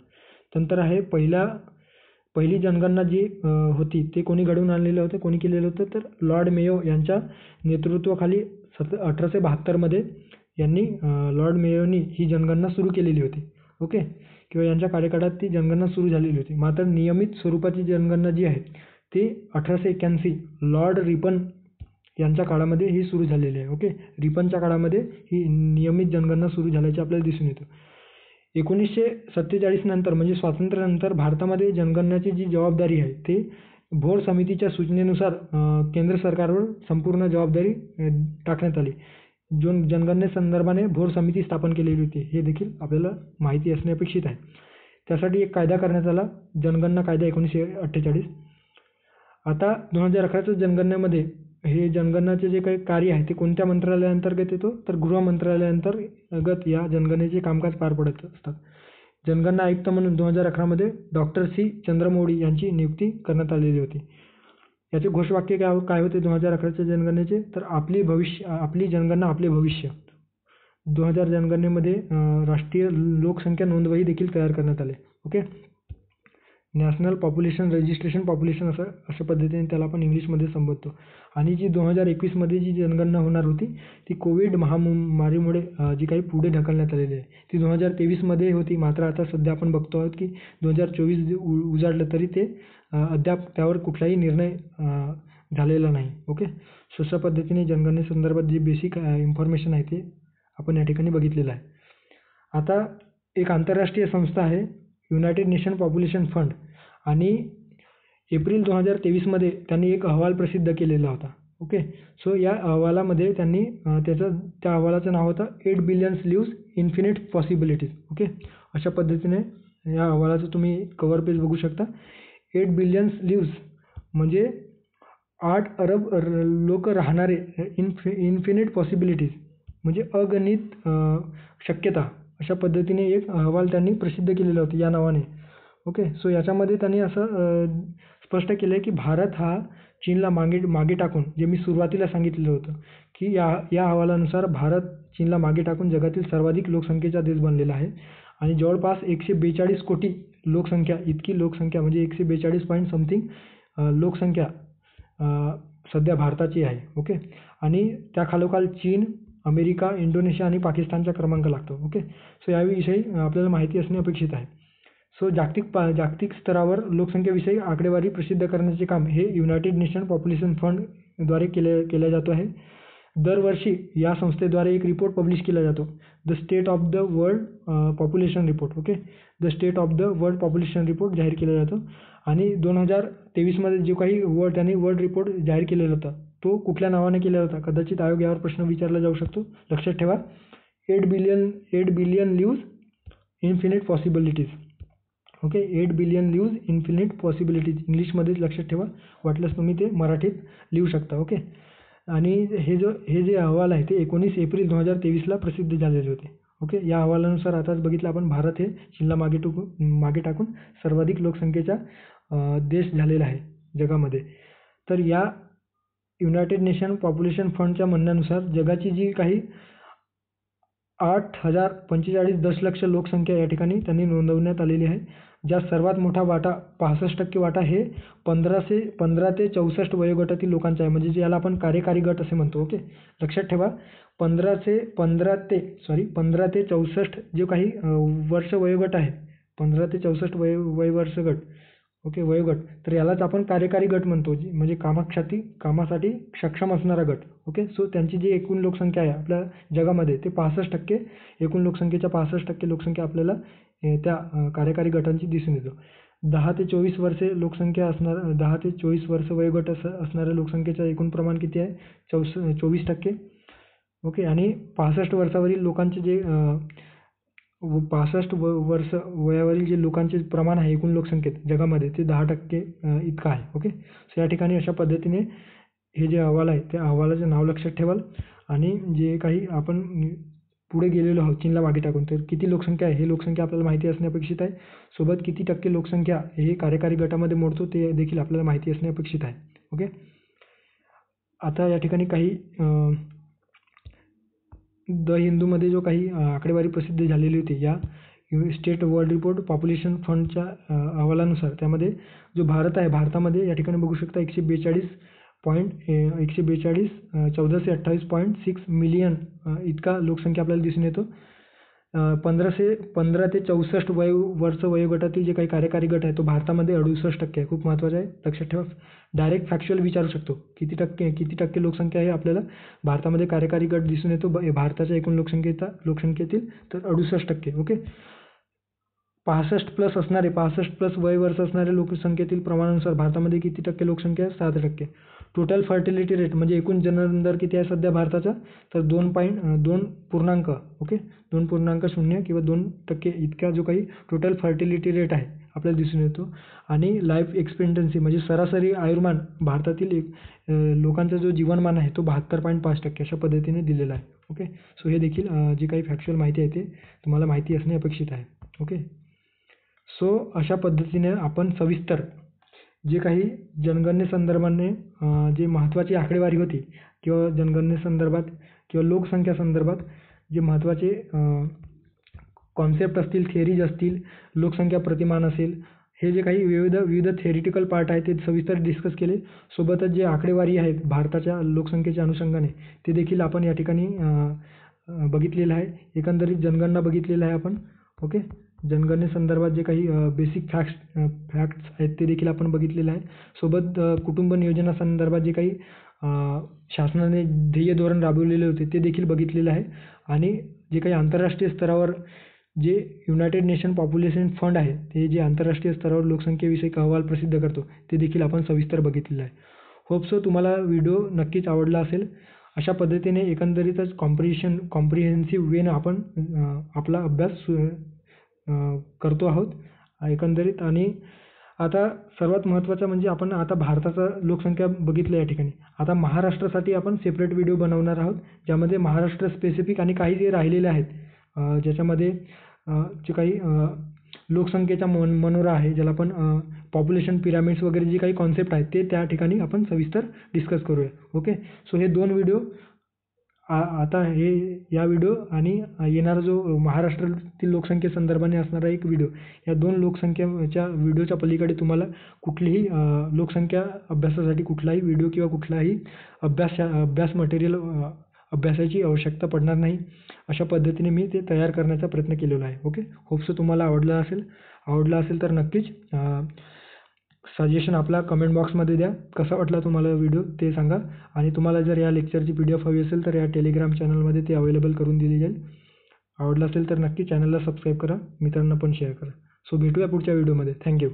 नंतर आहे पहिली जनगणना जी होती ते कोणी घडवून आणलेलं होतं कोणी केलेलं होतं तर लॉर्ड मेयो यांच्या नेतृत्वाखाली 1872 मध्ये यांनी लॉर्ड मेयोनी ही जनगणना सुरू केलेली होती. ओके. किंवा यांच्या कार्यकाळात ती जनगणना सुरू झालेली होती. मात्र नियमित स्वरूपाची जनगणना जी आहे ती 1881 लॉर्ड रिपन यांच्या काळामध्ये ही सुरू झालेली आहे. ओके. रिपनच्या काळामध्ये ही नियमित जनगणना सुरू झाल्याचे आपल्याला दिसून येतं. 1947 नंतर म्हणजे स्वातंत्र्यानंतर भारतामध्ये जनगणनेची जी जबाबदारी आहे ते भोर समितीच्या सूचनेनुसार केंद्र सरकारवर संपूर्ण जबाबदारी टाकण्यात आली. जो जनगणनेसंदर्भाने भोर समिती स्थापन केलेली होती हे देखील आपल्याला माहिती असणे अपेक्षित आहे. त्यासाठी एक कायदा करण्यात आला जनगणना कायदा 1948. आता 2011च्या जनगणनेमध्ये हे जनगणनाचे जे काही कार्य आहे ते कोणत्या मंत्रालयाअंतर्गत येतो तर गृह मंत्रालयाअंतर्गत या जनगणनेचे कामकाज पार पडत असतात. जनगणना आयुक्त म्हणून 2011 मध्ये डॉक्टर सी चंद्रमौळी यांची नियुक्ती करण्यात आलेली होती. याचे घोषवाक्य काय होते 2011च्या जनगणनेचे तर आपली जनगणना आपले भविष्य. 2000 जनगणनेमध्ये राष्ट्रीय लोकसंख्या नोंदवही देखील तयार करण्यात आले. Okay. National population registration population अशा पद्धतीने त्याला आपण इंग्लिशमध्ये संबोधतो. आणि जी 2021मध्ये जी जनगणना होणार होती ती कोविड महामारीमुळे जी काही पुढे ढकलण्यात आलेली आहे. ती 2023मध्ये होती, मात्र आता सध्या आपण बघतो आहोत की 2024 उजाडलं तरी ते अद्याप त्यावर कुठलाही निर्णय झालेला नाही. ओके, सो अशा पद्धतीने जनगणनेसंदर्भात जी बेसिक इन्फॉर्मेशन आहे ते आपण या ठिकाणी बघितलेलं आहे. आता एक आंतरराष्ट्रीय संस्था आहे युनायटेड नेशन पॉप्युलेशन फंड, आणि एप्रिल 2023मध्ये त्यांनी एक अहवाल प्रसिद्ध केलेला होता. ओके, सो या अहवालामध्ये त्यांनी त्या अहवालाचं नाव होतं 8 billions lives infinite possibilities. Okay, अशा पद्धतीने या अहवालाचं तुम्ही कव्हर पेज बघू शकता. 8 बिलियन्स लिव्स म्हणजे 8 अरब लोक राहणारे इन्फिनिट पॉसिबिलिटीज म्हणजे अगणित शक्यता, अशा पद्धतीने एक अहवाल त्यांनी प्रसिद्ध केलेला होता या नावाने. ओके, सो याच्यामध्ये त्यांनी असं स्पष्ट केलं आहे की भारत हा चीनला मागे टाकून, जे मी सुरुवातीला सांगितलेलं होतं की या अहवालानुसार भारत चीनला मागे टाकून जगातील सर्वाधिक लोकसंख्येचा देश बनलेला आहे. आणि जवळपास 142 कोटी लोकसंख्या, इतकी लोकसंख्या म्हणजे 142 पॉईंट समथिंग लोकसंख्या सध्या भारताची आहे. ओके, आणि त्याखालोखाल चीन, अमेरिका, इंडोनेशिया आणि पाकिस्तानचा क्रमांक लागतो. ओके, सो याविषयी आपल्याला माहिती असणे अपेक्षित आहे. सो जागतिक स्तरावर लोकसंख्येविषयी आकडेवारी प्रसिद्ध करण्याचे काम हे युनायटेड नेशन पॉप्युलेशन फंडद्वारे केलं जातो आहे. दरवर्षी या संस्थेद्वारे एक रिपोर्ट पब्लिश केला जातो, the state of the world population report. Okay, the state of the world population report जाहीर केला जातो. आणि 2023मध्ये जो काही त्यांनी वर्ल्ड रिपोर्ट जाहीर केलेला होता तो कुठल्या नावाने केला होता, कदाचित आयोग यावर प्रश्न विचारला जाऊ शकतो. लक्षात ठेवा, 8 billion lives infinite possibilities. Okay, 8 billion lives infinite possibilities इंग्लिशमध्येच लक्षात ठेवा, वाटल्यास तुम्ही ते मराठीत लिहू शकता. ओके, आणि हे जे अहवाल आहे ते 19 एप्रिल 2023ला प्रसिद्ध झालेले होते. ओके, या अहवालानुसार आताच बघितलं आपण, भारत हे चीनला मागे टाकून सर्वाधिक लोकसंख्येचा देश झालेला आहे जगामध्ये. तर या युनायटेड नेशन पॉप्युलेशन फंडच्या म्हणण्यानुसार जगाची जी काही 8,045 दशलक्ष लोकसंख्या या ठिकाणी त्यांनी नोंदवण्यात आलेली आहे, ज्यात सर्वात मोठा वाटा 65% वाटा हे 15 ते 64 वयोगटातील लोकांचा आहे, म्हणजे याला आपण कार्यकारी गट असे म्हणतो. ओके, लक्षात ठेवा, 15 ते 64 जे काही वर्ष वयोगट आहे, 15 ते 64 वर्ष गट. ओके, वयोगट, तर यालाच आपण कार्यकारी गट म्हणतो, म्हणजे कामासाठी सक्षम असणारा गट. ओके, सो त्यांची जी एकूण लोकसंख्या आहे आपल्या जगामध्ये ते 65%, एकूण लोकसंख्येच्या 65% लोकसंख्या आपल्याला त्या कार्यकारी गटांची दिसून येतो. 10 ते 24 वर्षे लोकसंख्या 10 ते 24 वर्ष वयोगट असणाऱ्या लोकसंख्येचं एकूण प्रमाण किती आहे, 24%. ओके, आणि 65 वर्षावरील लोकांचे जे 65 वर्ष वयावरील जे लोकांचे प्रमाण आहे एकूण लोकसंख्येत जगामध्ये ते 10% इतकं आहे. ओके, सो या ठिकाणी अशा पद्धतीने हे जे अहवाल आहे त्या अहवालाचं नाव लक्षात ठेवाल. आणि जे काही आपण पुढे गेलेलो आहोत चीनला मागे टाकून, तर किती लोकसंख्या आहे हे लोकसंख्या आपल्याला माहिती असणे अपेक्षित आहे. सोबत किती टक्के लोकसंख्या हे कार्यकारी गटामध्ये मोडतो ते देखील आपल्याला माहिती असणे अपेक्षित आहे. ओके, आता या ठिकाणी काही द हिंदूमध्ये जो काही आकडेवारी प्रसिद्ध झालेली होती या स्टेट वर्ल्ड रिपोर्ट पॉप्युलेशन फंडच्या अहवालानुसार, त्यामध्ये जो भारत आहे, भारतामध्ये या ठिकाणी बघू शकता 1428.6 मिलियन इतका लोकसंख्या आपल्याला दिसून येतो. 15 ते 64 वर्ष वयोगटातील जे काही कार्यकारी गट आहे तो भारतामध्ये 68% आहे. खूप महत्त्वाचं आहे, लक्षात ठेवा. डायरेक्ट फॅक्च्युअल विचारू शकतो, किती टक्के लोकसंख्या आहे आपल्याला भारतामध्ये कार्यकारी गट दिसून येतो भारताच्या एकूण लोकसंख्येतील, तर 68%. ओके, 65 प्लस वय वर्ष असणाऱ्या लोकसंख्येतील प्रमाणानुसार भारतामध्ये किती टक्के लोकसंख्या आहे, 7%. टोटल फर्टिलिटी रेट म्हणजे एकूण जननदर किती आहे सध्या भारताचा, तर 2.0 ओके 2.0 किंवा 2% इतका जो काही टोटल फर्टिलिटी रेट आहे आपल्याला दिसून येतो. आणि लाईफ एक्सपेक्टन्सी म्हणजे सरासरी आयुर्मान भारतातील लोकांचा जो जीवनमान आहे तो 72.5% अशा पद्धतीने दिलेला आहे. ओके, सो हे देखील जी काही फॅक्च्युअल माहिती आहे ते तुम्हाला माहिती असणे अपेक्षित आहे. ओके, सो अशा पद्धतीने आपण सविस्तर जे काही जनगणनेसंदर्भाने जे महत्त्वाची आकडेवारी होती किंवा जनगणनेसंदर्भात किंवा लोकसंख्यासंदर्भात जे महत्त्वाचे कॉन्सेप्ट असतील, थिअरीज असतील, लोकसंख्या प्रतिमान असेल, हे जे काही विविध थेरिटिकल पार्ट आहेत ते सविस्तर डिस्कस केले. सोबतच जे आकडेवारी आहेत भारताच्या लोकसंख्येच्या अनुषंगाने ते देखील आपण या ठिकाणी बघितलेलं आहे. एकंदरीत जनगणना बघितलेलं आहे आपण. ओके. जनगणनेसंदर्भात जे काही बेसिक फॅक्ट्स आहेत ते देखील आपण बघितलेलं आहे. सोबत कुटुंब नियोजनासंदर्भात जे काही शासनाने ध्येय धोरण राबवलेले होते ते देखील बघितलेलं आहे. आणि जे काही आंतरराष्ट्रीय स्तरावर जे युनायटेड नेशन पॉप्युलेशन फंड आहे ते जे आंतरराष्ट्रीय स्तरावर लोकसंख्येविषयक अहवाल प्रसिद्ध करतो ते देखील आपण सविस्तर बघितलेलं आहे. होप सो तुम्हाला व्हिडिओ नक्कीच आवडला असेल. अशा पद्धतीने एकंदरीतच कॉम्प्रिहेन्सिव्ह वेनं आपण आपला अभ्यास करतो आहोत एकंदरीत. आणि आता सर्वात महत्त्वाचं म्हणजे आपण आता भारताचा लोकसंख्या बघितलं या ठिकाणी. आता महाराष्ट्रासाठी आपण सेपरेट व्हिडिओ बनवणार आहोत ज्यामध्ये महाराष्ट्र स्पेसिफिक आणि काही जे राहिलेले आहेत ज्याच्यामध्ये जे काही लोकसंख्येचा मनोरा आहे ज्याला आपण पॉप्युलेशन पिरामिड्स वगैरे जे काही कॉन्सेप्ट आहेत ते त्या ठिकाणी आपण सविस्तर डिस्कस करूया. ओके. सो हे 2 व्हिडिओ आता हे या व्हिडिओ आणि येणारा जो महाराष्ट्रातील लोकसंख्येसंदर्भाने असणारा एक व्हिडिओ, या 2 लोकसंख्येच्या व्हिडिओच्या पलीकडे तुम्हाला कुठलीही लोकसंख्या अभ्यासासाठी कुठलाही व्हिडिओ किंवा कुठलाही अभ्यास मटेरियल अभ्यासाची आवश्यकता पडणार नाही. अशा पद्धतीने मी ते तयार करण्याचा प्रयत्न केलेला आहे. ओके. होप सो तुम्हाला आवडला असेल तर नक्कीच सजेशन आपला कमेंट बॉक्समध्ये द्या. कसा वाटला तुम्हाला व्हिडिओ ते सांगा. आणि तुम्हाला जर या लेक्चरची PDF हवी असेल तर या टेलिग्राम चॅनलमध्ये ते अवेलेबल करून दिली जाईल. आवडलं असेल तर नक्की चॅनलला सबस्क्राईब करा, मित्रांना पण शेअर करा. सो भेटूया पुढच्या व्हिडिओमध्ये. थँक्यू.